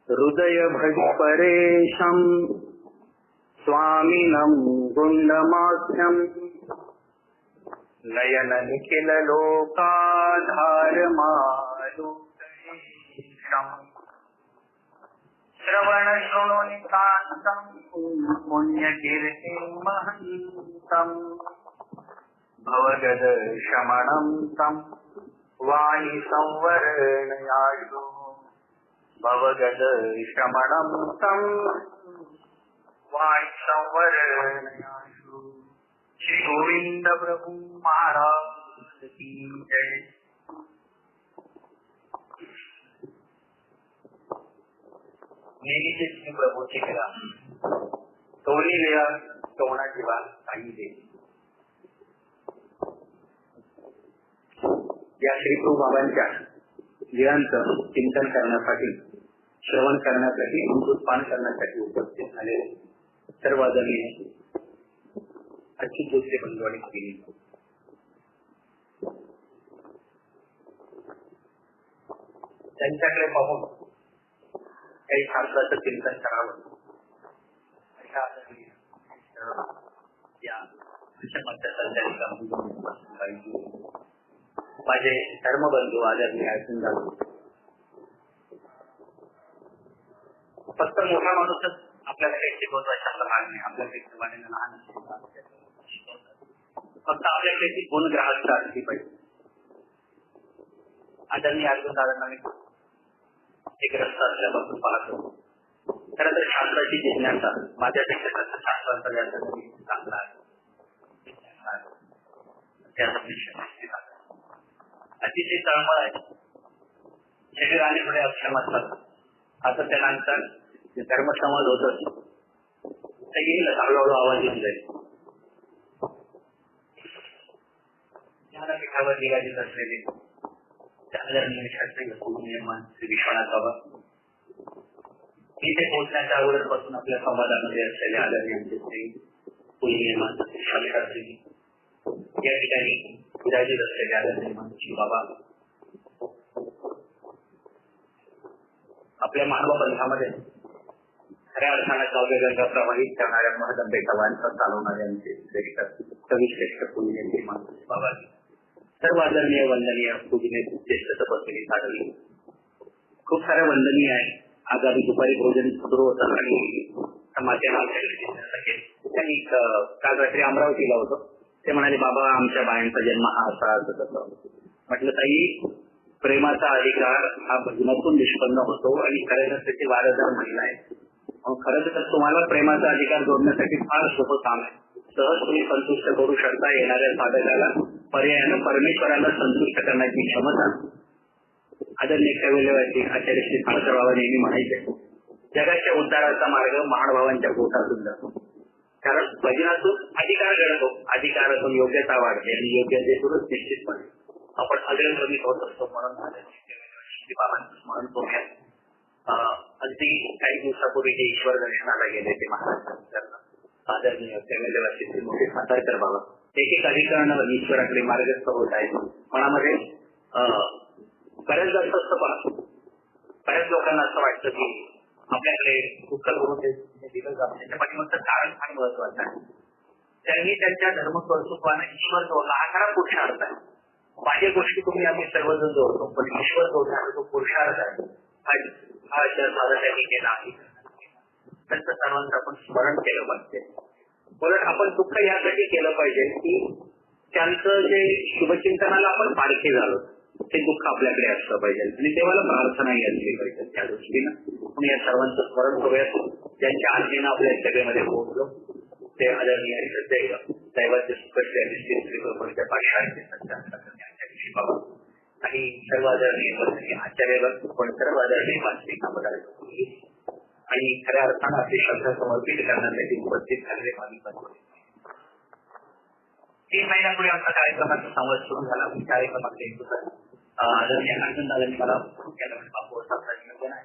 हृदय भजपरेशं स्वामिनं गुण्डमाख्यं नयन निखिल लोकाधारमालोकयेशम् श्रवण शृणु नितान्तं पुण्यकीर्तिं महन्तं भवगद शमनं तं वाणी संवरणयाशु भवगद शमनं तं वाणी संवरणयाशु। श्री गोविंद प्रभु महाराज की जय। नेहमीचे श्री प्रभूची करा तोडी वेळा तोणाची बात काही दे। या श्रीप्रभू बाबांच्या लीळांचं चिंतन करण्यासाठी, श्रवण करण्यासाठी, अमृतपान करण्यासाठी उपस्थित झालेले सर्व आदरणीय अच्युत जोशी बंधू आणि भगिनी, त्यांच्याकडे पाहून काही शास्त्राचं चिंतन करावं अशा माझे धर्मबंधू आदरणीय ऐकून झाले। फक्त मोठा माणूसच आपल्याला काही शिकवतो अशा प्रमाणे आपल्याला काही लहान फक्त आपल्याकडे ती गुणग्राहकता असली पाहिजे। आदरणीय अर्जुन दादांना एक रस्ता असल्यापासून पाहतो। खरं तर शास्त्राची जिज्ञासा माझ्यापेक्षा शास्त्रांचा व्यास चांगला आहे, अतिशय तळमळ आहे। शरीराने थोडे अक्षम असतात असं त्यांना धर्मसंवाद होत असतो, येईल हळूहळू आवाज येऊन जाईल। ज्ञानपीठावर निघालीत असलेले शास्त्रीय निर्माण श्री विश्वनाथ बाबा इथे पोहोचण्याच्या अगोदरपासून आपल्या संवादामध्ये असलेले आदरणीय श्री निर्माण शास्त्री या ठिकाणी विराजित असलेले आदरणीय श्री बाबा आपल्या मानव पंथामध्ये खऱ्या अर्थाने काव्यगंगा प्रवाहित करणाऱ्या महदंबेचा वारसा चालवणाऱ्यांचे कविश्रेष्ठ पुण्य निर्माण बाबा सर्व आदरणीय वंदनीय पूजनीय ज्येष्ठ तपस्वी साधवी खूप साऱ्या वंदनीय आहे। आज आम्ही दुपारी भोजन सुरू होतं आणि त्यांनी काल रात्री अमरावतीला होतो। ते म्हणाले बाबा आमच्या बायांचा जन्म हा असा तसं। म्हटलं ताई प्रेमाचा अधिकार हा भजनातून निष्पन्न होतो आणि खरं तर त्याची वारसदार महिला आहे। खरं तर तुम्हाला प्रेमाचा अधिकार जोडण्यासाठी फार सोपं काम आहे। सहज तुम्ही संतुष्ट करू शकता येणाऱ्या साधकाला, पर्यायानं परमेश्वराला संतुष्ट करण्याची क्षमता। आदरणीय कविलेवाची आचार्य श्री साळकर बाबा नेहमी म्हणायचे जगाच्या उद्धाराचा मार्ग महानुभावांच्या पोटातून जातो। कारण भजनातून अधिकार घडतो, अधिकारातून योग्यता वाढते आणि योग्यतेतूनच निश्चितपणे आपण अग्रक्रमित होत असतो। म्हणून श्री बाबांचं स्मरण करूया। अगदी काही दिवसापूर्वी जे ईश्वर दर्शनाला गेले ते महाराष्ट्रात आदरणीय श्री मोठे सातारकर बाबा एक एक अधिकरण ईश्वराकडे मार्गस्थ होत आहेत। मनामध्ये बऱ्याच जास्त पाहतो, बऱ्याच लोकांना असं वाटतं की आपल्याकडे दुःख करून दिलं जातं, त्याच्या पाठीमागचं कारण फार महत्वाचं आहे। त्यांनी त्यांच्या धर्मस्वरूपाने ईश्वर जोडला हा खरा पुरुषार्थ आहे। बाह्य गोष्टी तुम्ही आम्ही सर्वजण जोडतो, पण ईश्वर जोडण्याचा जो पुरुषार्थ आहे हा साधा त्यांनी केला आहे। त्यांचं सर्वांचं आपण स्मरण केलं पाहिजे। उलट आपण दुःख यासाठी केलं पाहिजे की त्यांचं जे शुभचिंतनाला आपण पारखे झालो ते दुःख आपल्याकडे असलं पाहिजे आणि देवाला प्रार्थनाही असली पाहिजे। त्या दृष्टीनं आपण या सर्वांचं स्मरण करूयात। ज्यांच्या आज्ञेनं आपल्या सभेमध्ये पोहोचलो ते आदरणीय दैवाचे सुखश्री आणि श्री प्रभूच्या पाठशाळेचे संचालक बाबा आणि सर्व आदरणीय आचार्य पण सर्व आदरणीय वास्तविक आणि खऱ्या अर्थानं आपली श्रद्धा समर्पित करण्यासाठी उपस्थित झालेले मालिक 3 महिन्यापूर्वी आमचा कार्यक्रमाचा संवाद सुरू झाला। कार्यक्रमाचे आदरणीय अर्जुनदादांनी मला फोन केला, बापू असा नियोजन आहे।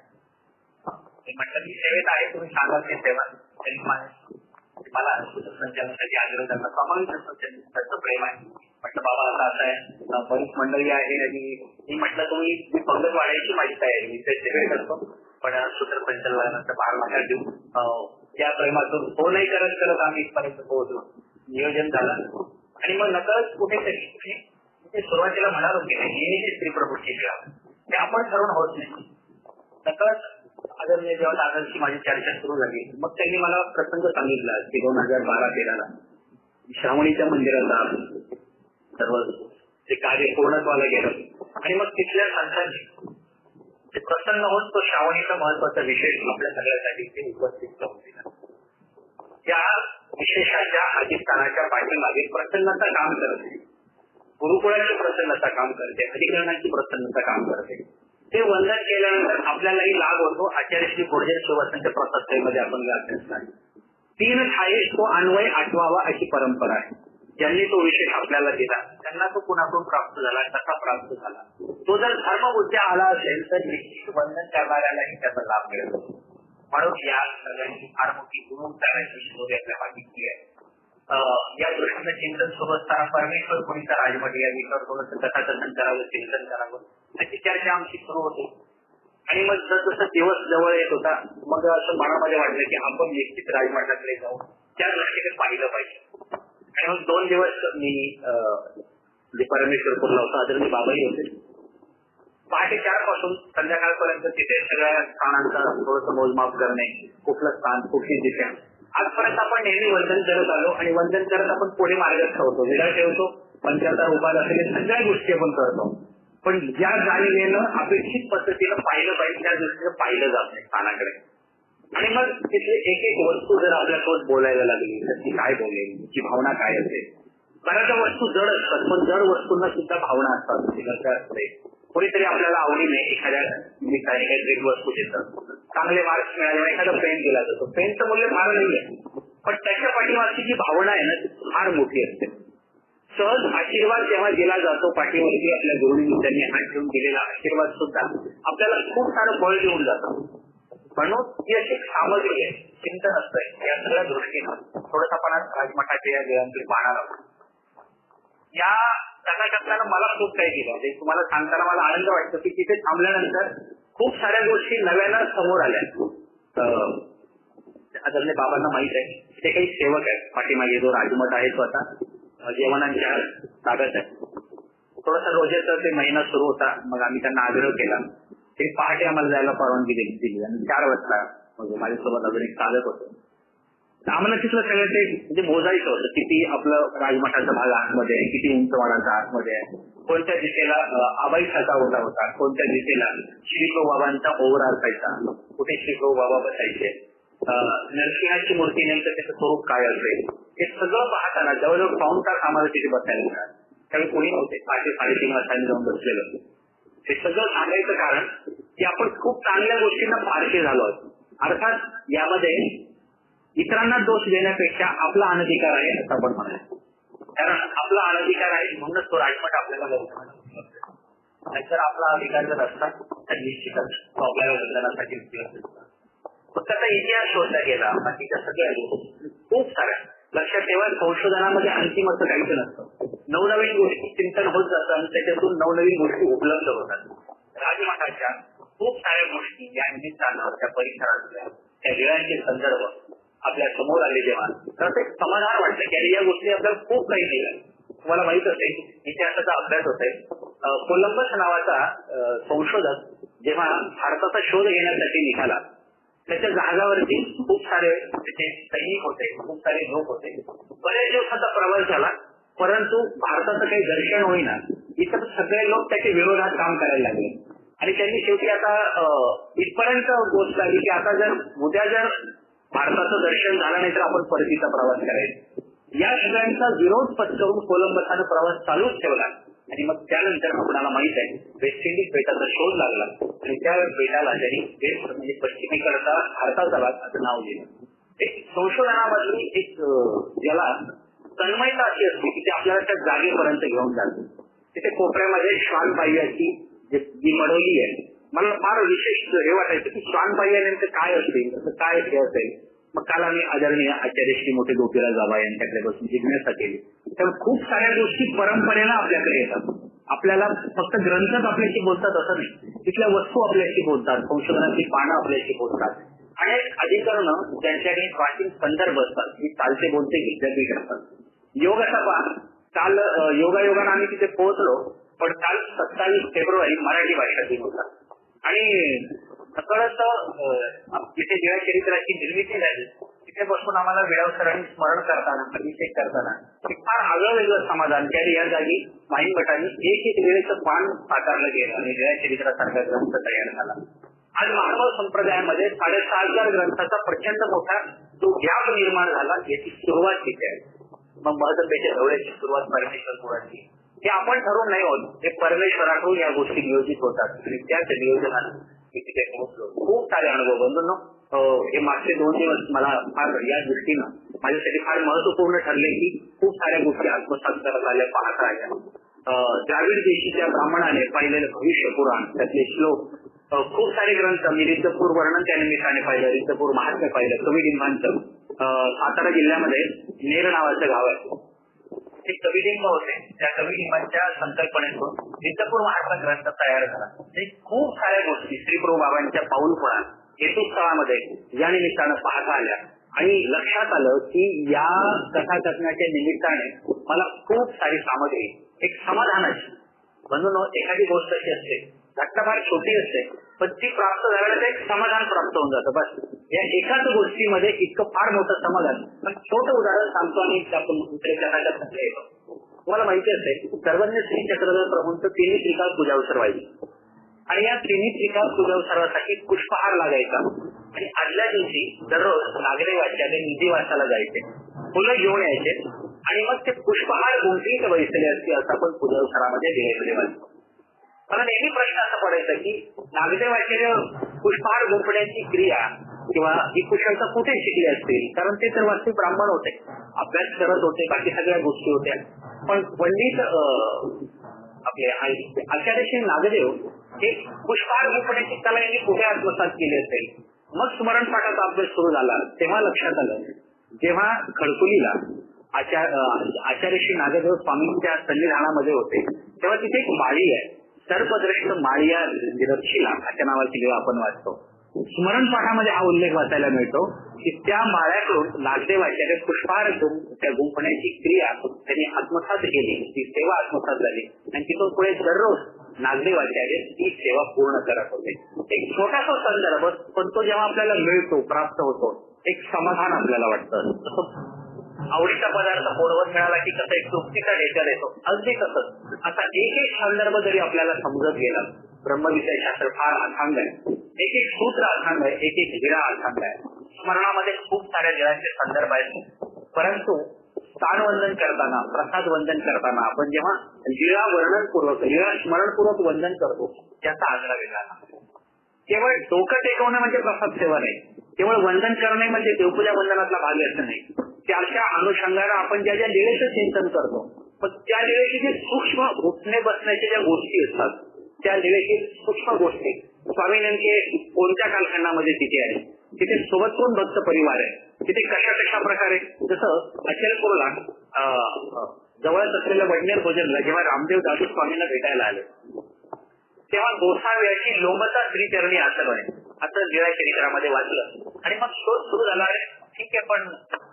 म्हटलं मी सेवेत आहे, तुम्ही सांगा ते सेवा। त्यांनी मला संचालनासाठी आग्रह करता स्वाभाविक त्याचं प्रेम आहे। म्हटलं बाबा असं असं आहे, बरीच मंडळी आहे आणि मी म्हटलं तुम्ही पंगत वाढायची माझी तयारी, मी ते सेवे करतो, पण सूत्र संचलनाचा भार नका देऊ. त्या प्रेमातून फोनही करत करत आम्ही इथपर्यंत पोहोचलो. नियोजन झालं आणि मग नकळत कुठेतरी सुरुवातीला म्हणालो की नेहमीची स्त्री प्रवृत्ती ते आपण ठरवून होत नाही. नकळत आदरणीय जेव्हा दादांची माझी चर्चा सुरू झाली मग त्यांनी मला प्रसंग सांगितला की 2012-13 श्रावणीच्या मंदिराचा सर्व ते कार्य पूर्णत्वाला गेलं आणि मग तिथल्या संतांनी प्रसन्न होऊन तो श्रावणीचा महत्वाचा विशेष आपल्या सगळ्यासाठी ते उपस्थित करून दिला. त्या विशेषाच्या अधिष्ठानाच्या पाठीमागे प्रसन्नता काम करते, गुरुकुळाची प्रसन्नता काम करते, अधिकरणाची प्रसन्नता काम करते. ते वंदन केल्यानंतर आपल्यालाही लाभ होतो. आचार्य श्री गुर्जर शिवसंत प्रसादमध्ये आपण अभ्यास 3 ठाई तो अन्वय आठवावा अशी परंपरा आहे. ज्यांनी तो विशेष आपल्याला दिला त्यांना तो कुणाकडून प्राप्त झाला, कसा प्राप्त झाला, तो जर धर्मबुद्ध्या आला असेल तर निश्चित वंदन करणाऱ्यालाही त्याचा लाभ मिळतो. म्हणून या सगळ्यांची फार मोठी गुरुम करण्याची शोध आपल्या मागितली आहे. या दृष्टीनं चिंतन सुरू असताना परमेश्वर कोणीचा राजमठ या विषयावर थोडंसं कथाकथन करावं, चिंतन करावं त्याची चर्चा आमची सुरू होती. आणि मग जसं दिवस जवळ येत होता मग असं मनामध्ये वाटलं की आपण निश्चित राजमठाकडे जाऊ, त्या दृष्टीने पाहिलं पाहिजे. आणि मग 2 दिवस मी परमेश्वरपूरला होता. आदरणीय बाबाही होते. पहाटे 4 पासून संध्याकाळपर्यंत तिथे सगळ्या स्थानांचा थोडंसं मोजमाप करणे, कुठलं स्थान कुठली दिशा. आजपर्यंत आपण नेहमी वंदन करत आलो आणि वंदन करत आपण पुढे मार्ग ठेवतो, विडा ठेवतो, पंचाचा उपाय असलेल्या सगळ्या गोष्टी आपण करतो. पण ज्या जाणीवेनं अपेक्षित पद्धतीनं पाहिलं पाहिजे त्या दृष्टीनं पाहिलं जात नाही स्थानाकडे. आणि मग तिथली एक एक वस्तू जर आपल्यासोबत बोलायला लागली तर ती काय बोलेल, तिची भावना काय असेल. बऱ्याचशा वस्तू जड असतात पण जड वस्तूंना सुद्धा भावना असतात. कसं असते कोणीतरी आपल्याला आवडीने एखाद्या निमित्ताने काहीतरी वस्तू देतात, चांगले मार्क्स मिळाले एखादा पेन दिला जातो. पेनचं मूल्य फार नाहीये पण त्याच्या पाठीमागची जी भावना आहे ना ती फार मोठी असते. सहज आशीर्वाद जेव्हा दिला जातो पाठीवरती आपल्या गुरुनिमित्तांनी हात ठेवून दिलेला आशीर्वाद सुद्धा आपल्याला खूप सारं बळ देऊन जातं. म्हणून ही अशी सामग्री आहे, चिंतन असतंय. या सगळ्या दृष्टीनं थोडंसं आपण राजमठाच्या या देवांकडे पाहणार आहोत. या कथाकथनानं मला खूप काही दिलं. म्हणजे तुम्हाला सांगताना मला आनंद वाटतो की तिथे थांबल्यानंतर खूप साऱ्या गोष्टी नव्यानं समोर आल्या. आदरणीय बाबांना माहित आहे ते काही सेवक आहेत पाठीमागे जो राजमठ आहे तो आता जेवणांच्या ताब्यात आहे. थोडासा रोजेचा ते महिना सुरू होता. मग आम्ही त्यांना आग्रह केला ते पहाटे आम्हाला जायला परवानगी दिली आणि 4 वाजता मग माझ्यासोबत अजून एक चालक होतो. आम्हाला तिथलं सगळं ते म्हणजे मोजायचं होतं किती आपलं राजमठाचा भाग आतमध्ये आहे, किती उंचवाडाचा आतमध्ये आहे, कोणत्या दिशेला आबाई खाचा होता, कोणत्या दिशेला श्रीप्रभू बाबांचा ओव्हर असायचा, कुठे प्रभू बाबा बसायचे, नरसिंहाची मूर्ती नेमकं त्याचं स्वरूप काय असेल हे सगळं पाहताना जवळजवळ 2 तास आम्हाला तिथे बसायला मिळालं. त्यावेळी कोणी नव्हते. 3:30 वाजता जाऊन बसलेलो. हे सगळं सांगायचं कारण की आपण खूप चांगल्या गोष्टींना फारसे झालो आहोत. अर्थात यामध्ये इतरांना दोष देण्यापेक्षा आपला अनधिकार आहे असं आपण म्हणायचं. कारण आपला अनधिकार आहे म्हणूनच तो राजमठ आपल्याला नाहीतर आपला अधिकार जर असता तर निश्चितच तो आपल्याला वंदनासाठी फक्त आता इतिहास शोधला गेला बाकीच्या सगळ्या गोष्टी खूप साऱ्या लक्षात ठेवा. संशोधनामध्ये अंतिम असं काहीच नसतं. नवनवीन गोष्टी चिंतन होत जातं आणि त्याच्यातून नवनवीन गोष्टी उपलब्ध होतात. राजमठाच्या खूप साऱ्या गोष्टी या निमित्तानं त्या परिसरातल्या त्या वेळांचे संदर्भ आपल्या समोर आले जेव्हा तर ते समाधान वाटतं की या गोष्टी आपल्याला खूप काही दिलं. तुम्हाला माहित असेल इतिहासाचा अभ्यास होतोय. कोलंबस नावाचा संशोधक जेव्हा भारताचा शोध घेण्यासाठी निघाला त्याच्या जहाजावरती खूप सारे त्याचे सैनिक होते, खूप सारे लोक होते. बऱ्याच दिवसाचा प्रवास झाला परंतु भारताचं काही दर्शन होईना. इतर सगळे लोक त्याच्या विरोधात काम करायला लागले आणि त्यांनी शेवटी आता इथपर्यंत गोष्ट आली की आता जर उद्या जर भारताचं दर्शन झालं नाही तर आपण परतीचा प्रवास करायचा. या सगळ्यांचा विरोध पत्करून कोलंबसानं प्रवास चालूच ठेवला आणि मग त्यानंतर आपल्याला माहित आहे वेस्ट इंडिज बेटाचा शोध लागला आणि त्या बेटाला त्यांनी वेस्ट म्हणजे पश्चिमेकडचा भारताचा भाग असं नाव दिलं. एक संशोधनामधली एक ज्याला तन्मयता अशी असते की ते आपल्याला त्या जागेपर्यंत घेऊन जाते. तिथे कोपऱ्यामध्ये श्वानबाह्याची जी मडवली आहे. मला फार विशेष हे वाटायचं की श्वानबाह्य नेमकं काय असेल, काय हे असेल. मग काल आम्ही आदरणीय आचार्य श्री मोठे गोपीराज बाबा यांच्याकडे बसून जिज्ञासा केली. तर खूप साऱ्या गोष्टी परंपरेनं आपल्याकडे येतात. आपल्याला फक्त ग्रंथच आपल्याशी बोलतात असं नाही, तिथल्या वस्तू आपल्याशी बोलतात, संशोधनाची पानं आपल्याशी बोलतात. अनेक अधिकरणं ज्यांच्याकडे प्राचीन संदर्भ असतात, ही चालते बोलते विद्यापीठ असतात. योग असा पहा, काल योगायोगाने आम्ही तिथे पोहोचलो, पण काल 27 फेब्रुवारी मराठी भाषा दिन होता आणि सकाळच जिथे जीवचरित्राची निर्मिती झाली तिथे बसून आम्हाला विडावसरांनी स्मरण करताना, अभिषेक करताना एक फार आगळं वेगळं समाधान. त्याने या जागी माहीम भटांनी एक वेळेचं पान साकारलं गेलं आणि जीवचरित्रासारखा ग्रंथ तयार झाला. आज महानुभाव संप्रदायामध्ये 6,500 ग्रंथाचा प्रचंड मोठा जो गॅप निर्माण झाला, याची सुरुवात तिथे आहे. मग महत्त्वाच्या जवळची सुरुवात परमेश्वर पुराची, हे आपण ठरवून नाही होत, हे परमेश्वराकडून या गोष्टी नियोजित होतात आणि त्याच नियोजनात मी तिथे पोहोचलो. खूप सारे अनुभव बंधूंनो, हे मागचे 2 दिवस मला फार या दृष्टीनं माझ्यासाठी फार महत्वपूर्ण ठरले की खूप साऱ्या गोष्टी आत्मसात करत आल्या, पाहता आल्या. द्राविड देशीच्या ब्राह्मणाने पाहिलेलं भविष्य पुराण, त्यातले श्लोक, खूप सारे ग्रंथ मी रिद्धपूर वर्णन त्या निमित्ताने पाहिलं, रिद्धपूर महात्म्य पाहिलं, कविडिंबांचं. सातारा जिल्ह्यामध्ये नेर नावाचं गाव आहे, ते कविडिंब होते. त्या कविडिंबांच्या संकल्पनेतून रिद्धपूर महात्मा ग्रंथ तयार झाला. खूप साऱ्या गोष्टी श्रीप्रभू बाबांच्या पाऊलखुणा हेतुस्थळामध्ये या निमित्तानं पाहता आल्या आणि लक्षात आलं की या कथाकथनाच्या निमित्ताने मला खूप सारी सामग्री, एक समाधानाची. म्हणून एखादी गोष्ट अशी असते, घटना फार छोटी असते, पण ती प्राप्त झाल्यानंतर एक समाधान प्राप्त होऊन जातं. बस या एकाच गोष्टीमध्ये इतकं फार मोठं समाधान. पण छोटं उदाहरण सांगतो आणि आपण दुसऱ्या कथाकथनात येतो. तुम्हाला माहिती असेल, सर्वज्ञ श्री चक्रधर प्रभूंचं 3 त्रिकाल पूजा उत्सव व्हायची आणि या 3 त्रिकाल पूजा उत्सवासाठी पुष्पहार लागायचा आणि आदल्या दिवशी दररोज नागरे वाच्याने निधी वाचायला जायचे, फुलं घेऊन यायचे आणि मग ते पुष्पहार गुंफीत बैसले असते असं आपण पूजा उत्सवामध्ये दिलेले वाचतो. मला नेहमी प्रश्न असा पडायचा की नागदेवाचार्य पुष्पहार गुंफण्याची क्रिया किंवा ही कुशलता कुठे शिकली असतील, कारण ते तर वास्तविक ब्राह्मण होते, अभ्यास करत होते, बाकी सगळ्या गोष्टी होत्या. पण पंडित आपले आचार्य श्री नागदेव हे पुष्पहार गुंफण्याची कला यांनी कुठे आत्मसात केली असेल. मग स्मरण पाठाचा अभ्यास सुरू झाला तेव्हा लक्षात आलं, जेव्हा खडकुलीला आचार्य श्री नागदेव स्वामींच्या सन्निधानामध्ये होते तेव्हा तिथे एक माळी आहे, सर्पद्रष्ट माळिया रक्षिला अशा नावाची जेव्हा आपण वाचतो, स्मरण पाठामध्ये हा उल्लेख वाचायला मिळतो की त्या माळ्याकडून नागदेवाचार्य पुष्पहार त्या गुंफण्याची क्रिया त्यांनी आत्मसात केली, ती सेवा आत्मसात झाली आणि तिथून पुढे दररोज नागदेवाचार्य ती सेवा पूर्ण करत होते. एक छोटासा संदर्भ, पण तो जेव्हा आपल्याला मिळतो, प्राप्त होतो, एक समाधान आपल्याला वाटतं. आवडीचा पदार्थ पोटभर मिळाला की कसं एक तृप्तीचा ढेकर येतो, अगदी तसंच असा एक संदर्भ जरी आपल्याला समजत गेला, ब्रह्मविषय शास्त्र फार अथांग आहे, एक सूत्र अथांग आहे, एक हिरा अथांग आहे. स्मरणामध्ये खूप साऱ्या देवांचे संदर्भ आहेत, परंतु स्थानवंदन करताना, प्रसाद वंदन करताना आपण जेव्हा लीळा वर्णनपूर्वक, लीळा स्मरणपूर्वक वंदन करतो त्याचा आग्रह वेगळा. केवळ डोकं टेकवणं म्हणजे प्रसाद सेवा नाही, केवळ वंदन करणे म्हणजे देवपूजा वंदनातला भाग असं नाही. त्याच्या अनुषंगाने आपण ज्या ज्या लीळेचं चिंतन करतो, पण त्या लीळेची जे सूक्ष्म उठणे बसण्याच्या ज्या गोष्टी असतात, त्या लीळेची सूक्ष्म गोष्टी स्वामी नेमके कोणत्या कालखंडामध्ये तिथे आहे, तिथे सोबत कोण भक्त परिवार आहे, तिथे कशा कशा प्रकारे, जसं अचलपूरला जवळच असलेल्या वडनेर भोजनला जेव्हा रामदेव दादू स्वामींना भेटायला आले तेव्हा गोसाव्याची लोमता श्रीचरणी आसन आहे असं लीळा चरित्रामध्ये वाचलं आणि मग शोध सुरू झाला. ठीक आहे, पण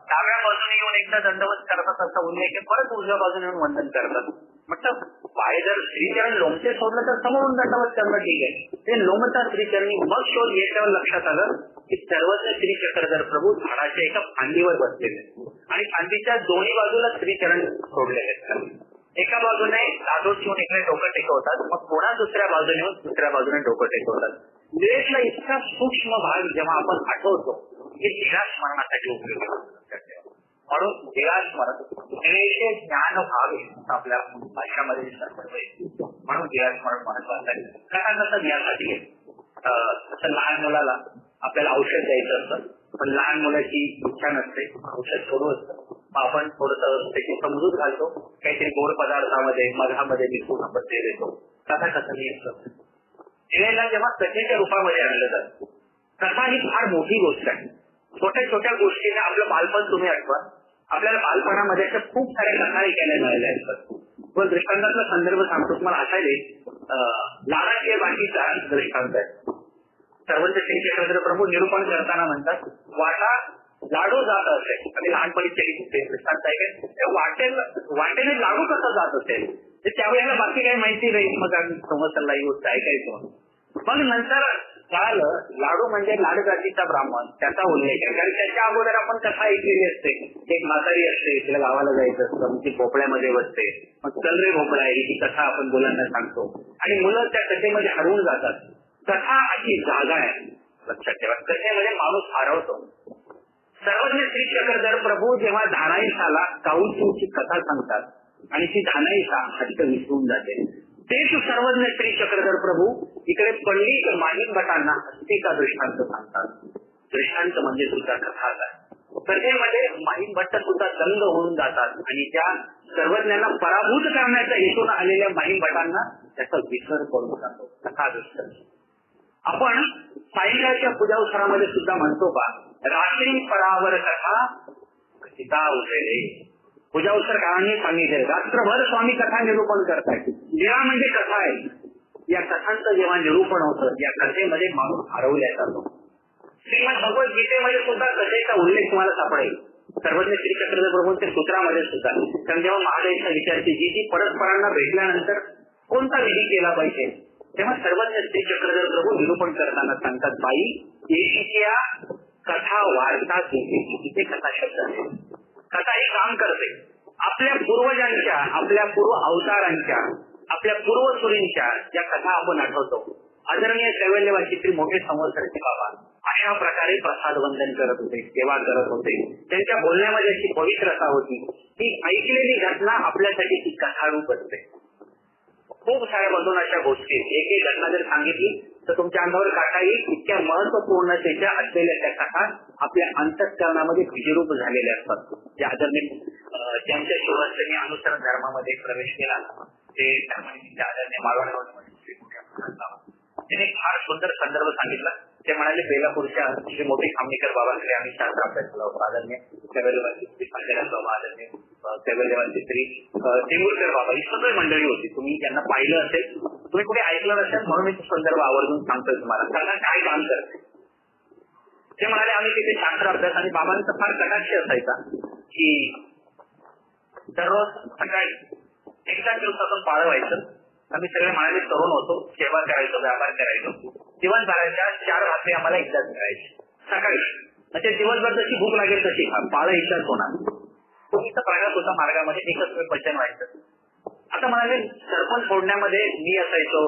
डाव्या बाजूने येऊन एकदा दंडवत करतात असा उल्लेख, परत उजव्या बाजूने येऊन वंदन करतात. म्हटलं बाहेर जर श्रीचरण लोमते सोडलं तर समोरून दंडवत करणं ठीक आहे, ते लोमता श्रीचरणी. मग शोध घेतल्यावर लक्षात आलं की सर्वज्ञ श्री चक्रधर प्रभू झाडाच्या एका फांदीवर बसलेले आणि फांदीच्या दोन्ही बाजूला श्रीचरण सोडलेले असतात. एका बाजूने दादोच येऊन इकडे डोकं टेकवतात, मग पुन्हा दुसऱ्या बाजूने येऊन दुसऱ्या बाजूने डोकं टेकवतात. लीळेतला इतका सूक्ष्म भाग जेव्हा आपण आठवतो हे लीळा स्मरणासाठी उपयोगी होतं. म्हणून लीळा स्मरण लीळेचे ज्ञान व्हावे आपल्या भाषामध्ये म्हणून लीळा स्मरण महत्वाचं आहे. कथा कसं ज्ञानासाठी आहे, लहान मुलाला आपल्याला औषध द्यायचं असतं, पण लहान मुलाची इच्छा नसते, औषध थोडं असतं, मग आपण थोडस त्याची समजूत घालतो, काहीतरी गोड पदार्थामध्ये मधामध्ये मिसळून आपण ते देतो. कथा कसं नाही असतं. लीळेला जेव्हा कथेच्या रूपामध्ये आणलं जातं, कथा ही फार मोठी गोष्ट आहे. छोट्या छोट्या गोष्टीने आपलं बालपण तुम्ही आठवा, आपल्याला बालपणामध्ये अशा खूप साऱ्या कथा ऐकायला मिळाल्या असतात. पण दृष्टांताचा संदर्भ सांगतो तुम्हाला आठवले, लाडाचे बाकीचा दृष्टांत आहे. सर्वंत श्री चक्रधर प्रभू निरूपण करताना म्हणतात, वाटा लाडू जात असेल. आणि लहानपणी दृष्टांत आहे, वाटेने लाडू कसा जात असेल तर त्यावेळेला बाकी काही माहिती नाही. मग आम्ही समजला ही गोष्ट ऐकायचो. मग नंतर कळालं लाडू म्हणजे लाड जातीचा ब्राह्मण, त्याचा उल्लेख आहे. कारण त्याच्या अगोदर आपण कथा ऐकलेली असते. एक म्हातारी असते, तिला गावाला जायचं असतं, ती भोपळ्यामध्ये बसते. मग चल रे भोपळा ही ती कथा आपण मुलांना सांगतो आणि मुलं त्या कथेमध्ये हरवून जातात. कथा अशी जागा आहे, लक्षात ठेवा. कथेमध्ये माणूस हरवतो. सर्वज्ञ श्री चक्रधर प्रभू जेव्हा धानाईसाला काऊची कथा सांगतात आणि ती धानाईसा हट्ट विसरून जाते, तेच सर्वज्ञ श्री चक्रधर प्रभू इकडे पंडित माहिम भटांना हस्तीचा दृष्टांत सांगतात. दृष्टांत म्हणजे सुद्धा कथाच आहे. कथेमध्ये माहिम भट्ट सुद्धा दंग होऊन जातात आणि त्या सर्वज्ञांना पराभूत करण्याच्या हेतून आलेल्या माहिम भटांना त्याचा विसर पडून जातो. कथा दृष्टांत आपण सायंकाळच्या पूजावसरामध्ये सुद्धा म्हणतो का, रात्री परावर कथा कथिता उठेले. पूजावसर काळांनी सांगितले, रात्रभर स्वामी कथा निरूपण करतायत. लीळा म्हणजे कथा आहे. या कथांचं जेव्हा निरूपण होतं, या कथेमध्ये माणूस हरवल्या जातो. श्रीमद भगवद्गीतेमध्ये सुद्धा कथेचा उल्लेख तुम्हाला सापडेल. सर्वज्ञ श्री चक्रधर प्रभूंच्या सूत्रामध्ये सुद्धा. कारण जेव्हा महादेवचा विचारते जी परस्परांना भेटल्यानंतर कोणता विधी केला पाहिजे, तेव्हा सर्वज्ञ श्री चक्रधर प्रभू निरूपण करताना सांगतात, बाई एकीच्या कथा वार्ताच येते. इथे कथा शब्द आहे. कथा हे काम करते. आपल्या पूर्वजांच्या, आपल्या पूर्व अवतारांच्या, आपल्या पूर्वसुरींच्या ज्या कथा आपण आठवतो. आदरणीय कैवल्यवासी श्री मोठे संवत्सरचे बाबा अशा प्रकारे प्रसाद वंदन करत होते, सेवा करत होते. त्यांच्या बोलण्यामध्ये अशी पवित्रता होती. ती ऐकलेली घटना आपल्यासाठी ती कथारूप असते. खूप साऱ्या मधून अशा गोष्टी, एक एक घटना जर सांगितली तर तुमच्या अंगावर काटा येईल. इतक्या महत्वपूर्णतेच्या असलेल्या त्या कथा आपल्या अंतःकरणामध्ये बीजरूप झालेल्या असतात. ज्या आदरणीय ज्यांच्या शिवास्तनी अनुसरण धर्मामध्ये प्रवेश केला ते धर्मानिमित्त आदरणीय माळवण्यामध्ये त्याने फार सुंदर संदर्भ सांगितला. ते म्हणाले, बेलापूरच्या श्री मोठे खामणेकर बाबांकडे आम्ही शास्त्र अभ्यास केला होता. आदरणीय कैवल्यवासी श्री पांढऱ्या बाबा, आदरणीय कैवल्यवासी श्री टेंभुरकर बाबा, ही सगळी मंडळी होती. तुम्ही त्यांना पाहिलं असेल, तुम्ही कुठे ऐकलं नसेल, म्हणून मी संदर्भ आवर्जून सांगतोय तुम्हाला. त्यांना काय काम करते ते म्हणाले, आम्ही तिथे शास्त्र अभ्यास आणि बाबांचा फार कटाक्ष असायचा की दररोज सकाळी एकदा दिवसातून पाळं व्हायचं. आम्ही सगळे म्हणाले तरुण होतो, सेवा करायचो, व्यापार करायचो. दिवसभराच्या 4 भाकरी आम्हाला एकदाच मिळायची सकाळी. म्हणजे दिवसभर जशी भूक लागेल तशी पाळं एकदाच होणार. तो इथं प्रगत होता मार्गामध्ये, एकच वेळ पचन व्हायचं. आता म्हणाले सरपंच फोडण्यामध्ये मी असायचो,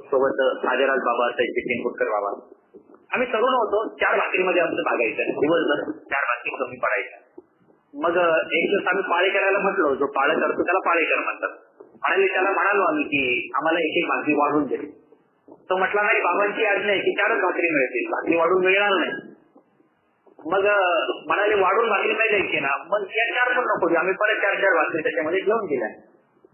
सोबत राजाराज बाबा असायचे, टेंभुरकर बाबा. आम्ही तरुण होतो. 4 भाकरीमध्ये आमचं भागायचं. दिवसभर 4 भाकरी कमी पडायच्या. मग एक दिवस आम्ही पाळी करायला म्हटलो, जो पाळं करतो त्याला पाळीकर म्हणतात. म्हणाले त्याला म्हणालो आम्ही की आम्हाला एक एक भाकरी वाढून दे. तो म्हटला नाही, बाबांची आज्ञा आहे की 4च भाकरी मिळतील, भाकरी वाढून मिळणार नाही. मग म्हणाले वाढून भाकरी नाही द्यायची ना, मग या 4 पण नको, आम्ही परत 4 भाकरी त्याच्यामध्ये घेऊन गेल्या.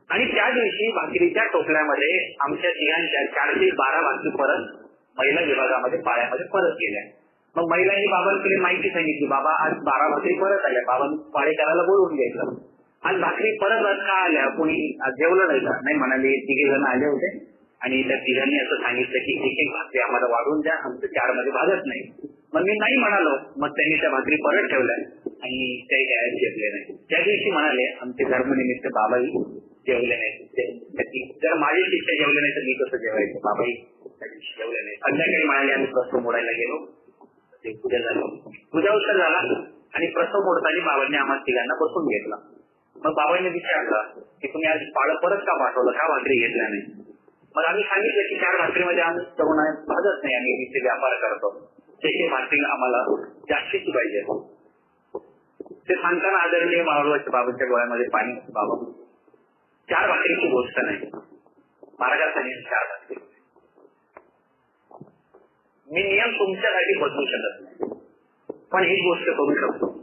आणि त्या दिवशी भाकरीच्या टोपल्यामध्ये आमच्या तिघांच्या 412 भाकरी परत महिला विभागामध्ये पाळ्यामध्ये परत गेल्या. मग महिलांनी बाबांकडे माहिती सांगितली, बाबा आज 12 भाकरी परत आल्या. बाबांनी पाळे करायला बोलवून घ्यायचं. आज भाकरी परत का आल्या, कोणी जेवलं नाही का? नाही म्हणाले, 3 जण आले होते आणि त्या तिघांनी असं सांगितलं की एक एक भाकरी आम्हाला वाढून द्या, आमचं 4 मध्ये भागत नाही. मग मी नाही म्हणालो. मग त्यांनी त्या भाकरी परत ठेवल्या आणि ते काय जेवले नाही. त्या दिवशी म्हणाले आमचे धर्मनिमित्त बाबाही जेवले नाही. जर माझे शिष्य जेवले नाही तर मी कसं जेवायचं? बाबाही त्या दिवशी जेवले नाही. संध्याकाळी म्हणाले आम्ही प्रसव मोडायला गेलो. ते पूजा झाली, पूजा उत्सव झाला आणि प्रसव मोडताना बाबांनी आम्हाला तिघांना बसून घेतला. मग बाबांनी विचारलं की तुम्ही आज पाळं परत का पाठवलं, का भाकरी घेतल्या नाही? मग आम्ही सांगितलं की 4 भाकरीमध्ये आम्ही तरुण भागत नाही, आम्ही इथे व्यापार करतो, त्याची भाकरी आम्हाला जास्तीची पाहिजे. ते सांगताना आदरणीय मावळवाच्या बाबांच्या डोळ्यामध्ये पाणी होतं. बाबा 4 भाकरीची गोष्ट नाही, मार्गासाठी 4 भाकरी. मी नियम तुमच्यासाठी बदलू शकत नाही, पण ही गोष्ट करू शकतो.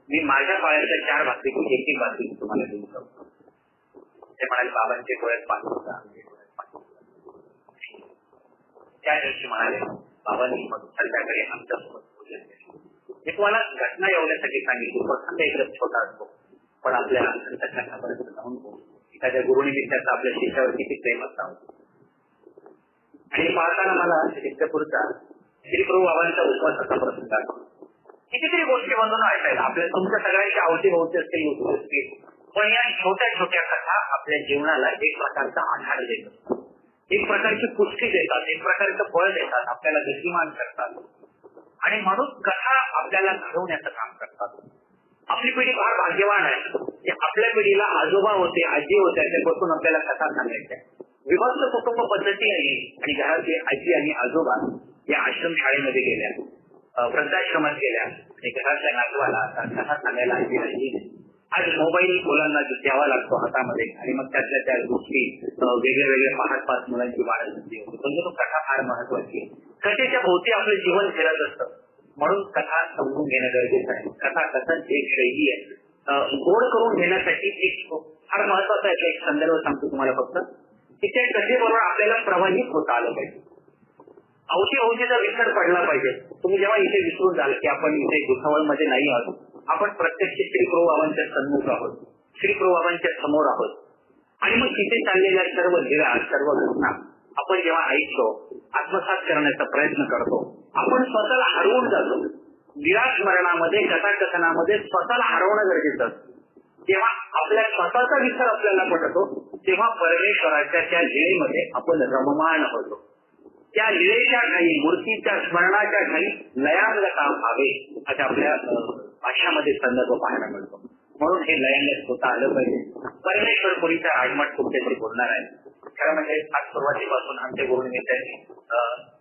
मी माझ्या पायाच्या 4 भाकरीची एक भाकरी तुम्हाला देऊ शकतो. ते म्हणाले बाबांचे डोळ्यात पाणी होता. त्या दिवशी म्हणाले बाबांनी मग संध्याकाळी आमच्यासोबत पूजन केलं. मी तुम्हाला घटना एवढ्यासाठी सांगितली, प्रसंग एकदम छोटा असतो पण आपल्याला अंतःकरणापर्यंत जाऊन एखाद्या गुरुनिमित्ताचं आपल्या शिष्यावर किती प्रेम असावं. आणि पाहताना मला चित्रपूरचा श्री प्रभू बाबांचा उपवासाचा प्रसंग आला. कितीतरी गोष्टी म्हणून ऐकायला आपल्या तुमच्या सगळ्यांची अवतीभोवती असतील युट्यूब असतील, पण या छोट्या छोट्या कथा आपल्या जीवनाला एक प्रकारचा आधार देतात, एक प्रकारची पुष्टी देतात, एक प्रकारचं फळ देतात, आपल्याला गतिमान करतात. आणि म्हणून कथा आपल्याला घडवण्याचं काम करतात. आपली पिढी फार भाग्यवान आहे की आपल्या पिढीला आजोबा होते, आजी होत्या, त्यापासून आपल्याला कथा सांगायच्या. विभक्त कुटुंब पद्धती आहे आणि घरातले आजी आणि आजोबा या आश्रम शाळेमध्ये गेल्या, वृद्धाश्रमात गेल्या आणि घरातल्या नातवाला कथा सांगायला आजी. आज मोबाईल मुलांना द्यावा लागतो हातामध्ये आणि मग त्यातल्या त्या गोष्टी वेगळे पाच मुलांची वाढ होती. म्हणजे कथा फार महत्वाची आहे. कथेच्या भोवती आपलं जीवन फिरत असतं, म्हणून कथा समजून घेणं गरजेचं आहे. कथा कथांची एक शैली आहे, गोड करून घेण्यासाठी एक फार महत्वाचा एक संदर्भ सांगतो तुम्हाला फक्त, की त्या कथेबरोबर आपल्याला प्रवाहित होता आलं पाहिजे. अवतीभोवतीचा विसर पडला पाहिजे. तुम्ही जेव्हा इथे विसरून जाल की आपण इथे भुसावळमध्ये नाही आहोत, आपण प्रत्यक्ष श्री प्रभू बाबांच्या सन्मुख आहोत, श्री प्रभू बाबांच्या समोर आहोत. आणि मग तिथे चाललेल्या सर्व लीला, सर्व घटना आपण जेव्हा ऐकतो, आत्मसात करण्याचा प्रयत्न करतो, आपण स्वतःला हरवून जातो. विराट कथाकथनामध्ये स्वतःला हरवणं गरजेचं असतं. जेव्हा आपल्या स्वतःचा विसर आपल्याला पडतो, तेव्हा परमेश्वराच्या त्या लीळेमध्ये आपण रममाण होतो. त्या लीळेच्या ठाई, मूर्तीच्या स्मरणाच्या ठाई लयांगता व्हावे अशा आपल्या भाषामध्ये संदर्भ पाहायला मिळतो. म्हणून हे लयांगत होता आलं पाहिजे. परमेश्वर पुरीचा राजमठ तुमच्याशी बोलणार आहे. खरं म्हणजे आज सुरुवातीपासून आमच्या गुरुनिमित्ताने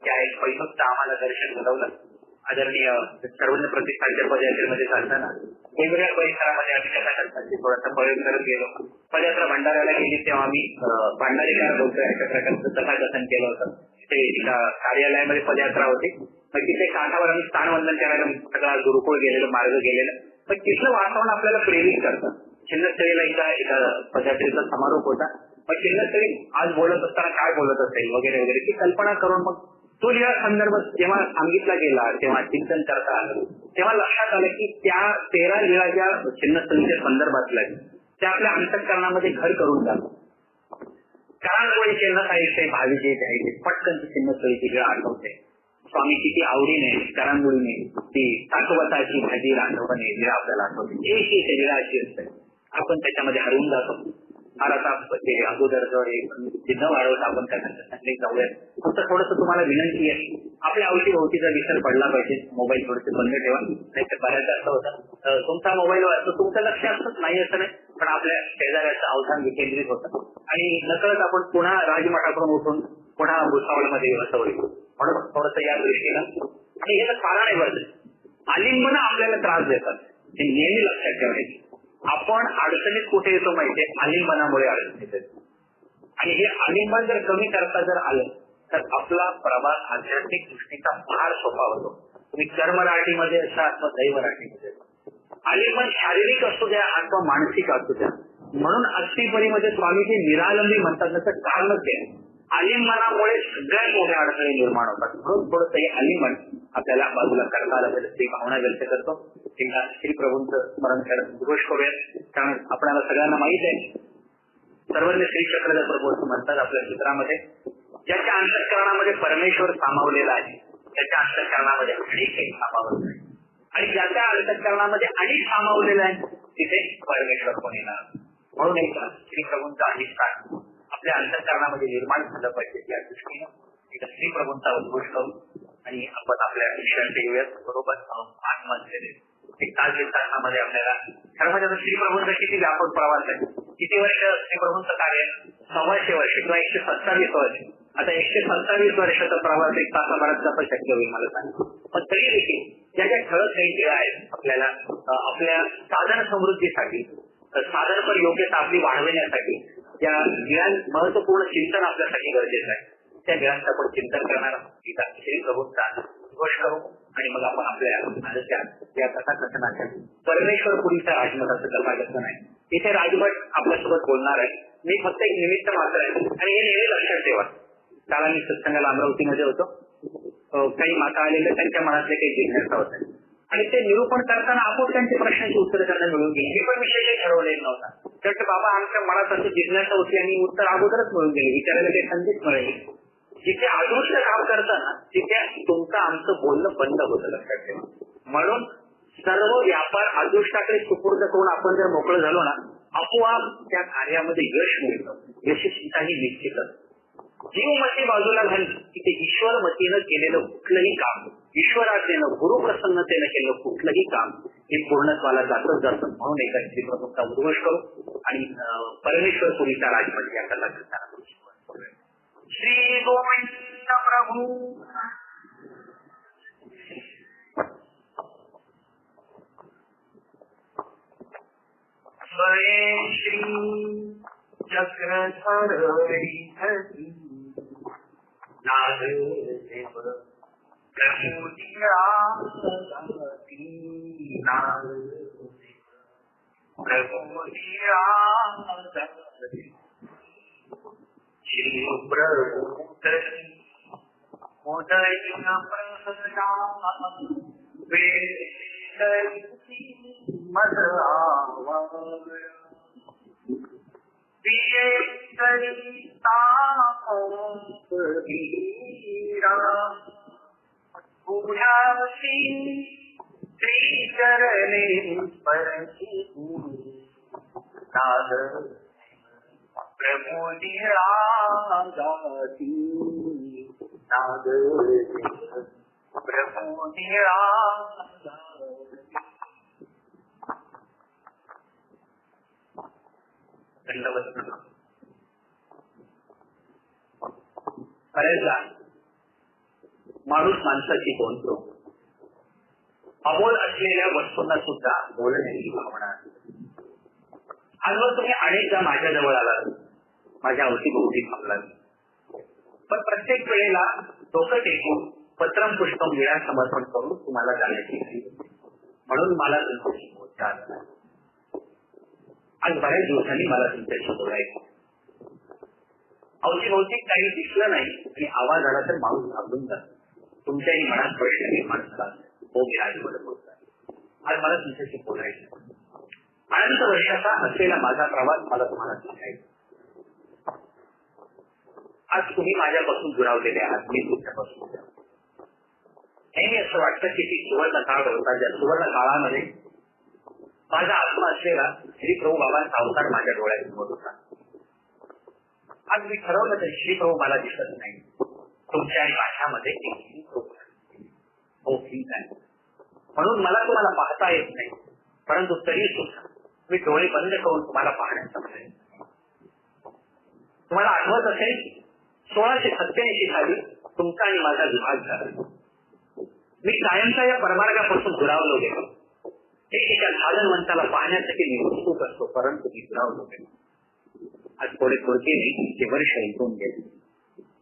त्या एक पैठणचं आम्हाला दर्शन घडवलं. आदरणीय सर्वज्ञ प्रतिष्ठानच्या पदयात्रेमध्ये चालताना वेगवेगळ्या परिसरामध्ये आम्ही कथाकथनाची थोडासा प्रयोग करत गेलो. पदयात्रा भंडाऱ्याला गेली तेव्हा आम्ही भांडारीकार बोलतोय अशा प्रकारचं कथाकथन केलं होतं. ते एका कार्यालयामध्ये पदयात्रा होती. मग तिथे काठावर आम्ही स्थानवंदन करायला सगळा गुरुकुळ गेलेलं, मार्ग गेलेलं. पण तिथलं वातावरण आपल्याला प्रेरित करतं. छिन्नस्थळीला एका पदयात्रेचा समारोप होता. मग छिन्नस्थळी आज बोलत असताना काय बोलत असेल वगैरे वगैरे ती कल्पना करून मग तो लीळा संदर्भ जेव्हा सांगितला गेला, तेव्हा चिंतन करता आलं, तेव्हा लक्षात आलं की त्या 13 लीळा ज्या छिन्नस्थळीच्या संदर्भातल्या त्या आपल्या अंतःकरणामध्ये घर करून जातात. करांगोळी चिन्हसाहित्य भावीचे घ्यायचे, पटकन चिन्हस्थळीची लीळा आठवते. स्वामी किती आवडीने करांगोळीने ती ताकवताची भाजी रांधवणे लीळा आपल्याला आठवते. एक लीळा अशी असते, आपण त्याच्यामध्ये हरवून जातो. आता ते अगोदर न वाढवता आपण त्यांना जाऊया. फक्त थोडस तुम्हाला विनंती आहे, आपल्या अवतीभोवतीचा विसर पडला पाहिजे. मोबाईल थोडेसे बंद ठेवा, नाही तर बऱ्याचदा असं होतं तुमचा मोबाईल वाजतो, तुमचं लक्ष असतंच नाही असं नाही, पण आपल्या शेजाऱ्याचं अवधान विकेंद्रित होतं आणि नकळत आपण पुन्हा राजमठाकडून उठून पुन्हा भुसावळमध्ये असं होईल. म्हणून थोडस या दृष्टीनं आणि याचं कारण आहे बरं, आलिंगन आपल्याला त्रास देतात, हे नेहमी लक्षात ठेवायचे. आपण अडचणीत कुठे येतो माहितीये, आलिंगनामुळे अडचणीत येतो. आणि हे आलिंगन जर कमी करता जर आलं तर आपला प्रवास आध्यात्मिक दृष्टीचा फार सोपा होतो. तुम्ही कर्मराठीमध्ये असा अथवा दैवराठीमध्ये आलिंगन शारीरिक असू द्या अथवा मानसिक असू द्या. म्हणून अस्थीपरीमध्ये स्वामीजी निरालंबी म्हणतात, त्याचं कारणच आहे आलिंगनामुळे सगळ्यात मोठ्या अडचणी निर्माण होतात. म्हणून थोडंसं हे आलिंगन आपल्याला बाजूला करता आलं पाहिजे. ती भावना व्यक्त करतो. श्री प्रभूंचं स्मरण करत घोष करूयात. कारण आपल्याला सगळ्यांना माहित आहे, सर्वज्ञ श्री चक्रधर प्रभू असं म्हणतात आपल्या सूत्रामध्ये, ज्याच्या अंतःकरणामध्ये परमेश्वर सामावलेला आहे त्याच्या अंतःकरणामध्ये अनेक काही सामावलं आहे, आणि ज्याच्या अंतःकरणामध्ये अनेक सामावलेलं आहे तिथे परमेश्वर कोण येणार. म्हणून एक श्री प्रभूंचा अधिष्ठान आपल्या अंतःकरणामध्ये निर्माण झालं पाहिजे. या दृष्टीनं एक श्री प्रभूंचा उद्घोष करू आणि आपण आपल्या विषयांचे येऊयात. बरोबर 5 महिने एक तासामध्ये आपल्याला खरं म्हणजे श्री प्रभूंचा किती व्यापक प्रवास आहे. किती वर्ष श्री प्रभूंचं कार्य, 100 वर्ष किंवा 127 वर्ष. आता 127 वर्षाचा प्रवास एक तासाभरात कसं शक्य होईल मला सांगा. पण तरी देखील ज्या ज्या ठळक काही वेळा आहेत आपल्याला आपल्या साधन समृद्धीसाठी, साधनपर योग्यता आपली वाढवण्यासाठी ज्या ज्ञान महत्वपूर्ण चिंतन आपल्यासाठी गरजेचं आहे, त्या ज्ञानाचं आपण चिंतन करणार आहोत. श्री प्रभूंचा घोष करू आणि मग आपण आपल्या या कथाकथनाच्या परमेश्वरपुरीच्या राजमठाचं कथाकथन आहे. इथे राजमठ आपल्यासोबत बोलणार आहे. मी फक्त एक निमित्त मात्र आहे आणि हे नेहमी लक्षात ठेवा. काल मी सत्संगाला अमरावतीमध्ये होतो. काही माता आलेल्या त्यांच्या मनातले काही जिज्ञासा होत्या आणि ते निरूपण करताना आपण त्यांचे प्रश्नांची उत्तर त्यांना मिळून गेली. हे पण विषय काही ठरवलेला नव्हता. तर बाबा आमच्या मनात असं जिज्ञासा होती आणि उत्तर अगोदरच मिळून गेले, विचारायला काही संधीच मिळाली. जिथे अदृश्य काम करताना तिथे तुमचं आमचं बोलणं बंद होतं, लक्षात ठेवा. म्हणून सर्व व्यापार अदृष्टाकडे सुपूर्द करून आपण जर मोकळं झालो ना, आपोआप त्या कार्यामध्ये यश मिळतं. यशस्वीताही निश्चितच. जीवमती बाजूला घालून तिथे ईश्वरमतीनं केलेलं कुठलंही काम, ईश्वराज्ञेनं गुरु प्रसन्नतेनं केलेलं कुठलंही काम हे पूर्णत्वाला जातच जातं. म्हणून एका श्रीप्रभूंचा उद्घोष करू आणि परमेश्वर पुरीचा राजमठ या कला करताना श्री गोविंद प्रभू श्री चक्रधर नागदेव प्रभुदिया प्रभुदिया श्री प्रभुदय प्रसदा श्री चरणे प्रमोदिया प्रमोदिया बऱ्याचदा माणूस माणसाची बोलतो. अमोल असलेल्या वस्तूंना सुद्धा बोलण्याची भावना असते. आजवर तुम्ही अनेकदा माझ्या जवळ आलात, माझ्या अवतीभोवती थांबलात, पण प्रत्येक वेळेला डोकं टेकून पत्रम पुष्पम विडा समर्पण करून तुम्हाला जाण्याची, म्हणून मला तुमच्याशी बोलता आलं. आज बऱ्याच दिवसांनी मला तुमच्याशी बोलायचं. अवतीभोवती काही दिसलं नाही आणि आवाज आला तर माणूस घाबरून जातो. तुमच्याही मनात प्रश्न निर्माण झाला, हो मी राजमठ बोलतात. आज मला तुमच्याशी बोलायचं. अनंत वर्षाचा असलेला माझा प्रवास मला तुम्हाला सांगायचा. आज तुम्ही माझ्यापासून दुरावलेले आहात, मी तुमच्यापासून. नेहमी असं वाटतं की ती सुवर्ण काळ होता, ज्या सुवर्ण काळामध्ये माझा आत्मा असलेला श्री प्रभू बाबांचा अवतार माझ्या डोळ्यासमोर होता. आज मी ठरवलं तर श्री प्रभू मला दिसत नाही. तुमच्या आणि माझ्यामध्ये हो ठीक आहे, म्हणून मला तुम्हाला पाहता येत नाही, परंतु तरी सुद्धा मी डोळे बंद करून तुम्हाला पाहण्याचा प्रयत्न. तुम्हाला आठवत असेल 1687 साली तुमचा आणि माझा विभाग झाला. मी कायमचा या परमार्गापासून दुरावलो गेलो. एका साधनवंताला पाहण्यासाठी मी उत्सुक असतो, परंतु मी दुरावलो गेलो. आज थोडे थोडके ते वर्ष ऐकून गेले.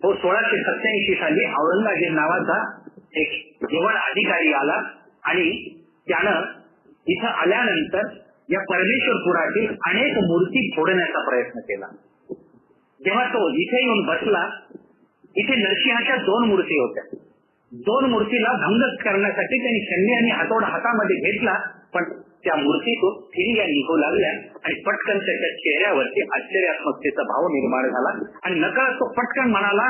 तो 1687 साली औरंगजेब नावाचा एक जेवण अधिकारी आला आणि त्यानं इथं आल्यानंतर या परमेश्वरपुरातील अनेक मूर्ती फोडण्याचा प्रयत्न केला. जेव्हा तो इथे येऊन बसला, इथे नरसिंहाच्या 2 मूर्ती होत्या. 2 मूर्तीला भंग करण्यासाठी त्यांनी शल्य आणि हातोडा हातामध्ये घेतला, पण त्या मूर्तीतून फिरिया निघू लागल्या आणि पटकन त्याच्या चेहऱ्यावरती आश्चर्यात्मकतेचा भाव निर्माण झाला आणि नकळत तो पटकन म्हणाला,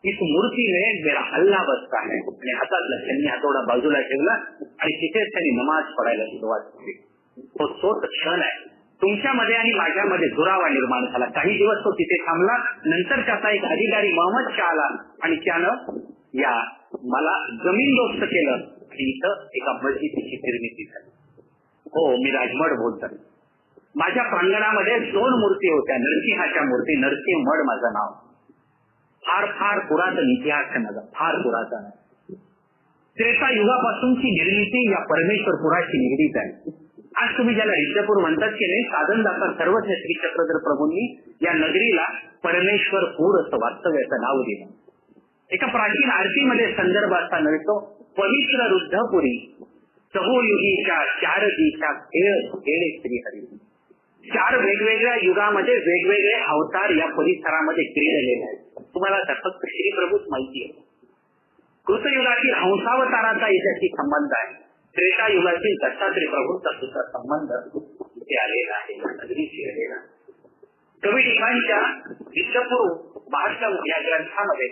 इस मूर्ती में मेरा हल्ला बसता है, आणि हातातला शल्य हातोडा बाजूला ठेवला आणि तिथेच त्यांनी नमाज पडायला सुरुवात केली. तोच क्षण आहे. तुमच्यामध्ये आणि माझ्यामध्ये दुरावा निर्माण झाला. काही दिवस तो तिथे थांबला. नंतर त्याचा एक अधिकारी मोहम्मद शाह आला आणि त्यानं या मला जमीनदोस्त केलं आणि इथं एका मस्जिदीची निर्मिती झाली. हो मी राजमठ बोलतो. माझ्या प्रांगणामध्ये 2 मूर्ती होत्या, नरसिंहाच्या मूर्ती. नरसिंह मठ माझं नाव. फार फार पुरातन इतिहास आहे माझा, फार पुरातन आहे. त्रेता युगापासूनची निर्मिती या परमेश्वरपुराची निगडीत आहे. आज तुम्ही ज्याला रिद्धपूर म्हणतात की नाही, साधनदाता सर्वज्ञ श्री चक्रधर प्रभूंनी या नगरीला परमेश्वरपूर असं वास्तव्याचं नाव दिलं. एका प्राचीन आरतीमध्ये संदर्भ असा मिळतो, पवित्र रुद्धपुरी चहुयुगीच्या 4 दिशा खेळ श्रीहरी. 4 वेगवेगळ्या युगामध्ये वेगवेगळे अवतार या परिसरामध्ये क्रीडलेले आहेत. तुम्हाला तर फक्त श्री प्रभूच माहिती आहे. कृतयुगातील हंसावताराचा याच्याशी संबंध आहे. त्रेता युगातील दत्तात्रय प्रभूंचा सुद्धा संबंध इथे आलेला आहे, नगरीशी आलेला. कवी टिपांच्या विश्वपुरू 72 या ग्रंथामध्ये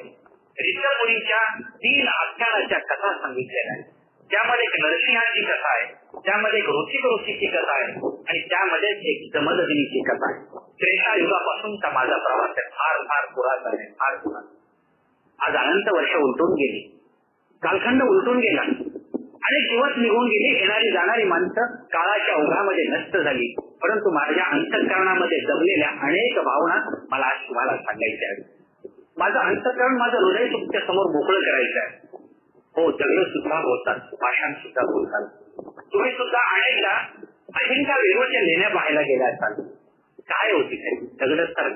ऋषपुरीच्या 3 आख्यानाच्या कथा सांगितलेल्या आहेत. त्यामध्ये एक नरसिंहाची कथा आहे, त्यामध्ये एक ऋषिक ऋषीची कथा आहे आणि त्यामध्ये एक जमदग्नीची कथा आहे. त्रेतायुगापासूनचा माझा प्रवास आहे, फार फार पुरातन आहे, फार पुरातन. आज अनंत वर्ष उलटून गेली, कालखंड उलटून गेला, अनेक दिवस निघून गेली, येणारी जाणारी माणसं काळाच्या ओघामध्ये नष्ट झाली. परंतु माझ्या अंतःकरणामध्ये दबलेल्या अनेक भावना मला आज तुम्हाला सांगायच्या आहेत. माझं अंतःकरण, माझं हृदय तुमच्या समोर मोकळं करायचं आहे. हो, दगड सुद्धा बोलतात, पाषाण सुद्धा बोलतात. तुम्ही सुद्धा अनेकदा अहिंसा वेरूळच्या लेण्या पाहायला गेल्या असाल. काय होती दगड तर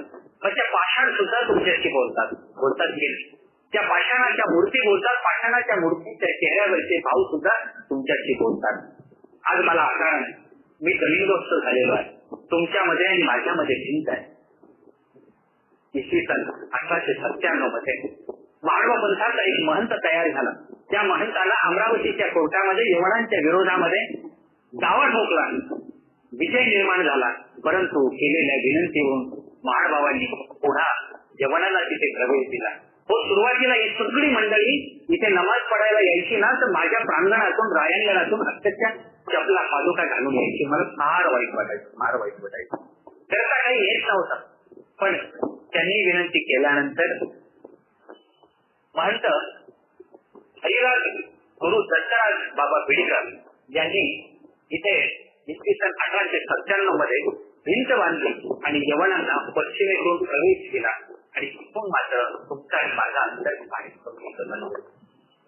मग त्या पाषाण सुद्धा तुमच्याशी बोलतात, बोलतात की नाही? त्या पाषाणाच्या मूर्ती बोलतात, पाषाणाच्या मूर्तीच्या चेहऱ्यावरचे भाव सुद्धा तुमच्याशी बोलतात. आज मला आकार नाही, मी कलिंगोत्सव झालेलो आहे, तुमच्यामध्ये आणि माझ्यामध्ये भिंत आहे. इसवी सन 1897 मध्ये माळवा पंथाचा एक महंत तयार झाला. त्या महंताला अमरावतीच्या कोर्टामध्ये यवनांच्या विरोधामध्ये दावा ठोकला, विजय निर्माण झाला. परंतु केलेल्या विनंतीवरून महानुभावांनी पुन्हा यवनाला तिथे प्रवेश दिला. हो, सुरुवातीला ही सगळी मंडळी इथे नमाज पडायला यायची ना, तर माझ्या प्रांगणातून रायांगणातून अक्षरशः चपला पादुका घालून यायची. मला फार वाईट वाटायचं, फार वाईट वाटायचं. त्याचा काही हेच नव्हता. पण त्यांनी विनंती केल्यानंतर महंत हरिराज गुरु दत्तराज बाबा बिडकर यांनी इथे इसवी सन 1897 मध्ये भिंत बांधली आणि यवनांना पश्चिमेकडून प्रवेश केला आणि तिथून मात्र तुमचा माझा अंतर बाहेर.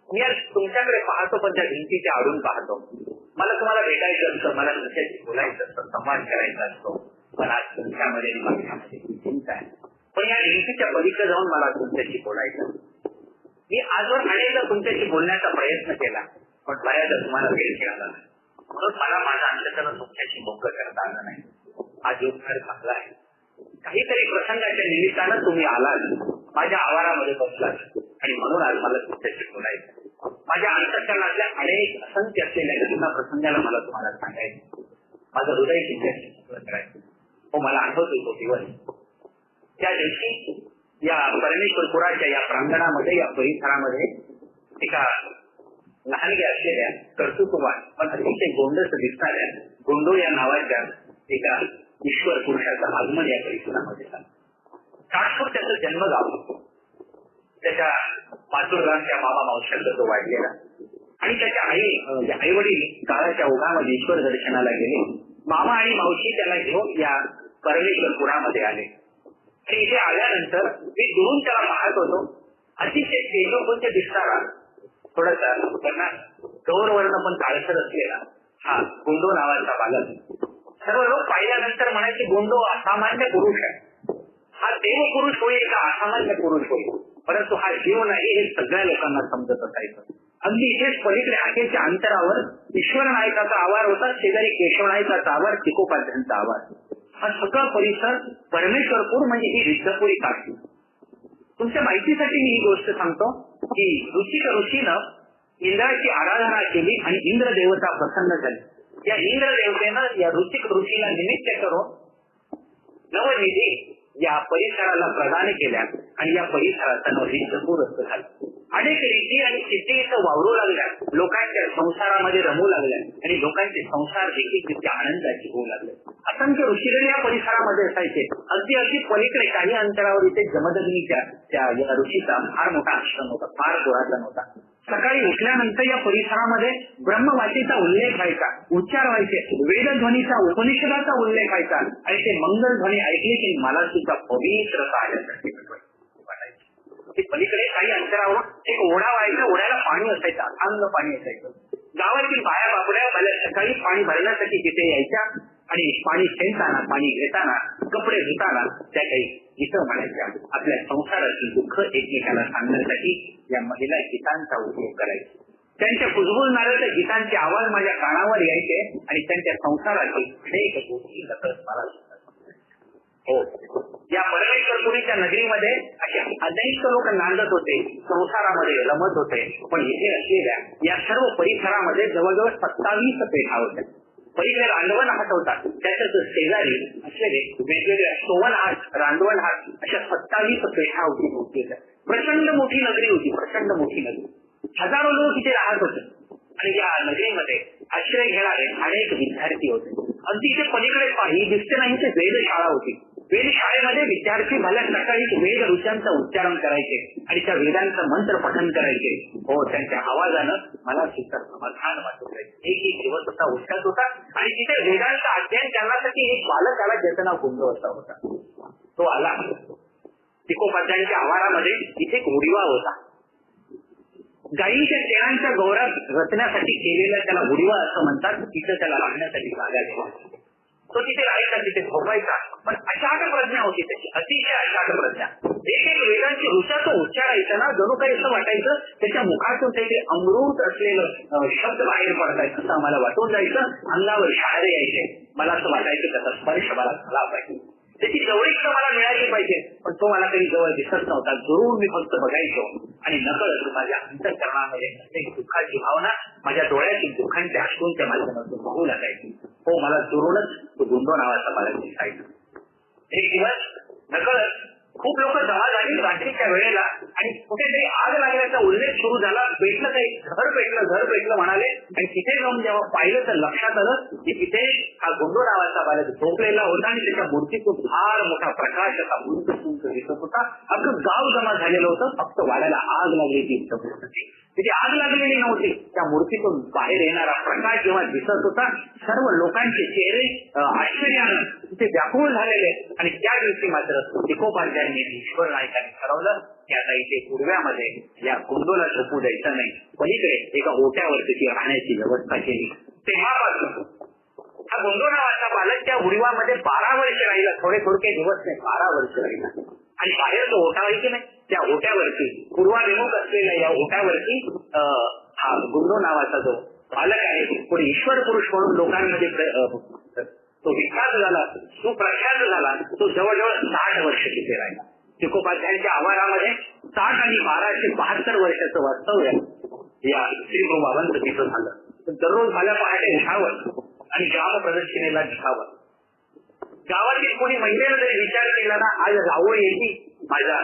मी आज तुमच्याकडे पाहतो, पण त्या भिंतीच्या आडून पाहतो. मला तुम्हाला भेटायचं असतं, मला तुमच्याशी बोलायचं असतं, संवाद करायचा असतो. पण आज तुमच्यामध्ये माझ्यामध्ये भिंत आहे, पण या भिंतीच्या पलीकडे जाऊन मला तुमच्याशी बोलायचं. मी आजवर अनेकदा तुमच्याशी बोलण्याचा प्रयत्न केला, पण बऱ्याचदा तुम्हाला वेळ मिळाला नाही. म्हणून मला माझा अंतःकरण तुमच्याशी मोकळं करता आलं नाही. आज योग फार चांगला आहे. काहीतरी प्रसंगाच्या निमित्तानं तुम्ही आलात, माझ्या आवारामध्ये बसलात आणि म्हणून आज मला तुमच्याशी बोलायचं. माझ्या अंतःकरणातल्या अनेक असंख्य असलेल्या घटना प्रसंगाला मला तुम्हाला सांगायचं. माझं हृदय तुमच्याशी मोकळं करायचं. हो, मला आठवतो तो दिवस. त्या दिवशी या परमेश्वरपुराच्या या प्रांगणामध्ये, या परिसरामध्ये एका लहानग्या असलेल्या कर्तृत्ववान पण अतिशय गोंडस दिसणाऱ्या गोंडो या नावाच्या एका ईश्वर पुरुषाचं आगमन या परिसरामध्ये झालं. तात्पूर त्याचं जन्मगाव, त्याच्या मातृगावच्या मामा मावशांचा तो वाढलेला आणि त्याच्या आई वडील काळाच्या ओघामध्ये ईश्वर दर्शनाला गेले. मामा आणि मावशी त्याला घेऊन या परमेश्वरपुरामध्ये आले आणि इथे आल्यानंतर मी दुरून त्याला पाहत होतो. अतिशय तेजोबंद दिसणारा, थोडासा त्यांना गौरवर्ण पण काळसर असलेला हा गोंडो नावाचा बालक. सर्व लोक पाहिल्यानंतर म्हणायचे गोंडो असामान्य पुरुष आहे, हा देवपुरुष होईल का असामान्य पुरुष होईल. परंतु हा जीव नाही हे सगळ्या लोकांना समजत असायचं. अगदी इथेच पलीकडे हाकेच्या अंतरावर ईश्वर नायकाचा आवार होता, शेजारी केशव नायकाचा आवार, चिकोपाध्यांचा आवार. हा सगळा परिसर परमेश्वरपूर म्हणजे ही रिद्धपुरी काशी. तुमच्या माहितीसाठी मी ही गोष्ट सांगतो की ऋषिक ऋषीनं इंद्राची आराधना केली आणि इंद्र देवता प्रसन्न झाली. या इंद्र देवतेनं या ऋषिक ऋषीला निमित्त करून नवनिधी या परिसराला प्रदान केल्या आणि या परिसराचा नाव रिद्धपूर झालं. अनेक रीती आणि सिद्धी इथं वावरू लागल्या, लोकांच्या संसारामध्ये रमू लागल्या आणि लोकांचे संसार देखील तिथे आनंदाची होऊ लागले. असंख्य ऋषीगण या परिसरामध्ये असायचे. अगदी अगदी पलीकडे काही अंतरावर इथे जमदग्नीच्या त्या या ऋषीचा फार मोठा आश्रम होता, फार पुरातन होता. सकाळी उठल्यानंतर या परिसरामध्ये ब्रह्मवाचीचा उल्लेख व्हायचा, उच्चार व्हायचे, वेदध्वनीचा उपनिषदाचा उल्लेख व्हायचा आणि ते मंगलध्वनी ऐकले की मला सुद्धा पवित्रता आल्यासारखे वाटायचे. पलीकडे काही अंतरावर एक ओढा व्हायचा, ओढ्याला पाणी असायचं, अथांग पाणी असायचं. गावातील बाया बापड्या मला सकाळी पाणी भरण्यासाठी तिथे यायच्या आणि पाणी शेणताना, पाणी घेताना, कपडे धुताना त्या काही गीतं म्हणायच्या. आपल्या संसाराची दुःख एकमेकाला सांगण्यासाठी या महिला गीतांचा उपयोग करायच्या. त्यांच्या कुजबुजणाऱ्या गीतांचे आवाज माझ्या कानावर यायचे आणि त्यांच्या संसारातील अनेक गोष्टी मला हो, या परमेश्वरपुरीच्या नगरीमध्ये असे अनेक लोक नांदत होते, संसारामध्ये रमत होते. पण इथे असलेल्या या सर्व परिसरामध्ये जवळजवळ 27 पेठा होत्या. पलीकडे रांडवण हात होतात, त्याच्यात शेजारी असलेले वेगवेगळ्या सोवन हात, रांडवण हात अशा 27 पेठा होती. प्रचंड मोठी नगरी होती, प्रचंड मोठी नगरी. हजारो लोक तिथे राहत होते आणि या नगरीमध्ये आश्रय घेणारे अनेक विद्यार्थी होते. अगदी इथे पलीकडे ही दिसते नाही ते वेधशाळा होती. वेधशाळेमध्ये विद्यार्थी भल्या सकाळीच वेद ऋषांचं उच्चारण करायचे आणि त्या वेदांचं मंत्र पठन करायचे. हो, त्यांच्या आवाजानं मला सुद्धा समाधान वाटत राहायचं. एक दिवस होता, उठत होता आणि तिथे वेदांचा अध्ययन करण्यासाठी एक बालक आला, ज्याचं नाव कुंदवसा होता. तो आला. तिकोपाध्यायांच्या आवारामध्ये तिथे एक उडिवा होता. गायीच्या शेणांच्या गौरात रचण्यासाठी केलेला त्याला उडिवा असं म्हणतात. तिथे त्याला राहण्यासाठी जागा दिला. तो तिथे राहायचा, तिथे झोपायचा. पण अशाट प्रज्ञा होती त्याची, अतिशय अशाट प्रज्ञा. एक एक वेदांची ऋषा तो उच्चारायचा ना, जणू काही असं वाटायचं त्याच्या मुखातून ते अमृत असलेलं शब्द बाहेर पडतायत असं आम्हाला वाटून जायचं. अंगावर शहारे यायचे. मला असं वाटायचं त्याचा स्पर्श मला झाला पाहिजे, त्याची जवळीक मला मिळाली पाहिजे. पण तो मला कधी जवळ दिसत नव्हता. जरूर मी फक्त बघायचो आणि नकळत माझ्या अंतःकरणामध्ये एक दुःखाची भावना, माझ्या डोळ्यातील दुःखांच्या अश्रूंच्या माध्यमातून बघू लागायची. हो, मला दुरूनच तो गुंडो नावाचा बालक दिसायचा. एक दिवस नकळत खूप लोक जमा झाली रात्रीच्या वेळेला आणि कुठेतरी आग लागल्याचा उल्लेख सुरू झाला. पेटलं काही, घर पेटलं म्हणाले आणि तिथे जाऊन जेव्हा पाहिलं तर लक्षात आलं की तिथे हा गुंडो नावाचा बालक झोपलेला होता आणि त्याच्या मूर्तीतून फार मोठा प्रकाश असा उंच दिसत होता. अगं गाव जमा झालेलं होतं, फक्त वाड्याला आग लागली ती. तिथे आग लागलेली नव्हती. त्या मूर्तीतून बाहेर येणारा प्रकाश जेव्हा दिसत होता, सर्व लोकांचे चेहरे आश्चर्यानं तिथे व्याकुळ झालेले. आणि त्या दिवशी मात्र तिकोपाध्यायांनी, ईश्वर नाईकांनी ठरवलं की आता इथे पूर्व्यामध्ये या गुंडोला झोपू द्यायचं नाही, पलीकडे एका ओट्यावर तिची राहण्याची व्यवस्था केली. तेव्हापासून हा गुंडो नावाचा बालक त्या उडीवामध्ये 12 वर्ष राहिला. थोडके दिवस नाही, 12 वर्ष राहिला. आणि बाहेर तो ओटा आहे की नाही, त्या ओट्यावरती, पूर्वाभिमुख असलेल्या या ओट्यावरती हा गुंडो नावाचा जो बालक आहे, पुढे ईश्वर पुरुष म्हणून लोकांमध्ये तो विख्यात झाला, सुप्रख्यात झाला. तो जवळजवळ 60 वर्ष तिथे राहिला. तिकोपाध्यायांच्या आवारामध्ये 60 आणि 1272 वर्षाचं वास्तव्य या श्री बाबांचं तिथं झालं. दररोज झाल्या पहाटे उठावं आणि ग्राम प्रदक्षिणेला निघावं. गावातील कोणी महिलेनं जरी विचार केला ना, आज राऊळ येते माझा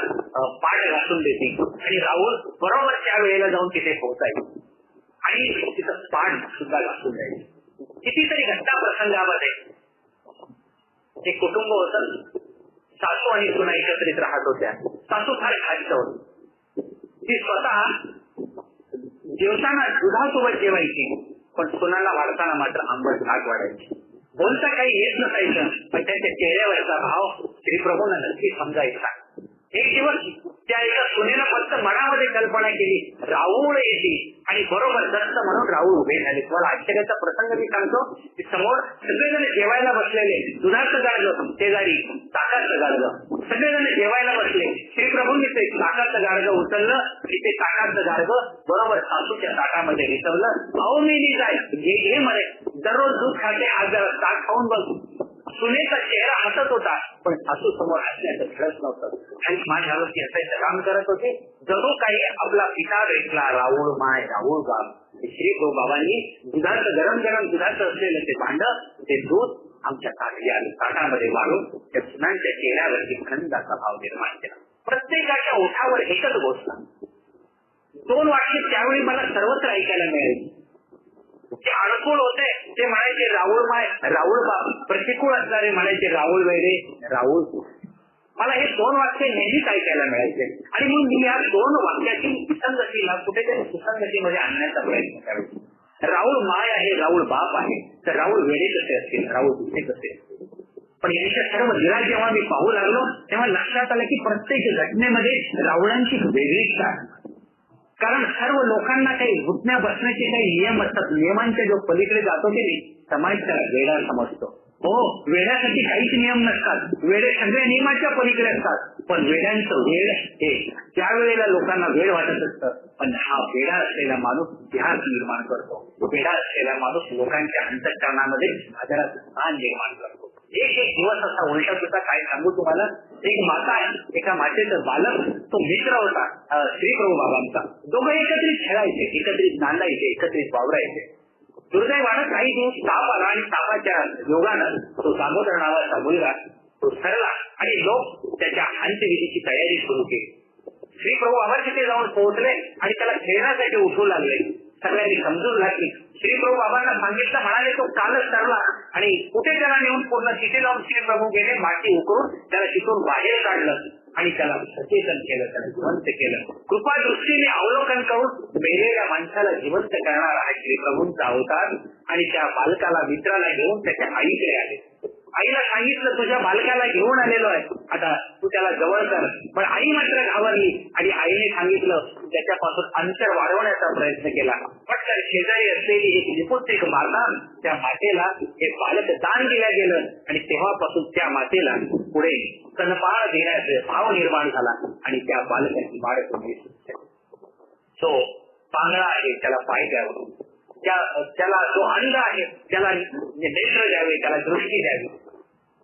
पाठ घासून देते, आणि राऊळ बरोबर त्या वेळेला जाऊन तिथे पोहोचायचे आणि तिथं पाठ सुद्धा घासून द्यायचे. कितीतरी घटना प्रसंगामध्ये एक कुटुंब होतं. सासू आणि सुना एकत्रित राहत होत्या. सासू फार खाद्य होती. ती स्वतः जेवताना दुधासोबत जेवायची, पण सुनाला वाढताना मात्र आंबट घाट वाढायची. बोलता काही येत नसायचं, पण त्यांच्या चेहऱ्यावरचा भाव श्रीप्रभूंना नक्की समजायचा. एक दिवस त्या एका सुनेनं फक्त मनामध्ये कल्पना केली, राऊळ येते, आणि बरोबर दत्त म्हणून राऊळ उभे झाले. तुम्हाला आश्चर्याचा प्रसंग मी सांगतो की समोर सगळेजण जेवायला बसलेले, दुधाचं गाडगं शेजारी, ताकाचं गाडगं, सगळेजण जेवायला बसले. श्रीप्रभूंनी ते ताकाचं गाडगं उचललं, तिथे ताकाचं गाडगं बरोबर सासूच्या ताटामध्ये विसरलं. अहो मी जाय हे म्हणे, दररोज दूध खाते, आज जरा ताक खाऊन बघ. सुनेचा चेहरा हसत होता, पण सासू समोर हसण्याचं खेळत नव्हतं. आणि माझ्या आरोग्य असायचं काम करत होते. जणू काही आपला पिता भेटला, राऊळ माय, राऊळ बाब. श्री बाबांनी दुधाचं गरम दुधाचं असलेलं ते भांड, ते दूध आमच्या ताटामध्ये वाढून त्या सुनांच्या चेहऱ्यावरती आनंदाचा भाव निर्माण केला. प्रत्येकाच्या ओठावर एकच गोष्ट, 2 वाक्य त्यावेळी मला सर्वत्र ऐकायला मिळाली. जे अनुकूल होते ते म्हणायचे राऊळ माय, राऊळ बाप. प्रतिकूल असणारे म्हणायचे राऊळ वैरे, राऊळ. मला हे 2 वाक्य नेहमीच ऐकायला मिळायचे. आणि मग मी या 2 वाक्याची विसंगतीला कुठेतरी सुसंगतीमध्ये आणण्याचा प्रयत्न करायचो. राऊळ माय आहे, राऊळ बाप आहे, तर राऊळ वेडे कसे असतील, राऊळ दुसरे कसे असतील. पण यांच्या सर्व लीला जेव्हा मी पाहू लागलो तेव्हा लक्षात आलं की प्रत्येक घटनेमध्ये राऊळांची वेगळीच आहे. कारण सर्व लोकांना काही घुटण्या बसण्याचे काही नियम असतात. नियमांच्या जो पलीकडे जातो की नाही, समाज त्याला वेडा समजतो. हो, वेड्यासाठी काहीच नियम नसतात. वेडे सगळ्या नियमाच्या पलीकडे असतात. पण वेड्यांचं वेड हे त्यावेळेला लोकांना वेड वाटत असतं. पण हा वेडा असलेला माणूस इतिहास निर्माण करतो. वेडा असलेला माणूस लोकांच्या अंतःकरणामध्ये आदराचं स्थान निर्माण करतो. एक दिवस असा उलटा होता, काय सांगू तुम्हाला. एक माता आहे, एका मातेचं बालक, तो मित्र होता श्रीप्रभू बाबांचा. दोघं एकत्रित खेळायचे, एकत्रित नांदायचे, एकत्रित वावरायचे. दुर्दैवानं काही दिवस ताप आला आणि तापाच्या योगानं तो दामोदर नावाचा मुलगा तो सरला आणि लोक त्याच्या अंत्यविधीची तयारी सुरू केली. श्री प्रभू बाबा तिथे जाऊन पोहोचले आणि त्याला खेळण्यासाठी उठू लागले. सगळ्यांनी समजून घातली. श्री प्रभू बाबांना सांगितलं, म्हणाले तो कालच सरला आणि कुठे त्याला नेऊन पूर्ण तिथे जाऊन श्री प्रभू गेले, माती उकरून त्याला तिथून बाहेर काढलं आणि त्याला सचेतन केलं, त्याला जिवंत केलं. कृपा दृष्टीने अवलोकन करून मेलेल्या माणसाला जिवंत करणारा हा श्री प्रभूंचा अवतार. आणि त्या बालकाला मित्राला घेऊन त्याच्या आईकडे आले. आईला सांगितलं, तुझ्या बालकाला घेऊन आलेलो आहे, आता तू त्याला जवळ कर. पण आई मात्र घाबरली आणि आईने सांगितलं, त्याच्यापासून अंतर वाढवण्याचा प्रयत्न केला. पटकन शेजारी असलेली एक निपुत्रिक माता, त्या मातेला हे बालक दान दिलं गेलं आणि तेव्हापासून त्या मातेला पुढे स्तनपान देण्याचे भाव निर्माण झाला आणि त्या बालकाची वाढ कमी. तो पांगळा आहे त्याला पाय द्यावं, त्याला जो अंध आहे त्याला नेत्र द्यावे, त्याला दृष्टी द्यावी,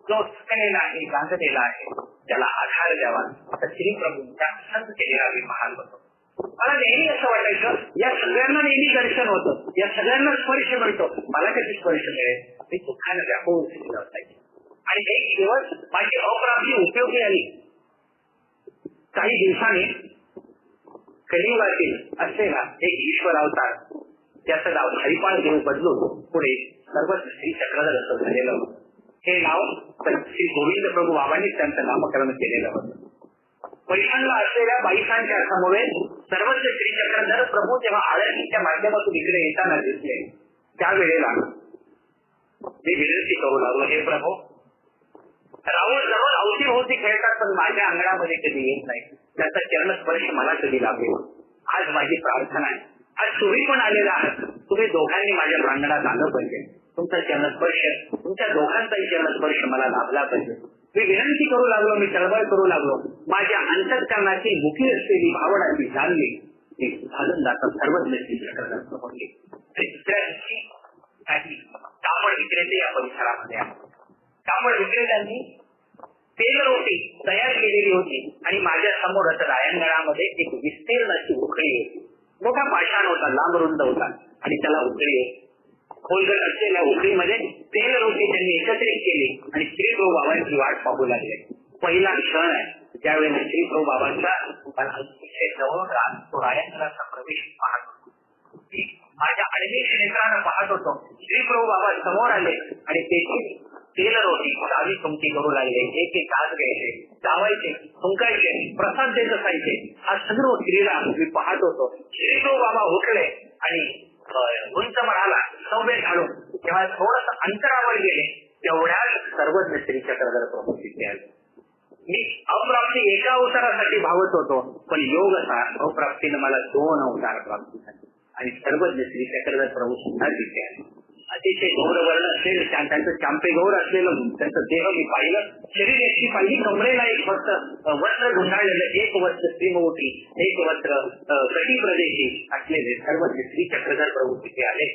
जो थकलेला आहे गांजलेला आहे त्याला आधार द्यावा. आता श्री प्रभूंच्या संत केलेला महान होतो. मला नेहमी असं वाटायचं, या सगळ्यांना नेहमी दर्शन होतं, या सगळ्यांना स्पर्श मिळतो, मला कधी स्पर्श मिळेल. मी दुःखाने व्यापवून असायचे. आणि एक दिवस माझी अप्राप्ती उपयोगी आली. काही दिवसांनी कलियुगातील असलेला एक ईश्वर अवतार, त्याचं नाव हरिपाळ देव बदलून पुढे सर्वच श्री चक्रधर असं झालेलं होतं. हे नाव श्री गोविंद प्रभू बाबांनी त्यांचं नामकरण केलेलं होतं. पैठणला असलेल्या बाईसांच्या समवेत सर्वच श्री चक्रधर प्रभू जेव्हा आळंदीच्या माध्यमातून इकडे येताना दिसले, त्यावेळेला मी विनंती करू लागलो, हे प्रभू, राहुल जवळ अवतीभोवती खेळतात पण माझ्या अंगणामध्ये कधी येत नाही, त्याचा चरणस्पर्श मला कधी लाभेल. आज माझी प्रार्थना आहे, आज तुम्ही पण आलेला आहात, तुम्ही दोघांनी माझ्या प्रांगणात आलं पाहिजे. तुमचा चरणस्पर्श, तुमच्या दोघांचाही चरणस्पर्श मला लाभला पाहिजे. मी विनंती करू लागलो, मी तळमळ करू लागलो. माझ्या अंतःकरणाची मुखी असलेली भावना मी जाणली. घालून जातात सर्वच चक्रधर. दुसऱ्या दिवशी काही कापड विक्रेते या परिसरामध्ये आहेत. कापड विक्रेत्यांनी तेल रोटी तयार केलेली होती आणि माझ्या समोर रायंगणामध्ये एक विस्तीर्ण अशी उखळी होती. मोठा पाषाण होता, लांब रुंद होता आणि त्याला उखळी होती. खोलगट असलेल्या उखळीमध्ये तेल रोटी त्यांनी एकत्रित केली आणि श्री प्रभू बाबांची वाट पाहू लागले. पहिला क्षण आहे त्यावेळेला श्री प्रभू बाबांचा जवळ तो रायंगणाचा प्रवेश पाहत होतो. माझ्या अनेक नेत्रानं पाहत होतो. श्री प्रभू बाबा समोर आले आणि तेथील तेल रोटी गावी तुमची करू लागले. एक एक घास घ्यायचे, चावायचे, फुंकायचे, प्रसाद देत असायचे. हा सर्व क्रीडा मी पाहत होतो. श्री प्रभू बाबा उठले आणि उंच म्हणाला सौभे घालून, तेव्हा थोडस अंतरावर गेले, तेवढ्याच सर्वच श्री चक्रधर प्रभू तिथे आले. मी अप्राप्ती एका अवतारासाठी भावत होतो, पण योग अप्राप्तीने मला 2 अवतार प्राप्ती झाले आणि सर्वच श्री चक्रधर प्रभू सुद्धा तिथे आले. अतिशय गौरवर्ण असलेलं, त्यांचं चांपे गौर असलेलं त्यांचं देह मी पाहिलं. शरीर एकटी पाहिली, कमरेला एक फक्त वस्त्र गुंडाळलेलं, एक वस्त्र श्रीमोठी, एक वस्त्र कटी प्रदेशी असलेले सर्व श्री चक्रधर प्रभू तिथे आले.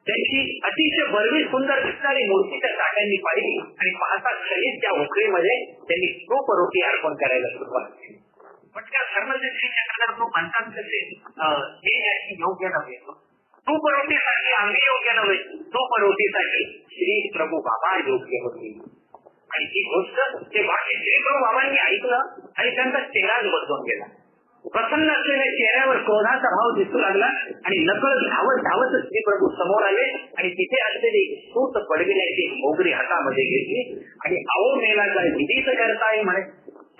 त्यांची अतिशय बरवी सुंदर दिसणारी मूर्ती त्या ताट्यांनी पाहिली आणि पाहता क्षणीच त्या उखळीमध्ये त्यांनी तूप रोटी अर्पण करायला सुरुवात केली. पण त्या सर्व श्री चक्रधर प्रभू म्हणतात तसे हे याची योग्य नव्हे, तूप रोटीसाठी आम्ही योग्य नव्हे, तूप रोटीसाठी श्री प्रभू बाबा योग्य होते. आणि ही गोष्ट ते बाकी श्री प्रभू बाबांनी ऐकलं आणि त्यांचा चेहराच बदलून गेला. प्रसन्न असलेल्या चेहऱ्यावर क्रोधाचा भाव दिसू लागला आणि नकळत धावत धावत श्री प्रभू समोर आले आणि तिथे असलेली सूत पडविण्याची मोगरी हातामध्ये घेतली आणि अहो मेलाचा विधीच करताय म्हणे,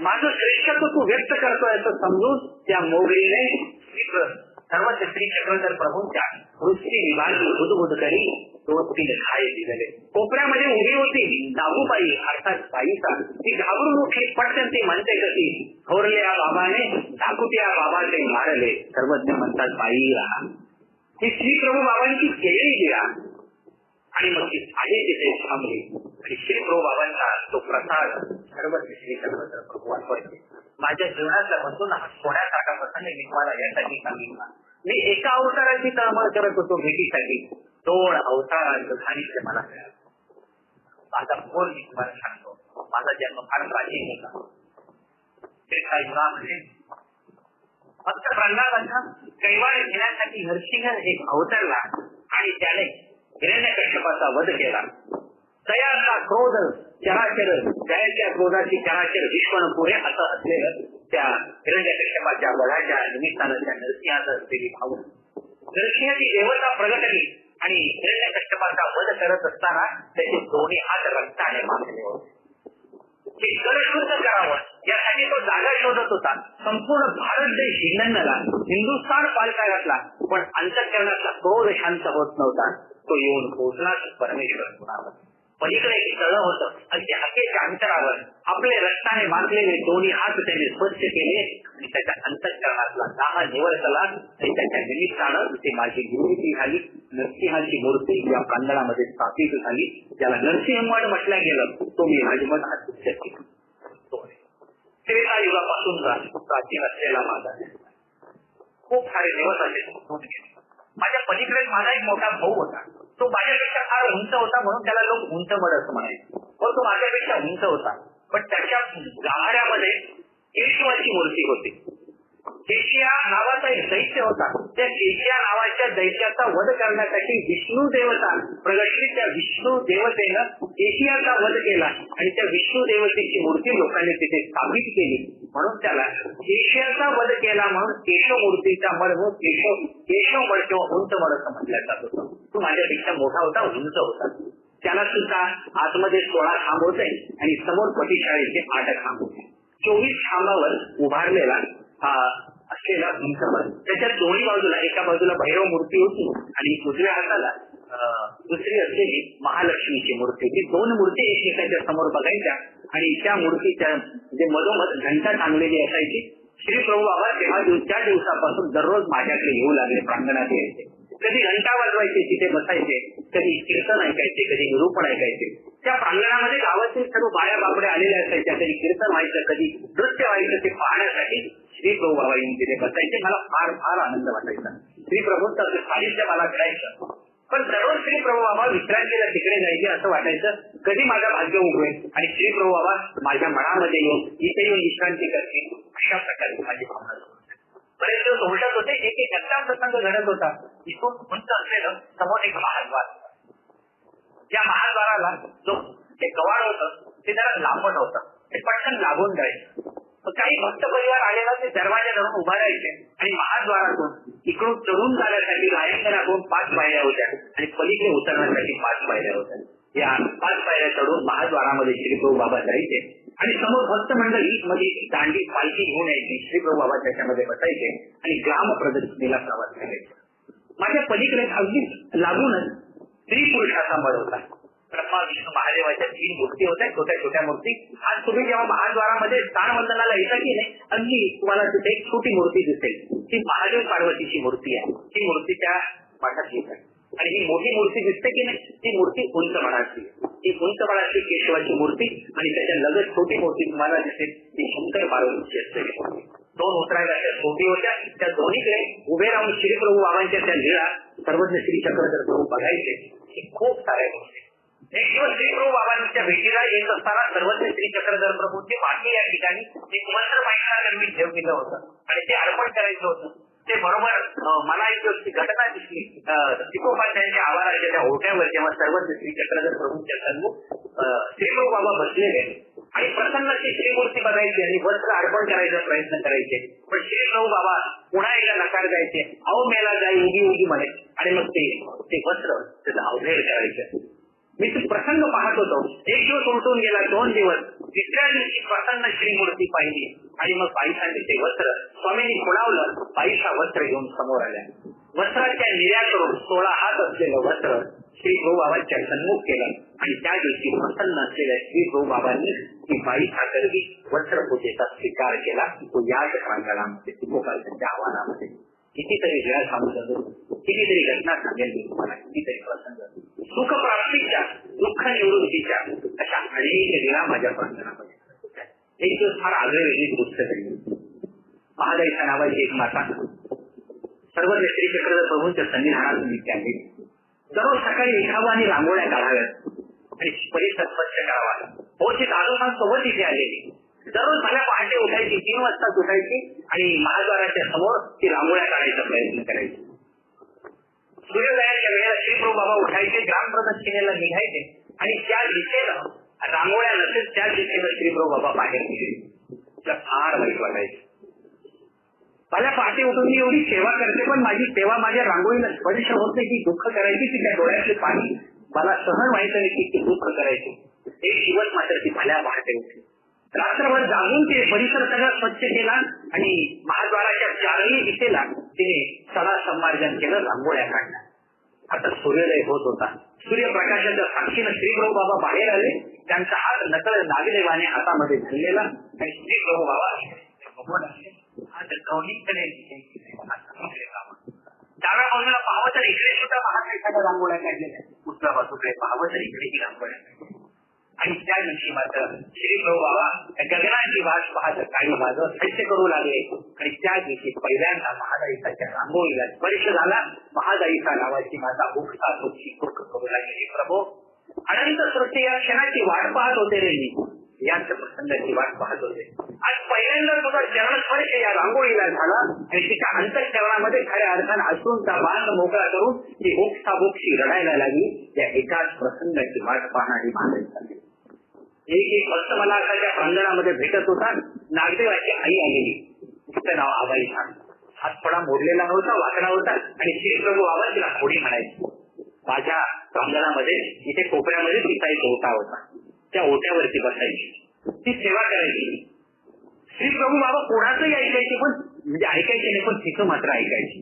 माझं श्रेष्ठत्व तू व्यक्त करतोय असं समजून त्या मोगरीने सर्व श्री चक्रधर प्रभूंच्या वृत्ती विभागली बुधबुध करी 2-3 खाय दिलेले. कोपऱ्यामध्ये उभी होती दाबूबाई अर्थात बाईसा. ती घाबरून उठली, पटकन ती म्हणते कशी, थोरल्या बाबाने धाकुट्या बाबाचे मारले. सर्वज्ञ म्हणतात बाई राहा. ती श्री प्रभू बाबांची केळी दिला आणि मग ती आली तिथे थांबली आणि श्री प्रभू बाबांचा तो प्रसाद सर्व श्री चक्रधर प्रभू वाटवायचे. माझ्या जीवनातला मधून हा सोन्यासारखा प्रसंग मी तुम्हाला यासाठी सांगितला. मी एका अवताराची तळमळ करत होतो भेटीसाठी, 2 अवतारांचं सानिध्य मला मिळालं. माझा बोल मी तुम्हाला सांगतो, माझा जन्म फार प्राचीन होता. युगामध्ये फक्त प्रल्हादाचा कैवार घेण्यासाठी नरसिंह एक अवतरला आणि त्याने हिरण्यकश्यपाचा वध केला. तयाचा क्रोध चराचर, जयाच्या क्रोधाची चराचर विश्वन पुरे असं असलेलं त्या हिरण्यकश्यपाच्या वधाच्या निमित्तानं त्या नरसिंहाचं असलेली भावना. नरसिंहाची देवता प्रगटली आणि हिरण्यकश्यपाचा वध करत असताना त्याचे दोन्ही हात रक्ताने माखले होते. ते कर शुद्ध करावं यासाठी तो जागा शोधत होता. संपूर्ण भारत देश हिंदनला, हिंदुस्थान पालथा घातला, पण अंतःकरणाचा क्रोध शांत होत नव्हता. तो येऊन पोहोचला परमेश्वर गुणावर. पलीकडे एक तळ होतं आणि त्या हाकेच्या अंतरावर आपले रक्ताने मारलेले दोन्ही हात त्याने स्वच्छ केले आणि त्याच्या अंतःकरणातला दाह निवडला आणि त्याच्या निमित्तानं ते माझी गुरुची झाली. नरसिंहाची मूर्ती या प्रांगणामध्ये स्थापित झाली. ज्याला नरसिंहमठ म्हटलं गेलं तो मी राजमठ हा त्रेतायुगापासून प्राचीन असलेला माझा खूप सारे दिवस असे. माझ्या पलीकडे माझा एक मोठा भाऊ होता. तो माझ्यापेक्षा फार उंच होता म्हणून त्याला लोक उंच मड असं म्हणायचे. पण तो माझ्यापेक्षा उंच होता. पण त्याच्या गाभाऱ्यामध्ये केशवाची मूर्ती होती. केशिया नावाचा एक दैत्य होता. त्या केशिया नावाच्या दैत्याचा वध करण्यासाठी विष्णू देवता प्रगटली. त्या विष्णू देवतेनं केशियाचा वध केला आणि त्या विष्णू देवतेची मूर्ती लोकांनी तिथे स्थापित केली. म्हणून त्याला केशियाचा वध केला म्हणून केशव मूर्तीचा मड केशव मड किंवा उंच मड असं म्हटलं जात होतं. तो माझ्यापेक्षा मोठा होता, उंच होता. त्याला सुद्धा आतमध्ये 16 खांब होते आणि समोर पटीशाळेचे 8 खांब होते. 24 खांबावर उभारलेला असलेला उंच मड. त्याच्या दोन्ही बाजूला, एका बाजूला भैरव मूर्ती होती आणि उजव्या हाताला दुसरी असलेली महालक्ष्मीची मूर्ती होती. 2 मूर्ती एकमेकांच्या समोर बघायच्या आणि त्या मूर्तीच्या म्हणजे मधोमध घंटा टांगलेली असायची. श्री प्रभू बाबा तेव्हा त्या दिवसापासून दररोज माझ्याकडे येऊ लागले, प्रांगणात यायचे. कधी घंटा वाजवायचे, तिथे बसायचे, कधी कीर्तन ऐकायचे, कधी निरूपण ऐकायचे. त्या प्रांगणामध्ये गावातील सर्व बाया बापड्या आलेल्या असायच्या. कधी कीर्तन व्हायचं, कधी नृत्य व्हायचं. ते पाहण्यासाठी श्री प्रभू बाबा येऊन तिथे बसायचे. मला फार फार आनंद वाटायचा. श्री प्रभूंचं साहित्य मला मिळायचं. पण दररोज श्री प्रभू बाबा विश्रांतीला तिकडे जायचे असं वाटायचं. कधी माझं भाग्य उगवेल आणि श्री प्रभू बाबा माझ्या मनामध्ये येऊन इथे येऊन विश्रांती करतील, अशा प्रकारची माझी भावना. बरेच दिवस उलटत होते. एक असा प्रसंग घडत होता. इथून उंच असलेलं समोर एक महाद्वार. त्या महाद्वाराला जो ते कवाड होतं ते जरा लांबट होतं. ते पटकन लागून जायचं. काही भक्त परिवार आलेला ते दरवाजा धरून उभा राहायचे आणि महाद्वारातून इकडून चढून जाण्यासाठी रायंगणातून 5 पायऱ्या होत्या आणि पलीकडे उतरण्यासाठी 5 पायऱ्या होत्या. या 5 पायऱ्या चढून महाद्वारामध्ये श्री प्रभू बाबा जायचे आणि समोर भक्त मंडळी मध्ये दांडी पालखी घेऊन यायची. श्री प्रभू बाबा त्याच्यामध्ये बसायचे आणि ग्राम प्रदक्षिणेला प्रवास करायचे. माझ्या पलीकडे अगदी लागूनच स्त्री पुरुषाचा मड होता. ब्रह्मा विष्णू महादेवाच्या 3 मूर्ती होत्या, छोट्या छोट्या मूर्ती. आज तुम्ही जेव्हा महाद्वारामध्ये स्थानवंदनाला येता की नाही, अगदी तुम्हाला तिथे एक छोटी मूर्ती दिसेल. ती महादेव पार्वतीची मूर्ती आहे. ती मूर्ती त्या मठात येत आहे. आणि ही मोठी मूर्ती दिसते की नाही, ती मूर्ती उंच मठाची. ही उंच मठाची केशवाची मूर्ती आणि त्याच्या लगत छोटी मूर्ती तुम्हाला दिसेल ती शंकर पार्वतीची असलेली मूर्ती. 2 उतरायला त्या छोटी होत्या. त्या दोन्हीकडे उभे राहून श्री प्रभू बाबांच्या त्या लीळा सर्वज्ञ श्री चक्रधर प्रभू बघायचे. खूप साऱ्या गोष्टी. एक दिवस श्री प्रभू बाबांच्या भेटीला येत असताना सर्वज्ञ श्री चक्रधर प्रभूंची मागे या ठिकाणी एक मंत्र माहिती मी ठेव केलं होतं आणि ते अर्पण करायचं होतं. ते बरोबर मला एक घटना दिसली. शिकोपाध्यायांच्या आवाराच्या त्या ओट्यावर जेव्हा सर्वज्ञ श्री चक्रधर प्रभूंच्या सन्मुख श्री प्रभू बाबा बसलेले आणि प्रसन्न श्रीमूर्ती बघायची आणि वस्त्र अर्पण करायचा प्रयत्न करायचे. पण श्री प्रभू बाबा पुन्हा एकदा नकार द्यायचे. अहो मेला जाई उगी उगी म्हणे आणि मग ते वस्त्र त्याचा अवघेड करायचे. मी तो प्रसंग पाहत होतो. एक दिवस उलटून गेला, 2 दिवस. तिसऱ्या दिवशी प्रसन्न श्रीमूर्ती पाहिली आणि मग बाईसाठी ते वस्त्र स्वामींनी खुणावलं. बाईचा वस्त्र घेऊन समोर आल्या. वस्त्राच्या निर्या करून 16 हात असलेलं वस्त्र श्री प्रभू बाबांच्या सन्मुख केलं आणि त्या दिवशी प्रसन्न असलेल्या श्री प्रभू बाबांनी ती बाईचा गर्भी वस्त्र पूजेचा स्वीकार केला. तो याच प्रांगणामध्ये शिकोपाध्यायांच्या आव्हानामध्ये कितीतरी वेळा सांगू शकतो, कितीतरी घटना सांगेल मी तुम्हाला, कितीतरी प्रसंग. सुख प्राप्तीच्या, दुःख निवृत्तीच्या अशा अनेक लीला माझ्या प्रांगणामध्ये. एक दिवस फार आगळेवेगळी गोष्ट घडली. महादेवीच्या नावाची एक माता सर्वज्ञ श्री चक्रधर प्रभूंच्या सन्निधानात नित्य आली. दररोज सकाळी एकावानी रांगोळ्या काढाव्यात आणि परिसर स्वच्छ करावा. होती दादोसांसोबत इथे आलेली. दररोज मला पहाटे उठायची, 3 वाजता उठायची आणि महाद्वाराच्या समोर ती रांगोळ्या काढायचा प्रयत्न करायची. सूर्योदयाच्या वेळेला श्री प्रभू बाबा उठायचे. सीमेला निघायचे आणि त्या दिशेनं रांगोळ्या नसेल त्या दिशेनं श्रीप्रभू बाबा बाहेर गेले. तिला फार वाईट वाटायचं. मला पहाटे उठून मी एवढी सेवा करते पण माझी सेवा माझ्या रांगोळीला स्पर्श होत नाही. ती दुःख करायची, तिच्या डोळ्यातले पाणी मला सहन व्हायचं नाही की ती दुःख करायची. एक दिवस मात्र ती भल्या पहाटे उठली. रात्रभर जागून ते परिसर सगळं स्वच्छ केला आणि महाद्वाराच्या चारही दिशेला तिने सडा संमार्जन केलं, रांगोळ्या काढल्या. आता सूर्योदय होत होता. सूर्यप्रकाशाच्या साक्षीनं श्रीप्रभू बाबा बाहेर आले. त्यांचा हात नकळ नागदेवाने हातामध्ये धरलेला आणि श्रीप्रभू बाबा डाव्या बाजूला पाहावं तर इकडे सुद्धा महाकायच्या रांगोळ्या काढलेल्या, उजव्या बाजूकडे पाहावं तर इकडे रांगोळ्या काढल्या. आणि त्या दिवशी मात्र श्रीप्रभू बाबा गगनाची वाट पाहत काही माझं सज्ज करू लागले आणि त्या दिवशी पहिल्यांदा महादाईच्या रांगोळीला स्पर्श झाला. महादाईचा नावाची माझा उठता तुझी कृक करू लागली. प्रभू अनंत सृष्टी या क्षणाची वाट पाहत होते रे, मी याच प्रसंगाची वाट पाहत होते. आज पहिल्यांदा तुझा चरणस्पर्श या रांगोळीला झाला आणि तिच्या अंतःकरणामध्ये खऱ्या अर्थानं अश्रूंचा बांध मोकळा करून ती बोक्षाबोक्षी रडायला लागली. त्या एकाच प्रसंगाची वाट पाहणारी महादाई झाली. एक भक्त मला असाच्या प्रांगणामध्ये भेटत होता. नागदेवाची आई आलेली, तिचं नाव आबाई छान. हात थोडा मोडलेला होता, वाकडा होता आणि श्रीप्रभू बाबा तिला थोडी म्हणायची. माझ्या प्रांगणामध्ये इथे कोपऱ्यामध्ये तिचा एक ओटा होता, त्या ओट्यावरती बसायची, ती सेवा करायची. श्रीप्रभू बाबा कोणाचंही ऐकायची, पण म्हणजे ऐकायचे नाही, पण तिचं मात्र ऐकायची.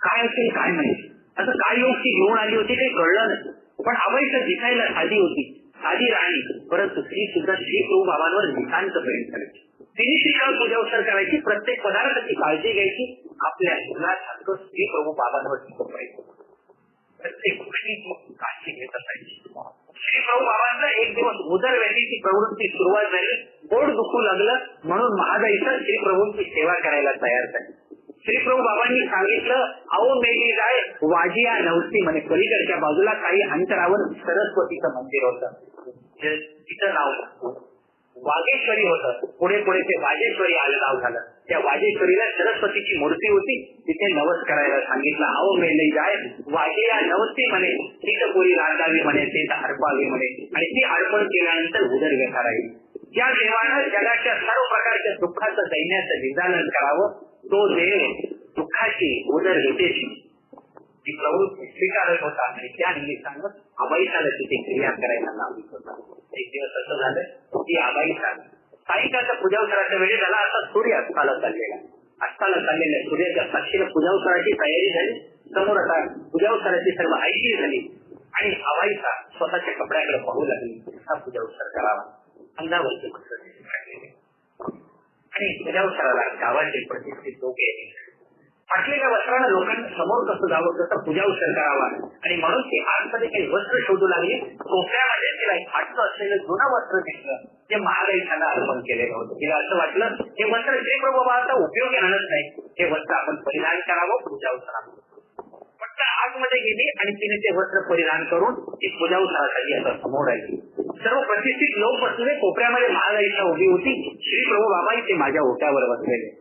काय असेल काय माहिती, असं काय योग ती घेऊन आली होती काही कळलं नाही. पण आबाईचं दिसायला साधी होती, साधी राणी, परंतु ती सुद्धा श्रीप्रभू बाबांवर नितांत प्रेम करायची. तिने श्रीकाळ पूजा उत्सव करायची, प्रत्येक पदार्थाची काळजी घ्यायची. आपल्या मुलासारखं श्रीप्रभू बाबांवर शिकवायचं, प्रत्येक गोष्टी काळजी घेत असायची. श्रीप्रभू बाबांचा एक दिवस उदरव्याधीची प्रवृत्ती सुरुवात झाली. पोट दुखू लागलं म्हणून महादाईचं श्रीप्रभूंची सेवा करायला तयार झाली. श्रीप्रभू बाबांनी सांगितलं, अहो मेली जाय वाजिया नवसी म्हणे. पलीकडच्या बाजूला काही अंतरावर सरस्वतीचं मंदिर होतं, तिचं नाव वागेश्वरी होतं. पुढे पुढे ते वाजेश्वरी आलं नाव झालं. त्या वाजेश्वरीला सरस्वतीची मूर्ती होती, तिथे नवस करायला सांगितलं. अहो मेली जाय वाजिया नवसी म्हणे, तिथपुरी रांधावी म्हणे, तिथं अर्पावी म्हणे आणि ती अर्पण केल्यानंतर उदरव्यथा राहील. ज्या देवानं जगाच्या सर्व प्रकारच्या दुःखाचं दैन्याचं निदान करावं, तो देव दुःखाची उदरगतीची ती प्रवृत्ती स्वीकारत होता आणि त्या निमित्तानं आबाईसाला तिथे क्रिया करायला लावत होता. एक दिवस असं झालं की आबाईसा सायंकाळच्या पूजावसराच्या वेळी त्याला असा सूर्य अस्ताला चाललेल्या सूर्याच्या साक्षीला पूजावसराची तयारी झाली. समोर आता पूजावसराची सर्व ऐकी झाली आणि आबाईसा स्वतःच्या कपड्याकडे पाहू लागली. कसा पूजावसर करावा, अंगावरचे वस्त्र काढलेले आणि पूजावसराला गावाचे प्रतिष्ठित लोक यायचे. फाटलेल्या वस्त्रानं लोकांना समोर कसं जावं, कसं पूजावसर करावा आणि म्हणून ती आतमध्ये काही वस्त्र शोधू लागली. कोपऱ्यामध्ये तिला एक फाटलं असलेलं जुनं वस्त्र दिसलं, जे महादाईला अर्पण केलेलं होतं. तिला असं वाटलं हे वस्त्र श्रीप्रभू बाबाचा उपयोगी आणत नाही, हे वस्त्र आपण परिधान करावं पूजावसराला. फक्त आतमध्ये गेली आणि तिने ते वस्त्र परिधान करून ती पूजावसरासाठी आता समोर आली. सर्व प्रतिष्ठित लोक बसलेले, कोपऱ्यामध्ये महादाईला उभी होती. श्रीप्रभू बाबा ते माझ्या ओट्यावर बसलेले.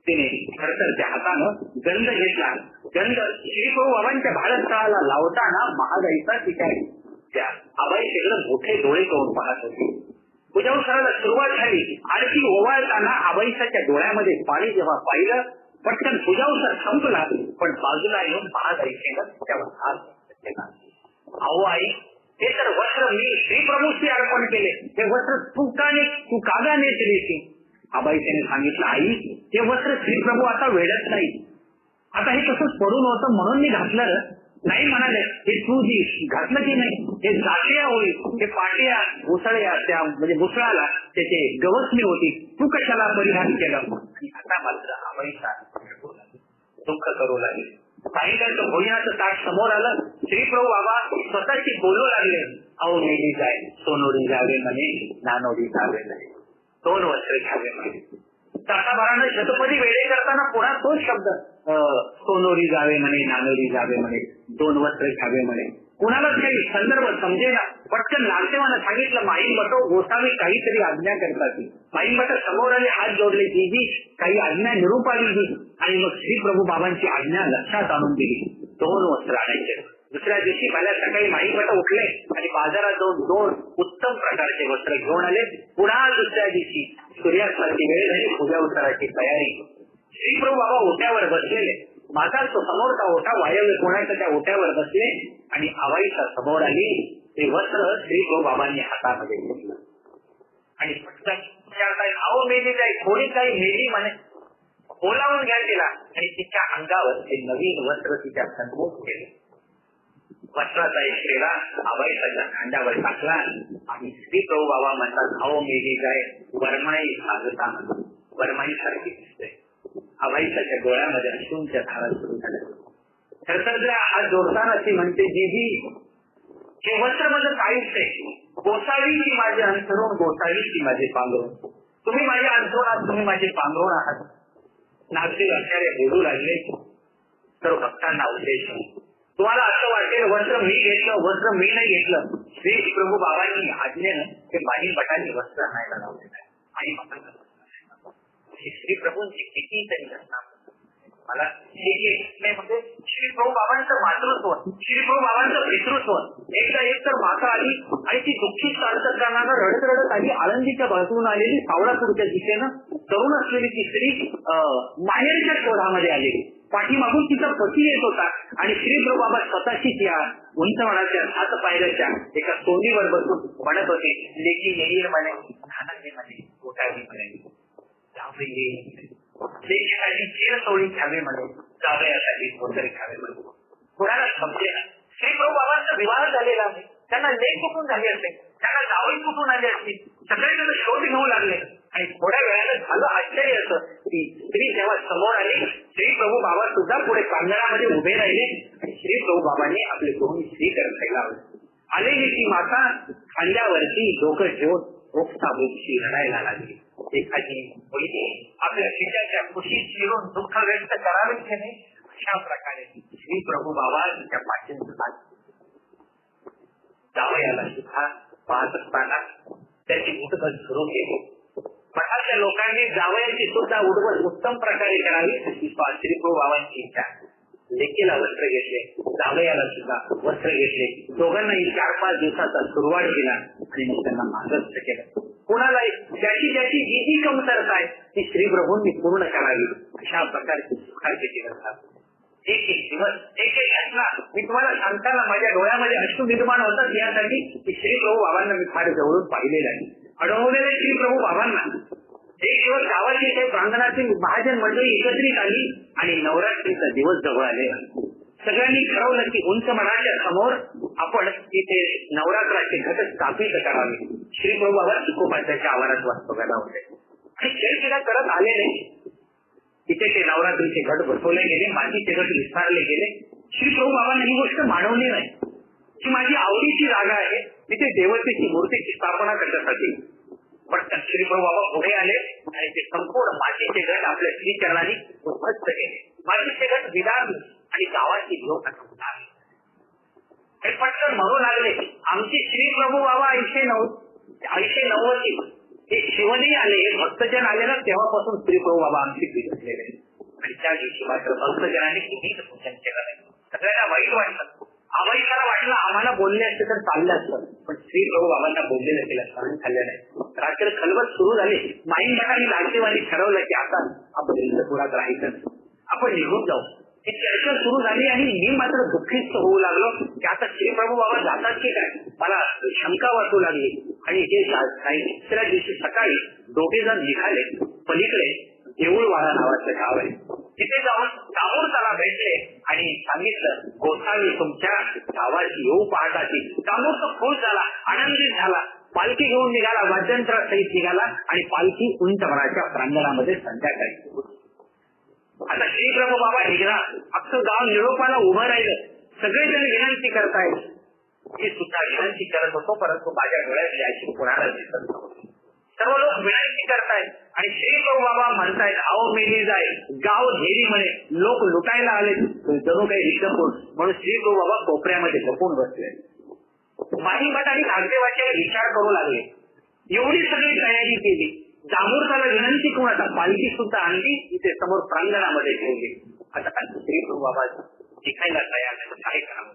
तिने खरतर हातानं गंध घेतला. गंध श्रीप्रभू बाबांच्या भारतस्थळाला लावताना महादाईचा तिच्या त्या आबाईकडे मोठे डोळे करून पाहत होते. पूजावसराला सुरुवात झाली. आरती ओवाळताना आबाईच्या डोळ्यामध्ये पाणी जेव्हा पाहिलं, पटकन पूजावसर संपला, पण बाजूला येऊन महादाईकडे त्यावर हात केला. अहो आई, हे तर वस्त्र मी श्रीप्रभूशी अर्पण केले, हे वस्त्र तू कागा नेसलीशी. आबाईने सांगितलं, आई हे वस्त्र श्रीप्रभू आता वेळत नाही, आता हे तसंच पडून होतं म्हणून मी घातलं नाही. म्हणाले हे तू जी घातलं की नाही, हे जाटिया होईल, हे पाटिया मुसळ्या त्या म्हणजे मुसळाला त्याचे गवसणी होती, तू कशाला परिधान केलं. आणि आता मात्र आबाईचा दुःख करू लागले. सायंकाळचं भोजनाचं ताट समोर आलं. श्रीप्रभू बाबा स्वतःशी बोलू लागले, अहो मेली जाय सोनोरी जावे म्हणे, नानोरी जावे म्हणे, 2 वस्त्र घ्यावे म्हणे. तासाभरानं शतपदी वेळे करताना पुन्हा तोच शब्द, सोनोरी जावे म्हणे, नानोरी जावे म्हणे, 2 वस्त्र घ्यावे म्हणे. कुणालाच काही संदर्भ समजेना. पटकन नागदेवानं सांगितलं, माईंबटो गोसावी काहीतरी आज्ञा करतात. माईंबट समोर आले, हात जोडले, जीजी काही आज्ञा निरूप आली. आणि मग श्रीप्रभू बाबांची आज्ञा लक्षात आणून दिली. 2 वस्त्र आणायचे. दुसऱ्या दिवशी पहिल्या सकाळी माईभट उठले आणि बाजारात जाऊन 2 उत्तम प्रकारचे वस्त्र घेऊन आले. पुन्हा दुसऱ्या दिवशी सूर्यास्ताची वेळ झाली, पूजा उत्तराची तयारी. श्रीप्रभू बाबा ओट्यावर बसलेले. माझा तो समोरचा ओटा वायव्य कोणाच्या त्या ओट्यावर बसले आणि आवाईच्या समोर आली. ते वस्त्र श्रीप्रभू बाबांनी हातामध्ये घेतलं आणि पटकन विचारताय, अहो मेली जाई, थोडी काही मेली म्हणे, बोलावून घ्या तिला. आणि तिच्या अंगावर ते नवीन वस्त्र तिच्या सन्मुख केले. वस्त्राचा एक श्रेला आवाईच्या खांद्यावर टाकला आणि श्रीप्रभू बाबा म्हणतात, अहो मेली जाय, वरमाई सागता, वरमाई सारखी दिसते. आवाईच्या डोळ्यामध्ये अश्रूंच्या धारा सुरू झाल्या. सरसरल्या हात जोडताना ती म्हणते, जीजी हे वस्त्र माझं काहीच आहे. गोसावीची माझे अंथरूण, गोसावीची माझे पांघरूण. तुम्ही माझे अंथरूण आहात, तुम्ही माझे पांघरूण आहात. नागरिक आचार्य बोलू लागले. तर भक्तांना उद्देश, तुम्हाला असं वाटेल वस्त्र मी घेतलं, वस्त्र मी नाही घेतलं. श्री प्रभू बाबांनी आज्ञेनं ते बाई भटांनी वस्त्र आणायला लावलेलं आहे. आणि श्री प्रभूंची किती तरी घटना मला म्हणजे श्री प्रभू बाबांचं मातृत्व, श्री प्रभू बाबांचं पितृत्व. एकदा एक तर माता आली आणि ती दुःखीत चालत करणारा रडत रडत आली. आळंदीच्या बाजून आलेली सावळापूरच्या दिशेनं तरुण असलेली ती स्त्री माहेरच्या शोधामध्ये आलेली. पाठीमागून तिचा पती येत होता आणि श्री प्रभू बाबा स्वतःशीच या उंचवणाच्या 7 पायऱ्याच्या एका सोंडीवर बसून म्हणत होते, लेकी येईल म्हणे, नानाजी म्हणे, पोटावी म्हणे, जावे येईल, लेकीसाठी चीर सोळी घ्यावे म्हणे, जावयासाठी धोतर घ्यावे म्हणे. कोणाला समजे ना, श्री प्रभू बाबांचा विवाह झालेला आहे, त्यांना लेख कुठून झाले असते, त्यांना जावई कुठून आले असते, सगळेजण शोध घेऊ लागले. आणि थोड्या वेळानं झालं आश्चर्य असं की स्त्री जेव्हा समोर आली, श्री प्रभू बाबा सुद्धा पुढे प्रांगणामध्ये उभे राहिले आणि श्री प्रभू बाबांनी आपले दोन्ही श्रीकर खायला आलेली ती माता खांद्यावरती डोकं ठेवून ओक्साबोक्षी रडायला लागली. एखादी मुलगी आपल्या शिष्याच्या खुशीत शिरून दुःख व्यक्त करावे की नाही, अशा प्रकारे श्री प्रभू बाबा तिच्या पाठीवर जावयाला सुद्धा पाहत असताना त्याची उठबस सुरू केली. मठाच्या लोकांनी जावयाची सुद्धा उठबस उत्तम प्रकारे करावी ही श्री प्रभू बाबांची इच्छा. लेकीला वस्त्र घेतले, जावयाला सुद्धा वस्त्र घेतले. दोघांनाही 4-5 दिवसाचा सुरुवात केला आणि त्यांना मार्गस्थ केलं. कोणाला ज्याची ज्याची जी जी कमतरता आहे ती श्री प्रभूंनी पूर्ण करावी अशा प्रकारची सुखाची दिवस. एक एक दिवस, एक एक घटना मी तुम्हाला सांगताना माझ्या डोळ्यामध्ये अश्रू निर्माण होतात यासाठी की श्री प्रभू बाबांना मी फार जवळून पाहिलेलं आहे, अडवलेले श्री प्रभू बाबांना. एक दिवस गावाची काही प्रांगणातील महाजन मंडळी एकत्रित आली आणि नवरात्रीचा दिवस जवळ आलेला. सगळ्यांनी ठरवलं की उंच मठाच्या समोर आपण तिथे नवरात्राचे घट स्थापित करावे. श्री प्रभू बाबा चिकोपाध्याच्या आवारात वास बघायला होते आणि खेळ करत आलेले. तिथे ते नवरात्रीचे घट बसवले गेले, मातीचे घट विस्तारले गेले. श्री प्रभू बाबांना ही गोष्ट मानवली नाही की माझी आवडीची जागा आहे, तिथे देवतेची मूर्तीची स्थापना करण्यासाठी. पण श्री प्रभू बाबा पुढे आले आणि ते संपूर्ण मातीचे घट आपल्या श्रीचरणाने उद्ध्वस्त केले. मातीचे घट विदारले आणि गावाची लोक उडाले. हे पटकन म्हणू लागले, आमचे श्री प्रभू बाबा 890 हे शिवने आले, भक्तजन आले ना, तेव्हापासून श्री प्रभू बाबा आमची बिघडलेले. आणि त्या दिवशी मात्र भक्तजनांनी कितीच पूजन केलं नाही. सगळ्यांना वाईट वाटलं. आवाईला वाटलं आम्हाला बोलले असते तर चाललं असतं, पण श्री प्रभू बाबांना बोललेलं केलं सहन झालं नाही. रात्र खलबत सुरू झाली. माईन भटांनी लालसेवानी ठरवलं की आता आपण इंद्रपुरात राहायचं, आपण निघून जाऊ. ही चर्चा सुरू झाली आणि मी मात्र दुःखीत होऊ लागलो की आता श्री प्रभू बाबा जातात की काय, मला शंका वाटू लागली. आणि हे तिसऱ्या दिवशी सकाळी दोघे जण निघाले. पलीकडे देऊळवाडा नावाचं गाव आहे, तिथे जाऊन दामोदराला भेटले आणि सांगितलं, गोसावी तुमच्या गावाची येऊ पाहताची. दामोदर खुश झाला, आनंदित झाला. पालखी घेऊन निघाला, वाद्यंत्रासहित निघाला आणि पालखी उंच मठाच्या प्रांगणामध्ये संध्याकाळी. आता श्री प्रभू बाबा निघणार, अख्खं गाव निरोपाला उभं राहिलं. सगळेजण विनंती करतायत, मी सुद्धा विनंती करत होतो, परंतु माझ्या डोळ्यात याची कोणाला दिसत नव्हती. सर्व लोक विनंती करतायत आणि श्री प्रभू बाबा म्हणतायत, अहो मेली जाय, गाव घेरी म्हणे, लोक लुटायला आले, जणू काही रिक्षपूर. म्हणून श्री प्रभू बाबा कोपऱ्यामध्ये लपून बसले. माही भट आणि नागदेवाचे विचार करू लागले. एवढी सगळी तयारी केली, दामोदराला विनंती करून आता पालखी सुद्धा आणली, इथे समोर प्रांगणामध्ये ठेवली. आता श्री प्रभू बाबा शिकायला तयार नाही, काय करावं.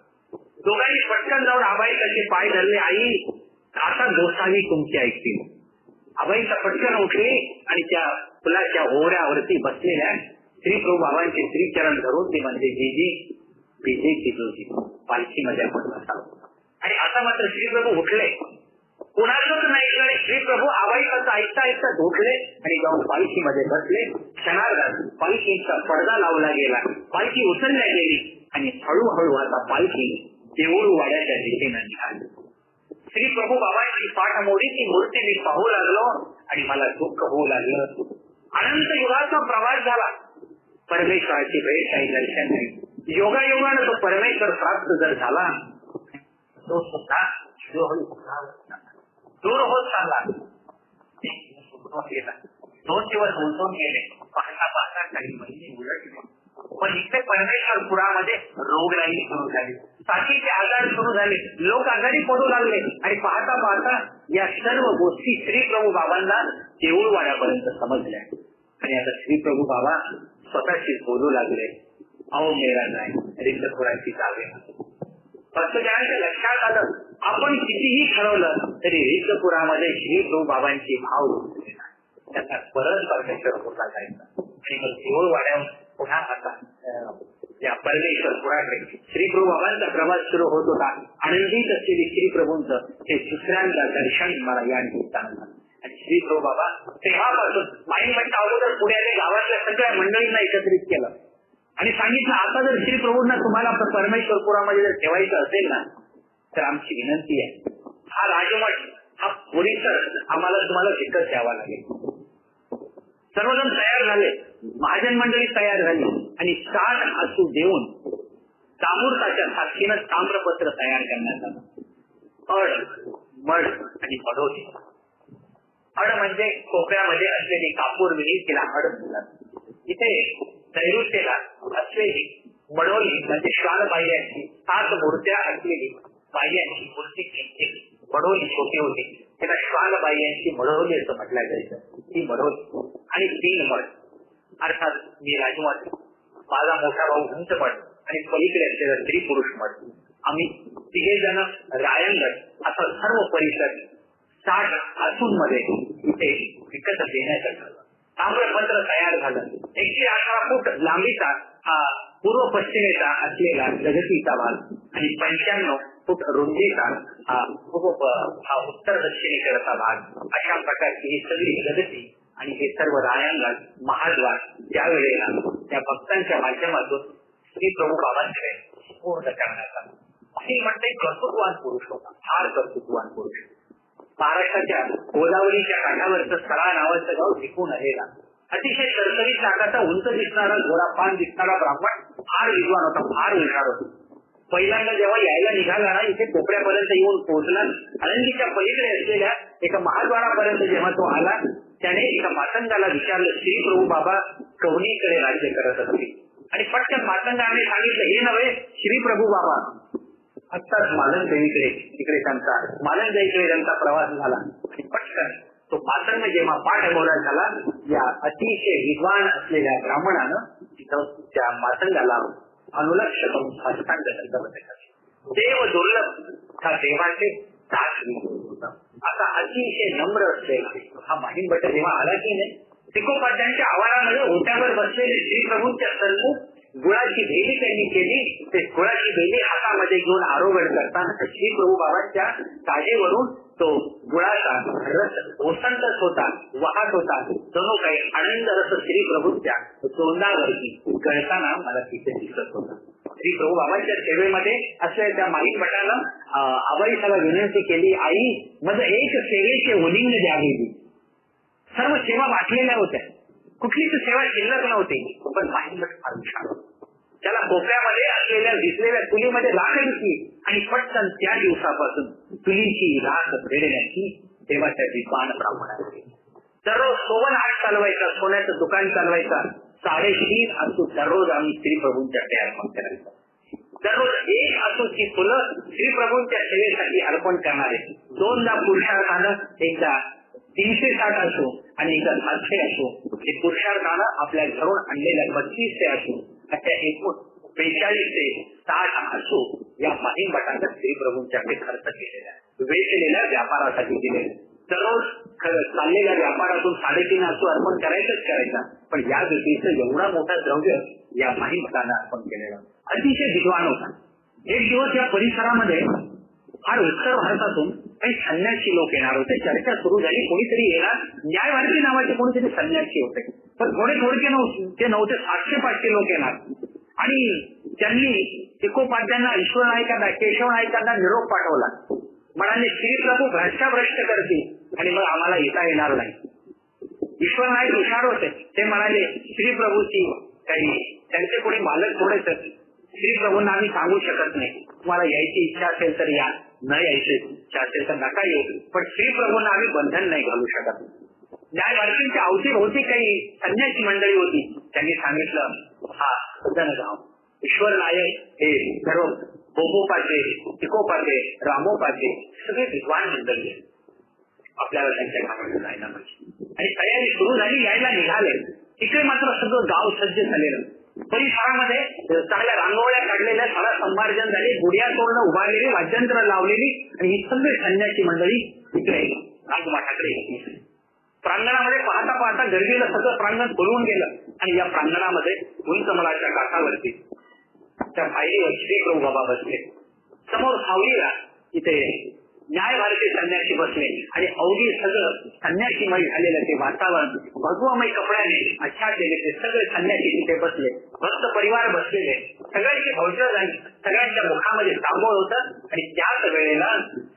दोघांनी पटकन जाऊन आबाईचे पाय धरले. आई आता गोसावी तुमची ऐकतील. आबाईचा पटकन उठले आणि त्या फुलाच्या ओढ्यावरती बसलेल्या श्री प्रभू बाबांचे श्रीचरण धरून ते म्हणजे जीजी बीजे जिजोजी पालखीमध्ये आपण बसावं. आणि आता मात्र श्री प्रभू उठले, कोणाचंच नाही ऐकलं. श्री प्रभू आबाईचं ऐकता ऐकता उठले आणि जाऊन पालखीमध्ये बसले. क्षणार्धात पालखीचा पडदा लावला गेला, पालखी उचलल्या गेली आणि हळूहळू आता पालखी देऊळवाड्याच्या दिशेने निघाली. श्री प्रभू बाबांची पाठमोडी ती मूर्ती मी पाहू लागलो आणि मला दुःख होऊ लागलं. अनंत युगाचा प्रवास झाला, परमेश्वराची भेट काही दर्शन नाही. योगायोगानं तो परमेश्वर प्राप्त जर झाला तो सुद्धा दूर होत चालला. 2 दिवस गुंतवून गेले, पाहता पाहता काही महिने उलटले. पण इथे परमेश्वरपुरामध्ये रोगराई सुरू झाली, साथीचे आजार सुरू झाले, लोक आजारी पडू लागले आणि पाहता पाहता या सर्व गोष्टी श्री प्रभू बाबांना देऊळवाड्यापर्यंत समजल्या. आणि आता श्री प्रभू बाबा स्वतःशी बोलू लागले, अहो मेरा नाही रिक्तपुराची जावे. भक्तजनांच्या लक्षात आलं आपण कितीही ठरवलं तरी रिक्तपुरामध्ये श्री प्रभू बाबांची भाव त्यांना परत परमेश्वरपूरला जायचं. आणि मग देऊळवाड्यावर पुन्हा आता या परमेश्वरपुराकडे श्री प्रभू बाबांचा प्रवास सुरू होत होता. आनंदीत असलेली श्री प्रभूंचं हे दुसऱ्यांदा दर्शन मला या निमित्तानं झालं. आणि श्री प्रभू बाबा तेव्हापासून माई म्हणता अगोदर पुण्याने गावातल्या सगळ्या मंडळींना एकत्रित केलं आणि सांगितलं आता जर श्री प्रभूंना तुम्हाला परमेश्वरपुरामध्ये जर ठेवायचं असेल ना तर आमची विनंती आहे, हा राजमठ हा परिसर आम्हाला तुम्हाला विकत द्यावा लागेल. सर्वजण तयार झाले, महाजन मंडळी तयार झाली आणि 60 आसू देऊन तामुर्ताच्या साक्षीनं ताम्रपत्र तयार करण्यात आलं. अड, मड आणि मडोली. अड म्हणजे कोपऱ्यामध्ये असलेली कापूर विहीर, तिला अड म्हणतात. इथे नैऋत्येला असलेली मडोली म्हणजे श्वानबाह्यांची 7 मूर्त्या असलेली बाह्यांची मूर्ती मडोली छोटी होती, त्याला श्वानबाह्यांची मडोली असं म्हटलं जायचं. ती मडोली आणि 3 मठ अर्थात मी राजमठ, माझा मोठा भाऊ उंच मठ आणि पलीकडे असलेला स्त्री पुरुष मठ, आम्ही 3 जण रायंगण असा सर्व परिसर 60 आसूंमध्ये इथे विकत देण्यात आलं. ताम्रपत्र तयार झालं. 118 फूट लांबीचा हा पूर्व पश्चिमेचा असलेला जगतीचा भाग आणि 95 फूट रुंदीचा हा उत्तर दक्षिणेकडचा भाग. अशा प्रकारची ही सगळी जगती आणि हे सर्व रायांगण महाद्वार त्यावेळेला त्या भक्तांच्या माध्यमातून श्री प्रभू बाबांकडे पूर्ण करण्यात आलं. असे म्हणते कर्तृत्वान पुरुष होता, फार कर्तृत्वान पुरुष. महाराष्ट्राच्या गोदावरीच्या काठावरचं सरा नावाचं गाव टिकून आलेला अतिशय सरसरीत नाकाचा उंच दिसणारा गोरा पान दिसणारा ब्राह्मण फार विद्वान होता, फार हुशार होता. पहिल्यांदा जेव्हा यायला निघाला ना इथे कोपऱ्यापर्यंत येऊन पोहोचला. आनंदीच्या पलीकडे असलेल्या एका महाद्वारापर्यंत जेव्हा तो आला त्याने एका मातंगाला विचारलं, श्री प्रभू बाबा कवनीकडे राज्य करत असते. आणि पटकन मातंगाने सांगितलं, हे नव्हे श्री प्रभू बाबा आत्ताच मालनदेवीकडे तिकडे त्यांचा प्रवास झाला. आणि पटकन तो मातंग जेव्हा पाठमोरा झाला या अतिशय विद्वान असलेल्या ब्राह्मणानं तिथं त्या मातंगाला अनुलक्ष करून साष्टांग दंडवत देव दुर्लभ त्या देवाचे होता. आता अतिशय नम्र असलेला हा माहीमभट्ट जेव्हा आला की नाही सिकोपाध्यांच्या आवारामध्ये ओट्यावर बसलेले श्री प्रभूंच्या सन्मुख गुळाची भेली त्यांनी केली. ते गुळाची भेली हातामध्ये घेऊन आरोगण करताना श्री प्रभू बाबांच्या काजेवरून तो गुळाचा रस ओसंतच होता, वाहत होता. जणू काही आनंद रस श्री प्रभूंच्या तोंडावरती गळताना मला तिथे दिसत होता. श्री प्रभू बाबांच्या सेवेमध्ये असलेल्या त्या माहीम भटानं आबाईसाला विनंती केली, आई माझं एक सेवेचे उलिंग द्यावी. सर्व सेवा वाटलेल्या होत्या, कुठलीच सेवा शिल्लक नव्हती. पण माहीम भट फार हुशार होता. त्याला कोपऱ्यामध्ये असलेल्या दिसलेल्या चुलीमध्ये राख दिसली आणि पटकन त्या दिवसापासून चुलीची राख फेडण्याची देवाच्या विद्वान ब्राह्मणाने दररोज सोवण हात चालवायचा, सोन्याचं दुकान चालवायचा. 3.5 आसू दररोज आम्ही श्री प्रभूंच्या अर्पण करायचं. दररोज 1 आसूची फुलं श्री प्रभूंच्या सेवेसाठी अर्पण करणारे 2दा पुरुषार्थानं, एकदा 360 असो आणि एकदा 700 असो, हे पुरुषार्थानं आपल्या घरून आणलेल्या 3200 असो अशा एकूण 45 ते 60 आसू या माहीम भटांना श्रीप्रभूंच्याकडे खर्च केलेला आहे, वेचलेल्या व्यापारासाठी दिलेले. दररोज चाललेल्या व्यापारातून 3.5 आसू अर्पण करायचा, पण या व्यक्तीचं एवढा मोठा द्रव्य या माहीम भटांना अर्पण केलेलं. अतिशय विद्वान होता. एक दिवस या परिसरामध्ये फार उत्तर भारतातून काही संन्यासी लोक येणार होते. चर्चा सुरू झाली, कोणीतरी येणार, न्यायवादी नावाचे कोणीतरी संन्यासी होते, पण थोडके नव्हते, 700-500 लोक येणार. आणि त्यांनी एकोपाध्यांना, ईश्वर नाईकांना, केशव नाईकांना निरोप पाठवला. म्हणाले श्रीप्रभू भ्रष्ट करतील आणि मग आम्हाला येता येणार नाही. ईश्वर नाईक हुशार होते, ते म्हणाले श्रीप्रभूची काही त्यांचे कोणी मालक थोडेच, श्रीप्रभूंना आम्ही सांगू शकत नाही, तुम्हाला यायची इच्छा असेल तर या, न यायची इच्छा असेल तर नका येऊ, पण श्रीप्रभूंना आम्ही बंधन नाही घालू शकत. न्यायवादींच्या अवतीभोवती काही संन्यासी मंडळी होती. त्यांनी सांगितलं, हा सज्जनगाव ईश्वर नायक हे सर्व बोबोपाचे, तिकोपाचे, रामोपाचे सगळे विद्वान मंडळी आहेत, आपल्याला त्यांच्या गावाला जायला पाहिजे. आणि तयारी सुरू झाली, यायला निघाले. तिकडे मात्र सगळं गाव सज्ज झालेलं. परिसरामध्ये चांगल्या रांगोळ्या काढलेल्या, सारा संभार्जन झाले, गुडिया तोरणं उभारलेली, वाद्यंत्र लावलेली, आणि ही सगळी संन्यासी मंडळी तिकडे राजमाठाकडे. प्रांगणामध्ये पाहता गर्दीला सगळं प्रांगण फुलवून गेलं. आणि या प्रांगणामध्ये उंचमलाच्या काठावरती त्या पायरीवर श्रीप्रभू बाबा बसले. समोर सावलीला इथे न्यायभारती संन्यासी बसले आणि अवघी सगळं संन्यासीमय झालेलं ते वातावरण, भगवामय कपड्याने आच्छादलेले ते सगळे संन्यासी तिथे बसले. भक्त परिवार बसलेले, सगळ्यांची भौचर झाली, सगळ्यांच्या मुखामध्ये तांबोळ होतं. आणि त्याच वेळेला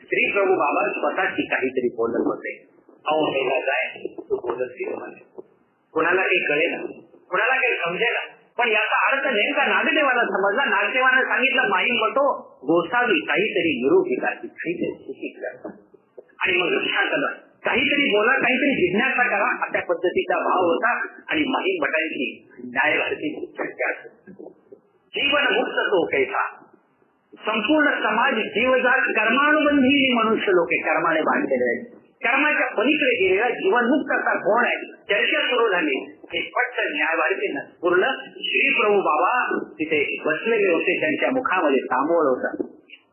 श्रीप्रभू बाबा स्वतःची काहीतरी बोलत होते. अहो मेला जाय तू बोलत श्रीप्रभू. कुणाला काही कळेना, कुणाला काही समजेना, पण याचा अर्थ नेमका नागदेवाला समजला. नागदेवाने सांगितलं, माहीम बटो गोसावी काहीतरी निरोपिकाची, काहीतरी शिकलं. आणि मग लक्षात आलं, काहीतरी बोला, काहीतरी जिज्ञासा करा, अशा पद्धतीचा भाव होता. आणि माहीम भटांची न्यायभारती चर्चा. जीवन मुक्त तो कैसा, संपूर्ण समाज जीवजात कर्मानुबंधी मनुष्य लोके कर्माने बांधलेले आहेत. कर्माच्या पलीकडे गेलेला जीवनमुक्त असा कोण आहे, चर्चा सुरू झाली. हे पट्ट न्यायभारतीनं पूर्ण श्रीप्रभू बाबा तिथे बसलेले होते. त्यांच्या मुखामध्ये तांबोळ होता,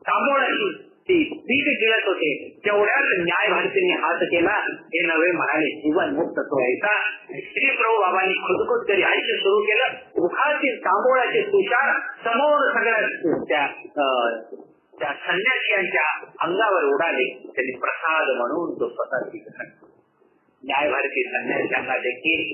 तांबोळाची ती पीठ गिळत होते. तेवढ्याच न्यायभारतीने हात केला. हे नव्हे म्हणाले, जीवनमुक्त तो यायचा. श्रीप्रभू बाबांनी खुदखुद तरी आयुष्य सुरू केलं. मुखातील तांबोळाचे तुषार समोर सगळ्या त्या संन्यासियांच्या अंगावर उडाले. त्यांनी प्रसाद म्हणून तो स्वतः स्वीकारला. न्यायभारती संन्यासियांना देखील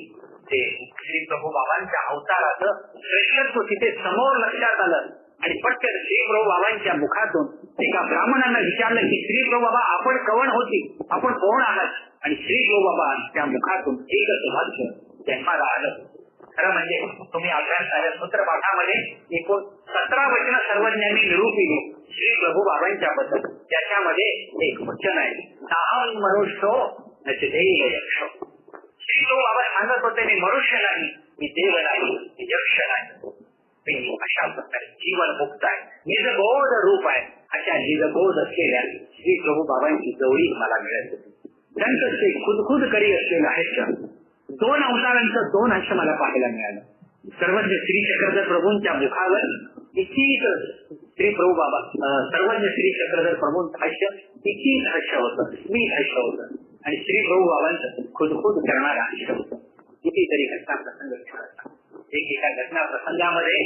ते श्रीप्रभू बाबांच्या अवताराचं श्रेष्ठत्व तिथे समोर लक्षात आलं. आणि पटकन श्रीप्रभू बाबांच्या मुखातून एका ब्राह्मणांना विचारलं की श्रीप्रभू बाबा आपण कवण होती, आपण कोण आहात? आणि श्रीप्रभू बाबा त्या मुखातून एकच वाक्य जन्माला आलं. खरं म्हणजे तुम्ही अभ्यास सूत्रपाठामध्ये एकूण 17 वचन सर्वज्ञांनी निरूपिली श्रीप्रभू बाबांच्या बद्दल. त्याच्यामध्ये एक वचन आहे, नाहं मनुष्यो न देव यक्ष. श्रीप्रभू बाबा सांगत होते, मी मनुष्य नाही, मी देव नाही, मी यक्ष नाही. मी अशा प्रकारे जीवन मुक्त आहे, निजबोध रूप आहे. अशा निजबोध असलेल्या श्रीप्रभू बाबांची जवळी मला मिळत होती. त्यांचं ते खुदखुद करी असलेलं आयुष्य, 2 अवतारांचं 2 आयुष्य मला पाहायला मिळालं. सर्वज्ञ श्री चक्रधर प्रभूंच्या मुखावर इतकीच श्रीप्रभू बाबा, सर्वज्ञ श्री चक्रधर प्रभूंचं आयुष्य इतकीच आयुष्य होतं, मी आयुष्य होतं. आणि श्रीप्रभू बाबांचं खुदखुद करणारं आयुष्य होतं. कितीतरी घटना प्रसंग ठरतात. एका घटना प्रसंगामध्ये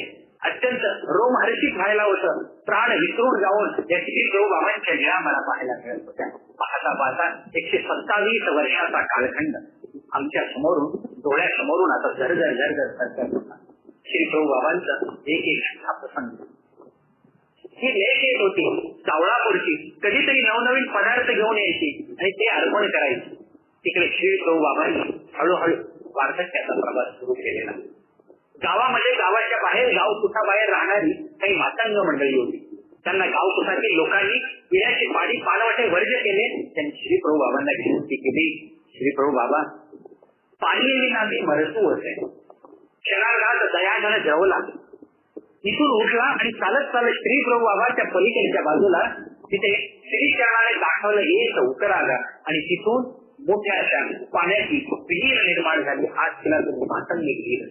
अत्यंत रोमहर्षित व्हायला होतं. प्राण विसरून जाऊन या श्रीप्रभू बाबांच्या लीळा मला पाहायला मिळत होत्या. पाहता 127 वर्षाचा कालखंड आमच्या समोरून, डोळ्यासमोरून आता झरझर सरकत होता. श्रीप्रभू बाबांचं एक घटना प्रसंग. ही लेख येत होती सावळापूरची, कधीतरी नवनवीन पदार्थ घेऊन यायची आणि ते अर्पण करायचे. तिकडे श्रीप्रभू बाबांनी हळूहळू वार्धक्याचा प्रवास सुरू केलेला. गावामध्ये, गावाच्या बाहेर, गावकुटाबाहेर राहणारी काही मातंग मंडळी होती. त्यांना गावकुटातील लोकांनी पिण्याची पाणी पाणवटे वर्ज केले. त्यांनी श्रीप्रभू बाबांना विनंती केली, श्रीप्रभू बाबा पाणी विना मरसू होते. क्षणार्धात दयाघन जेवला, इथून उठला आणि चालत श्रीप्रभू बाबा त्या पलीकडच्या बाजूला तिथे श्रीचरणाने दाखवलं एक उतराला आणि तिथून मोठ्या पाण्याची विहीर निर्माण झाली. आज तिला तुम्ही मातंगी विहीर.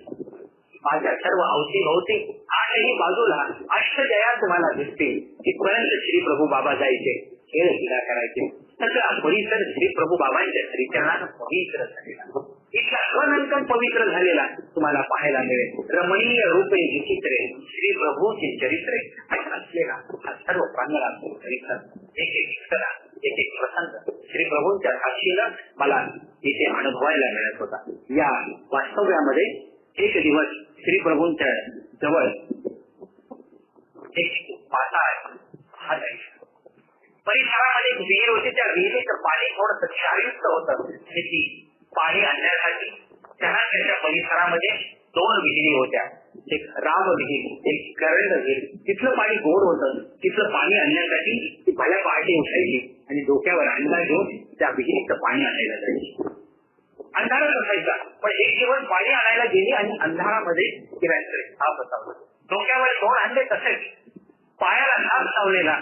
माझ्या सर्व अवतीभोवती आठही बाजूला अष्टजया तुम्हाला दिसतील. तिथपर्यंत श्री प्रभू बाबा जायचे, खेळ क्रीडा करायचे. सगळा परिसर श्री प्रभू बाबांच्या श्रीचरणानं पवित्र झालेला, इतका अनंत पवित्र झालेला तुम्हाला पाहायला मिळेल. रमणीय रूपे विचित्रे श्री प्रभूचे चरित्रे आणि असलेला हा सर्व प्रांगणाचा परिसर, एक एक स्थळा, एक एक प्रसंग श्री प्रभूंच्या साक्षीनं मला इथे अनुभवायला मिळत होता. या वास्तव्यामध्ये एक दिवस श्री प्रभूंच्या जवळ एक पाता आहे, परिसरामध्ये एक विहीर होती. त्या विहिरीचं पाणी थोडंसं क्षारयुक्त होतं. ती पाणी आणण्यासाठी त्याच्या परिसरामध्ये 2 विहिरी होत्या, एक राम विहीर, एक करंड विहीर. तिथलं पाणी गोड होतं. तिथलं पाणी आणण्यासाठी ती भल्या पहाटे उठायची आणि डोक्यावर अंडा घेऊन त्या विहिरीचं पाणी आणायला जायची. अंधारात असायचा, पण एक दिवस पाणी आणायला गेली आणि अंधारामध्ये फिरायचं. डोक्यावर 2 अंडे तसेच, पायाला नाक चावलेला,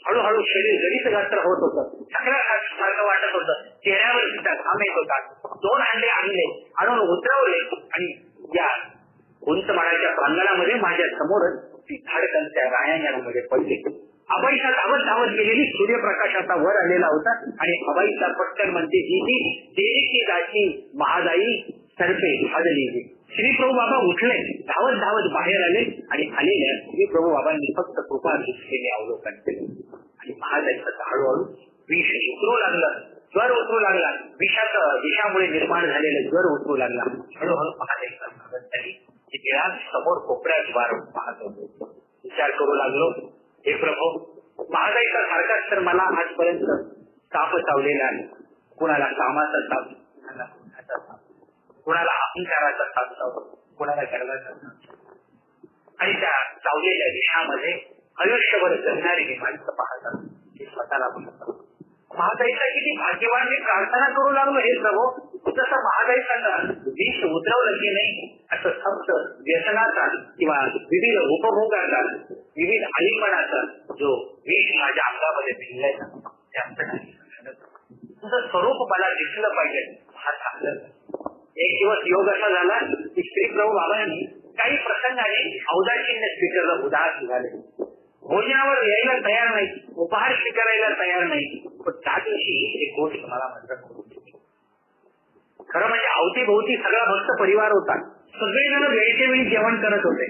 हळूहळू शरीर गरीत गात्र होत होतं, सारखं वाटत होतं, चेहऱ्यावर सुद्धा घाम येत होता. 2 अंडे आणून उतरवले आणि या उंच माळाच्या प्रांगणामध्ये माझ्या समोरच ती धाडकनच्या रायांमध्ये पडली. अबाईचा धावत धावत गेलेली सूर्यप्रकाशाचा वर आलेला होता आणि अबाईचा पटकन म्हणते, ही देवीची दाची महादाई सरपे भाजली. श्री प्रभू बाबा उठले, धावत धावत बाहेर आले आणि आलेल्या श्री प्रभू बाबांनी फक्त कृपा दृष्टीने अवलोकन केले आणि महादाईचं हळूहळू विष उतरू लागलं, ज्वर उतरू लागला. विषामुळे निर्माण झालेलं ज्वर उतरू लागला. हळूहळू महादाईचा भागत झाली. समोर कोपऱ्यात वार पाहत होतो. विचार करू लागलो, हे प्रभू, महादाईचा सारखाच तर मला आजपर्यंत ताप चावलेला आहे. कुणाला कामाचा ताप, कुणाला पुण्याचा ताप, कुणाला अहंकाराचा ताप चावतो, कुणाला गर्वाचा ताप. आणि त्या चावलेल्या विषयामध्ये आयुष्यभर जगणारी मी माणसं पाहतात, ते स्वतःला पाहतात. महादाईचा किती भाग्यवान मी प्रार्थना करू लागलो, हे प्रभू, जसं महादाईचा विष उतरवलं की नाही, असं फक्त व्यसनाचा किंवा विविध उपभोगाचा, विविध आलिंगनाचा जो विष माझ्या अंगामध्ये भिनलायचा, ते आमचं नाही. तुझं स्वरूप मला दिसलं पाहिजे, हा चांगलं. एक दिवस योग असा झाला की श्री प्रभू बाबांनी काही प्रसंगाने औदासीन्य स्वीकारलं, उदास झाले, भोजनावर यायला तयार नाही, उपहार स्वीकारायला तयार नाही. पण त्या दिवशी एक गोष्ट मला मात्र खरं म्हणजे अवतीभोवती सगळा भक्त परिवार होता. सगळेजण वेळच्या वेळी जेवण करत होते.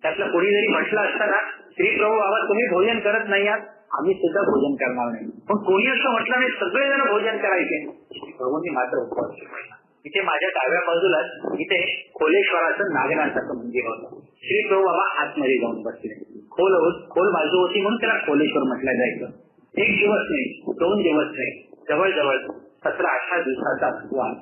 त्यातलं कोणी जरी म्हटलं असतं ना, श्री प्रभू बाबा तुम्ही भोजन करत नाही आहात, आम्ही सुद्धा भोजन करणार नाही, पण कोणी असं म्हटलं नाही, सगळेजण भोजन करायचे. प्रभूंनी मात्र उपवास केला. इथे माझ्या डाव्या बाजूला इथे खोलेश्वराचं नागनाथाचं मंदिर होतं. श्री प्रभू बाबा आतमध्ये जाऊन बसले. खोल बाजू होती म्हणून त्याला खोलेश्वर म्हटलं जायचं. 1 दिवस नाही, 2 दिवस नाही, जवळजवळ 17-18 दिवसाचा वास.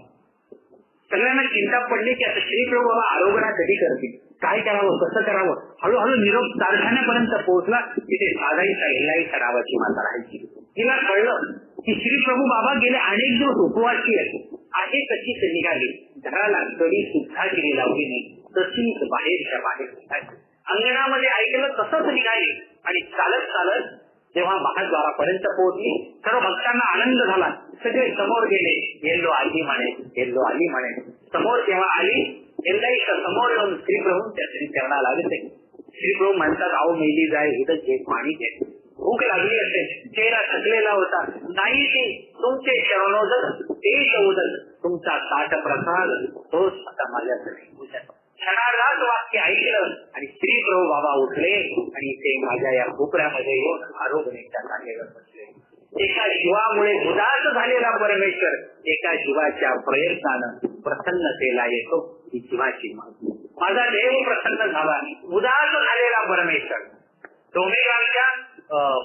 सगळ्यांना चिंता पडली की आता श्री प्रभू बाबा आरोग्य कधी करतील, काय करावं, कसं करावं. हळूहळू निरोप कारखान्यापर्यंत पोहोचला. तिथे साधाईचा हिल्लाईचा नावाची माता राहायची. तिला कळलं की श्री प्रभू बाबा गेले अनेक दिवस उपवासी आहे. तशीच निघाली. घराला कधी सुद्धा तिने लावली नाही, तशीच बाहेरच्या बाहेर अंगणामध्ये ऐकलं तसंच निघाली आणि चालत चालत जेव्हा महाद्वारापर्यंत पोहोचली, सर्व भक्तांना आनंद झाला. सगळे समोर गेले, येल्लो आली म्हणे, येल्लो आली म्हणे. समोर जेव्हा आली, येल्लाईच्या समोर येऊन श्री प्रभूंच्या श्रीचरणाला लागले. श्री प्रभू म्हणतात, आहो मेली जाय इथं जे पाणी घे. भूक लागली असेल, चेहरा थकलेला होता. नाही ते तुमचे शरणोदक, ते शोधक, तुमचा ताट प्रसाद तोच आता माझ्यासाठी. क्षणार्धात वाक्य ऐकलं आणि श्री प्रभू बाबा उठले आणि ते माझ्या या कोपऱ्यामध्ये येऊन आरोग्याच्या जागेवर बसले. एका जीवामुळे उदास झालेला परमेश्वर एका जीवाच्या प्रयत्नानं प्रसन्नतेला येतो. ही जीवाची माझा देव प्रसन्न झाला. उदास झालेला परमेश्वर, डोमेगावच्या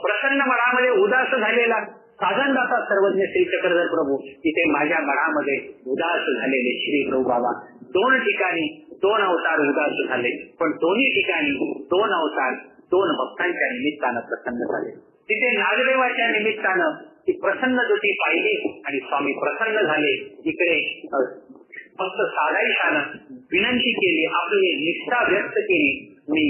प्रसन्न मनामध्ये उदास झालेला साधनदाता सर्वज्ञ श्री चक्रधर प्रभू, तिथे माझ्या मनामध्ये उदास झालेले श्री प्रभू बाबा. 2 ठिकाणी 2 अवतार उदास झाले, पण दोन्ही ठिकाणी 2 अवतार 2 भक्तांच्या निमित्तानं प्रसन्न झाले. तिथे नागदेवाच्या निमित्तानं ती प्रसन्न ज्योती पाहिली आणि स्वामी प्रसन्न झाले. इकडे फक्त साधाईशानं विनंती केली, आपली निष्ठा व्यक्त केली, मी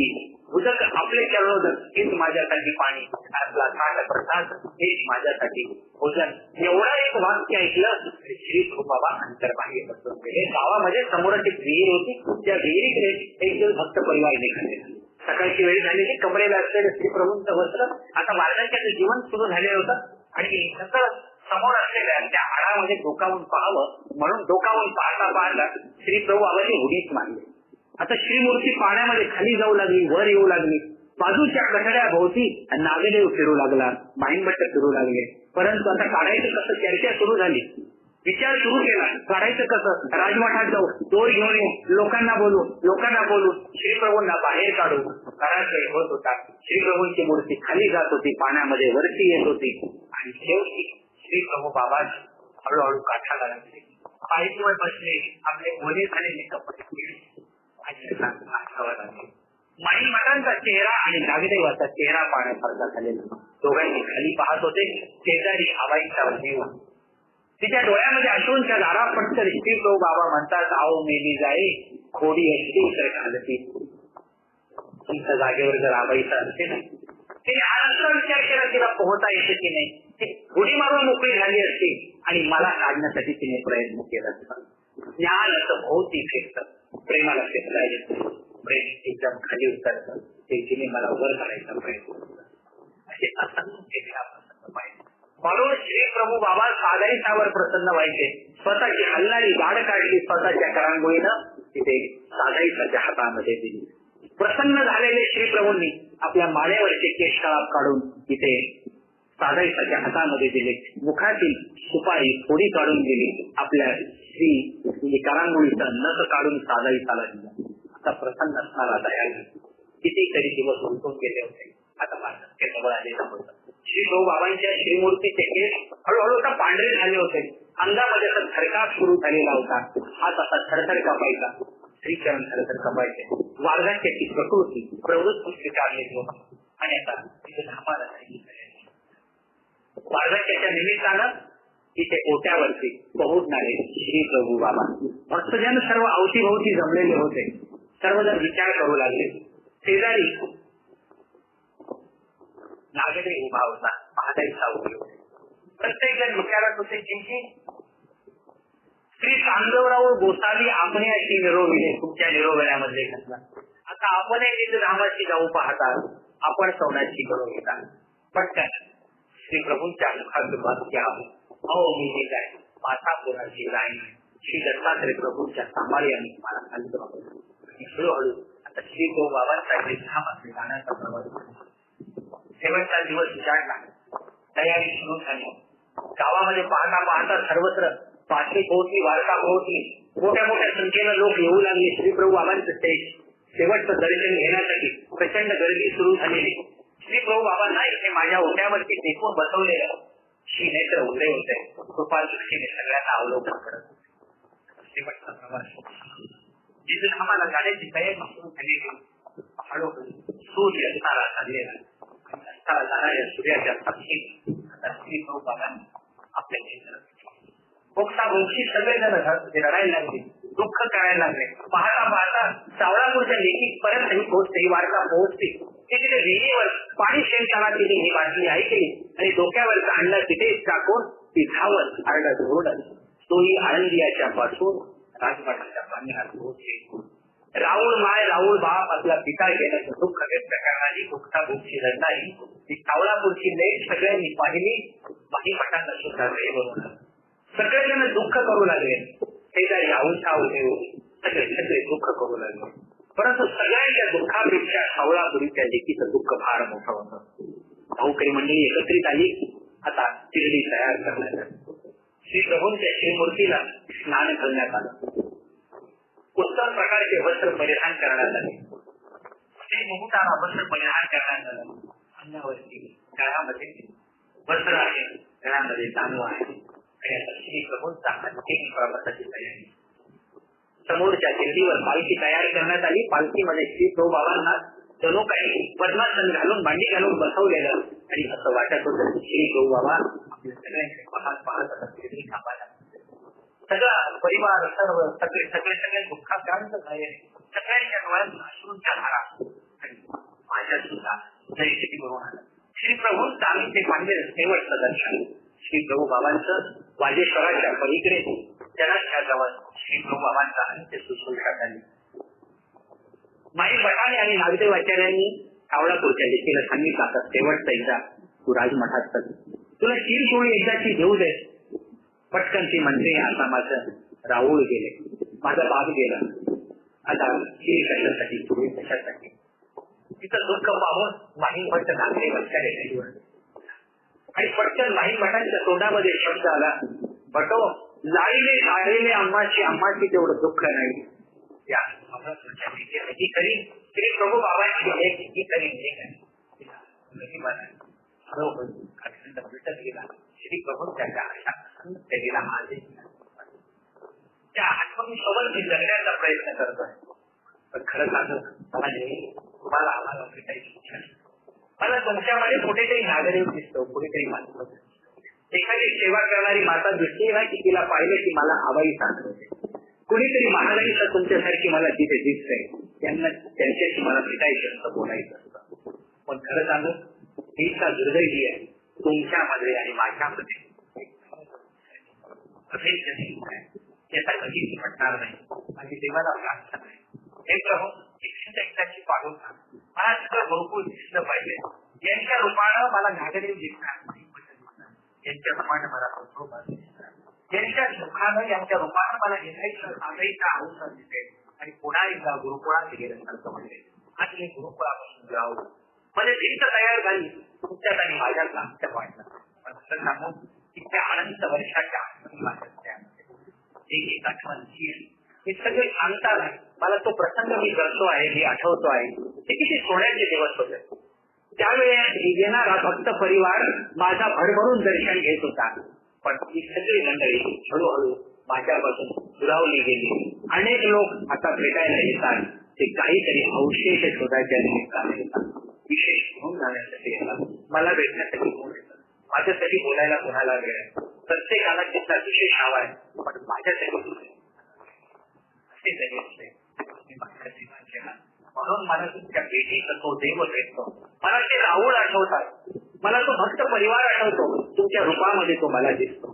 उदक आपले चरणोदक हेच माझ्यासाठी पाणी, आपला थाट प्रसाद हेच माझ्यासाठी भोजन. एवढा एक वाक्य ऐकलं श्री बाबा अंतर्बाह्य बसून गेले. गावामध्ये समोरच एक विहीर होती. त्या विहिरीकडे एक दिवस भक्त परिवार निघाले. सकाळची वेळ झालेली, कमरेला असलेले श्री प्रभूंचं वस्त्र आता महाराजांच्या जीवन सुरू झालेलं होतं आणि नंतर समोर असलेल्या त्या आडामध्ये डोकावून पाहावं म्हणून डोकावून पाहता पाहता श्री प्रभू बाबांनी उडीच मारले. आता श्रीमूर्ती पाण्यामध्ये खाली जाऊ लागली, वर येऊ लागली. बाजूच्या गठड्या भोवती नागदेव फिरू लागला, माईंभट्ट फिरू लागले. परंतु आता काढायचं कसं चर्चा सुरू झाली. विचार सुरू केला, काढायचं कसं, राजमठात जाऊ, दोर घेऊन येऊ, लोकांना बोलू, श्रीप्रभूंना बाहेर काढू. काढायचं होत होता. श्रीप्रभूंची मूर्ती खाली जात होती, पाण्यामध्ये वरती येत होती आणि शेवटी श्रीप्रभू बाबा हळूहळू काठाला लागले. पायरीवर बसले, आपले ओले झालेले कपडे माई मठांचा चेहरा आणि नागदेवाचा चेहरा पाण्यासारखा झालेला. दोघांनी खाली पाहत होते. शेजारी हवाईचा देव, तिच्या डोळ्यामध्ये अश्रूंच्या धारा पडतात. श्री प्रभू बाबा म्हणतात, आओ मेली जाई खोडी असते तर घालते. तुमच्या जागेवर जर आबाईचा असते ना, तिने आनंद विचार केला तिला पोहता येते की नाही. ती उडी मारून मोकळी झाली असते आणि मला काढण्यासाठी तिने प्रयत्न केला असता. ज्ञान असं भोवती फिरतं, प्रेमाला फिरता येतं, प्रेम एकदम खाली उतरतं, ते तिने मला वर काढायचा प्रयत्न केला. असे असंख्य पाहिजे म्हणून श्री प्रभू बाबा साधाईसावर प्रसन्न व्हायचे. स्वतःची हलणारी गाड काढली, स्वतःच्या करांगोळीनं तिथे साधाईसाच्या हातामध्ये दिली. प्रसन्न झालेले श्री प्रभूंनी आपल्या माळ्यावरचे केश कळाप काढून तिथे साधाईसाच्या हातामध्ये दिले. मुखातील सुपारी थोडी काढून दिली. आपल्या श्री करांगोळीचा नख काढून साधाईसाला दिला. आता प्रसन्न असणारा दयाळ कितीतरी दिवस उलटून गेले होते. आता भारत जवळ आलेला होता. श्री प्रभू बाबांच्या श्रीमूर्तीचे केस हळूहळू पांढरे झाले होते. अंगामध्ये असा थरकाप सुरू झालेला होता. हात असा थरथर कापायचा, श्रीचरण थरथर कापायचे. वारगांची प्रकृती प्रवृत्ती स्वीकारलेली होती आणि आता तिथे धामाला वारगांच्या निमित्तानं तिथे ओट्यावरती पोहोचणारे श्री प्रभू बाबा भक्तजन सर्व अवतीभोवती जमलेले होते. सर्वजण विचार करू लागले. शेजारी नागदेव उभा होता, महादाईचा उभी होते. प्रत्येक जण विचारत होते की श्री चांदवराव गोसावी आपणे अशी निरोविले तुमच्या निरोगण्यामध्ये घातला. आता आपण धामाची जाऊ पाहतात, आपण सौनाची निरोगिता पटकन श्री प्रभूंच्या मुखात घ्यावं. अहो मी काय माता कोणाची राणी श्री दत्तात्रय प्रभूंच्या सांभाळ्याने मला खाली जावं. हळूहळू आता श्री प्रभू बाबांचा धाम असले जाण्याचा प्रवास शेवटचा दिवस उजाडला. तयारी सुरू झाली. गावामध्ये पाहता पाहता सर्वत्र पाठी पोहोचली, वार्ता पोहोचली. मोठ्या मोठ्या संख्येनं लोक येऊ लागले. श्री प्रभू बाबांचं स्टेज शेवटचं दर्शन घेण्यासाठी प्रचंड गर्दी सुरू झालेली. श्री प्रभू बाबांना इथे माझ्या ओट्यावरती टेकून बसवलेलं श्री नेत्र उदय होते. कृपा दृष्टीने सगळ्यांना अवलोकन करत होते. शेवटचा प्रवास जिथून आम्हाला गाड्याची तयारी सुरू झालेली. हळूहळू सूर्य तारा चाललेला. जाणाऱ्या सूर्याच्या साक्षी आता श्री प्रभू बाबांनी आपल्या भोगता-भोगशी सगळेजण रडायला लागले, दुःख करायला लागले. पाहता पाहता सावळापूरच्या लेखी परत ही गोष्ट ही वार्ता पोहोचली. तिथे विहिरीवर पाणी शेणताना तिने ही बातमी ऐकली आणि डोक्यावर आणलं. तिथे टाकून ती धावत आरडत ओरडत तोही आळंदियाच्या पासून राजमठाच्या पाण्यात पोहोचली. राऊळ माय राऊळ बाप आपला पिता गेल्याचं दुःख व्यक्त करणारी भोगता-भोगशी रडणारी ती सावळापूरची लेख सगळ्यांनी पाहिली. बाकी मठांना सुद्धा बनवलं. सगळेजण दुःख करू लागले. शेजारी औंठा होते, सगळे दुःख करू लागले. परंतु सगळ्यांच्या दुःखापेक्षा सावळापुरीच्या लेखीचं दुःख फार मोठं होतं. भाऊकरी मंडळी एकत्रित आली. आता तिरडी तयार करण्यात आली. श्री प्रभूंच्या श्रीमूर्तीला स्नान घालण्यात आलं. उत्तम प्रकारचे वस्त्र परिधान करण्यात आले. श्री मुकुटाला वस्त्र परिधान करण्यात आलं. अंगावरती गळ्यामध्ये वस्त्र आहे, गळ्यामध्ये तांदूळ आहे. श्री प्रभूंचा अंतिम प्रवासाची तयारी. समोरच्या दिंडीवर पालखी तयार करण्यात आली. पालखीमध्ये श्री प्रभू बाबांना जणू काही पद्मासन घालून मांडी घालून बसवलेलं आणि असं वाटत होतं श्री प्रभू बाबा आपल्या सगळ्यांचे पाहत पाहत सगळा परिवार सर्व सगळे दुःखाक्रांत झाले. सगळ्यांच्या डोळ्यात अश्रूंच्या धारा. समाजात सुद्धा जयश्री करून आलं. श्री प्रभूंचं आम्ही ते पाहिजे शेवटचं दर्शन श्री प्रभू बाबांचं वाजेश्वराच्या पलीकडे जनाच्या जवळ श्री प्रभू बाबांचा अंत्य शुश्रूषा झाली. माई भटाणे आणि नागदेव आचार्यांनी कावळापूरच्या लेखीला सांगितलं आता शेवटचा एकदा तू राजमठात कर, तुला शिरशोळी एकदाची देऊ दे. पटकन ती म्हणते आता माझं राहुळ गेले, माझा बाप गेला, आता शिर कशासाठी पुढे कशासाठी. तिथं दुःख पाहून माहीम भट्ट नागदेव आचार्य आणि पटकन माहीम भटांच्या तोंडामध्ये शब्द आला, भटो लाईले साडलेले आम्हाची आम्हाची तेवढं दुःख नाही. या ही खरी श्री प्रभू बाबांची ही खरी श्री प्रभूंच्या त्याला माझे त्या आठवणी सोबत मी जगण्याचा प्रयत्न करतोय. पण खरं सांगत तुम्हाला आम्हाला भेटायची इच्छा नाही. मला तुमच्यामध्ये कुठेतरी नागरिक दिसतो, कुठेतरी माणसं, एखादी सेवा करणारी माता दिसते ना की तिला पाहिलं की मला आवाई सांगते. कुणीतरी महाराजांचं तुमच्यासारखी मला तिथे दिसतंय, त्यांच्याशी मला भेटायचं असतं, बोलायचं असतं. पण खरं सांगू हीचा दुर्दैवी आहे तुमच्यामध्ये आणि माझ्यामध्ये त्याचा कधीच घडणार नाही. आणि देवाला प्रार्थना नाही, हे प्रभू एकदाची पाडून मला सगळं भरपूर दिसलं पाहिजे. यांच्या रूपानं मला नागरिक दिसणार नाही, यांच्या रूपानं मला भरपूर त्यांच्या सुखानं यांच्या रूपानं मला निघायचं सांगायचं अवसर दिसेल. आणि पुन्हा एकदा गुरुकुळात गेल्यासारखं म्हणजे आज मी गुरुकुळापासून जाऊ म्हणजे भिंत तयार झाली तुमच्यात आणि माझ्यात आमच्या वाटलं. पण खरं सांगू की त्या अनंत वर्षाच्या एक आठवण हे सगळे सांगतात. मला तो प्रसंग मी करतो आहे, मी आठवतो आहे, हे किती सोन्याचे दिवस होते. त्यावेळी येणारा भक्त परिवार माझा भरभरून दर्शन घेत होता. पण ही सगळी मंडळी हळूहळू माझ्यापासून दुरावली गेली. अनेक लोक आता भेटायला येतात, ते काहीतरी अवशेष शोधायच्या निमित्ताने येतात, विशेष घेऊन जाण्यासाठी येतात, मला भेटण्यासाठी कोण येतात. माझ्यासाठी बोलायला कोणाला वेळ आहे, प्रत्येकाला तिथला विशेष हवा आहे, पण माझ्यासाठी असे तरी असते. म्हणून मला तुमच्या भेटीचा तो देव भेटतो, मला ते राहुळ आठवतात, मला तो भक्त परिवार आठवतो, तुमच्या रूपामध्ये तो मला दिसतो.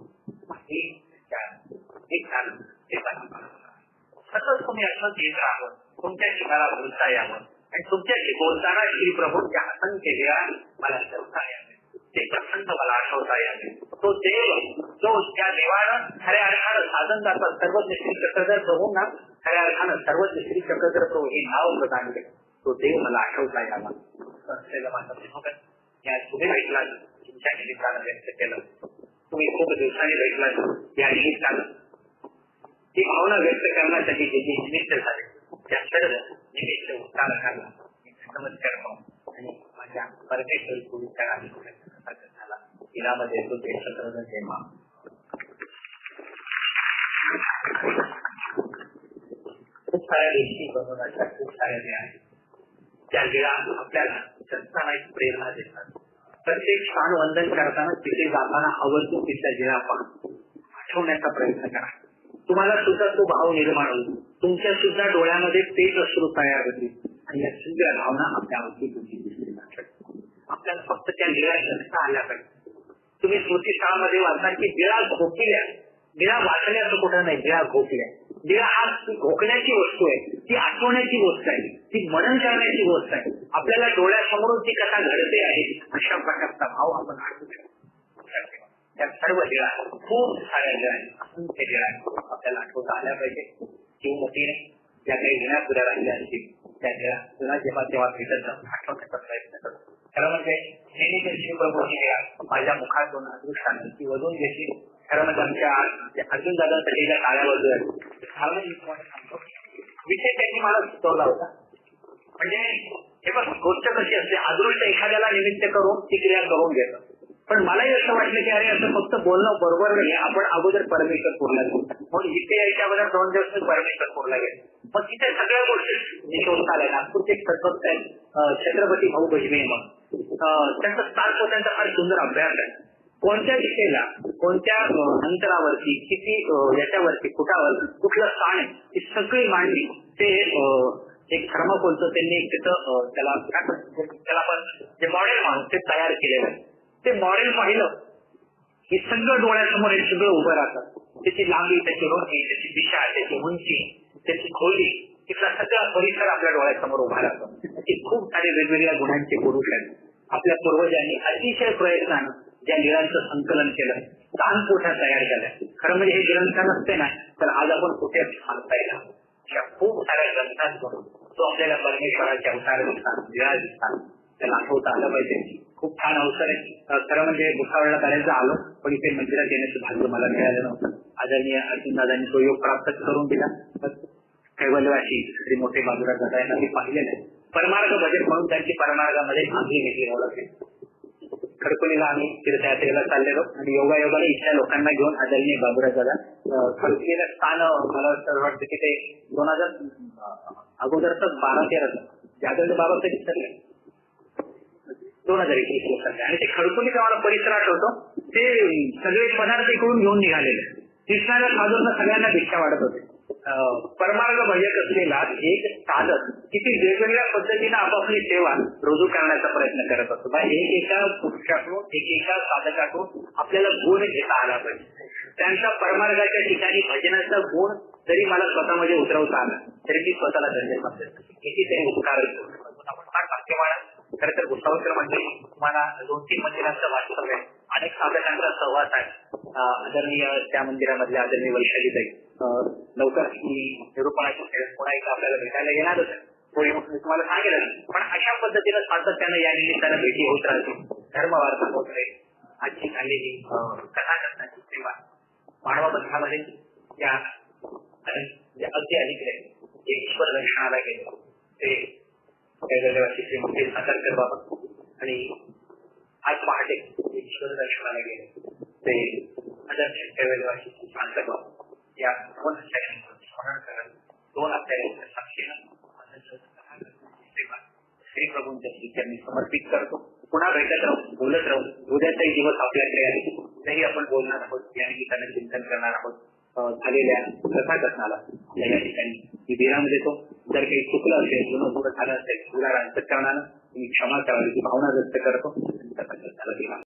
सतत तुम्ही असं देत राहावं, तुमच्याशी मला बोलता यावं आणि तुमच्याशी बोलताना श्री प्रभूंच्या असंख्य वेळा मला शोधता यावे, ते प्रसंग मला आठवता यावे. तो देव जो त्या देवानं खऱ्या अर्थानं साधन जातात सर्वज्ञ श्री चक्रधर प्रभूंना खऱ्या अर्थानं सर्वज्ञ श्री चक्रधर प्रभू हे नाव प्रदान केलं, तो देव मला आठवता यावा. या तुम्ही भेटला तुमच्या निमित्तानं व्यक्त केलं, तुम्ही खूप दिवसांनी भेटला या निमित्तानं ती भावना व्यक्त करण्यासाठी जे जे निमित्त झाले त्या सर्व निमित्त उत्साहकांना नमस्कार पाहून आणि माझ्या परमेश्वर गुरुच्या झाला तिलामध्ये तो तेमा खूप साऱ्या गोष्टी बनवण्याच्या खूप साऱ्या ज्या आहेत त्या वेळा आपल्याला संतांना एक प्रेरणा देतात. प्रत्येक स्थान वंदन करताना तिथे जाताना आवर्जून तिथल्या जिरा आठवण्याचा प्रयत्न करा. तुम्हाला सुद्धा तो भाव निर्माण होईल, तुमच्या सुद्धा डोळ्यामध्ये तेच अश्रू तयार होतील आणि या सगळ्या भावना आपल्यावरती तुमची दिसली जातात. आपल्याला फक्त त्या निळ्या शक्ता आल्या पाहिजे. तुम्ही स्मृतीस्थळामध्ये वाचता की बिळा घोकल्या, बिळा वाचण्याचं कुठं नाही, बिळा घोकल्या. बिळा हा घोकण्याची वस्तू आहे, ती आठवण्याची गोष्ट आहे, ती मनन करण्याची गोष्ट आहे. आपल्याला डोळ्यासमोरून ती कथा घडते आहे अशा प्रकारचा भाव आपण आठवू शकतो. त्या सर्व लिळा खूप साऱ्या लिळा असंख्य लिळा आपल्याला आठवता आल्या पाहिजे. जीव मोठीने ज्या काही लिळा पुढ्या राहिल्या असतील त्या लिळा पुन्हा जेव्हा तेव्हा भेटत आठवण्याचा प्रयत्न करतो. खरं म्हणजे नेहमी श्री प्रभूची लिळा माझ्या मुखातून अदृष्टाने ती वधून घेतली. खरं म्हणजे आमच्या अर्जुन दादांसाठी ज्या काळ्या वधू आहेत विषय त्यांनी मला सुचवला होता. म्हणजे हे बघ गोष्ट कशी असते, अदृष्ट एखाद्याला निमित्त करून ती क्रिया करून घेतो. पण मलाही असं वाटलं की अरे असं फक्त बोलणं बरोबर नाही, आपण अगोदर परमेश्वरपूरला गेलो म्हणून इथे यायच्या अगोदर 2 दिवस परमेश्वरपूरला गेलो. मग तिथे सगळ्या गोष्टी शोधता आल्या. नागपूरचे एक सतत छत्रपती भाऊ भजवे मग त्यांचं स्थान तो त्यांचा फार सुंदर अभ्यास आहे. कोणत्या दिशेला कोणत्या अंतरावरती किती याच्यावरती कुठावर कुठलं स्थान आहे ही सगळी मांडणी ते एक थर्माकोलचं त्यांनी तिथं त्याला आपण जे मॉडेल म्हणून ते तयार केलेलं आहे. ते मॉडेल पाहिलं की सगळं डोळ्यासमोर हे सगळं उभं राहतं. त्याची लांबी, त्याची रुंदी, त्याची दिशा, त्याची उंची, त्याची खोली, तिथला सगळा परिसर आपल्या डोळ्यासमोर उभा राहतो. ते खूप सारे वेगवेगळ्या गुणांचे पुरुष आहेत. आपल्या पूर्वजांनी अतिशय प्रयत्नानं ज्या लिळांचं संकलन केलं, दानपोठा तयार केलं. खरं म्हणजे हे ग्रंथ नसते ना तर आज आपण कुठे सांगता येईल. अशा खूप साऱ्या ग्रंथांतून तो आपल्याला परमेश्वराचे अवतार दिसतात, लिळा दिसतात, त्याला आठवता आलं पाहिजे. खूप छान अवसर आहे. खरं म्हणजे भुसावळला करायचं आलो पण इथे मंदिरात येण्याचं भाग्य मला मिळालं नव्हतं. आदरणीय अर्जुनदादांनी तो योग प्राप्त करून दिला. कैवल्यवासी श्री मोठे बाबूराव दादा यांना मी पाहिलेलं आहे. परमार्ग बजेट म्हणून त्यांची परमार्गामध्ये आम्ही घेतली ओळखली. खडकोलीला आम्ही तीर्थयात्रेला चाललेलो आणि योगायोगाने इथल्या लोकांना घेऊन आदरणीय बाबूराव दादा खडकोलीला स्थान मला वाटतं की ते 2000 अगोदरच 12-13 आदरणीय बाबा कधी ठरले 2021 लोकांचे आणि ते खडकोलीचा मला परिसर आठवतो. ते सगळे पदार्थ इकडून घेऊन निघालेले. कृष्णाच्या साधूंना सगळ्यांना भिक्षा वाढत होते. परमार्ग भजक असलेला एक साधक किती वेगवेगळ्या पद्धतीने आपापली सेवा रुजू करण्याचा प्रयत्न करत असतो. एकेका पुरुषाकडून एकेका साधकाकडून आपल्याला गुण घेता आला पाहिजे. त्यांच्या परमार्गाच्या ठिकाणी भजनाचा गुण जरी मला स्वतःमध्ये उतरवता आला तरी मी स्वतःला धन्य समजेल. कितीतरी उपकार आपण फार भाग्यवान. खरं तर भुसावळकर मंदिर तुम्हाला 2-3 मंदिरांचं वास्तव आहे, अनेक साधकांचा सहवास आहे. आदरणीय त्या मंदिरामधल्या आदरणीय वैशालीताई लवकर ही निरूपणाची पुन्हा एकदा आपल्याला भेटायला येणारच आहे. थोडी मी तुम्हाला सांगेल पण अशा पद्धतीनं सातत्यानं या निमित्तानं भेटी होत राहते. धर्मवार्ता होत राहील. आजची झालेली कथा करण्याची सेवा मानवा बंधामध्ये या अगदी अलीकडे जे ईश्वर दर्शनाला गेले ते कैवल्यवासी श्री मोठे सातारकर बाबा आणि आज पहाटे ईश्वर दर्शनाला गेले ते आदरणीय कैवल्यवासी शांत बाबा या 2 अध्यायांचं स्मरण करत 2 अध्यायांच्या साक्षीनं सेवा श्री प्रभूंच्या चरणी समर्पित करतो. पुन्हा भेटत राहू, बोलत राहू. उद्याचाही दिवस आपल्याकडे आहे. उद्याही आपण बोलणार आहोत, या निमित्तानं चिंतन करणार आहोत. झालेल्या कथा कथनाला या ठिकाणी मी विराम देतो. जर काही चुकलं असेल, जुनं झालं असेल, अंतःकरणानं तुम्ही क्षमा करावी ही भावना व्यक्त करतो. कथा कथनाला विराम.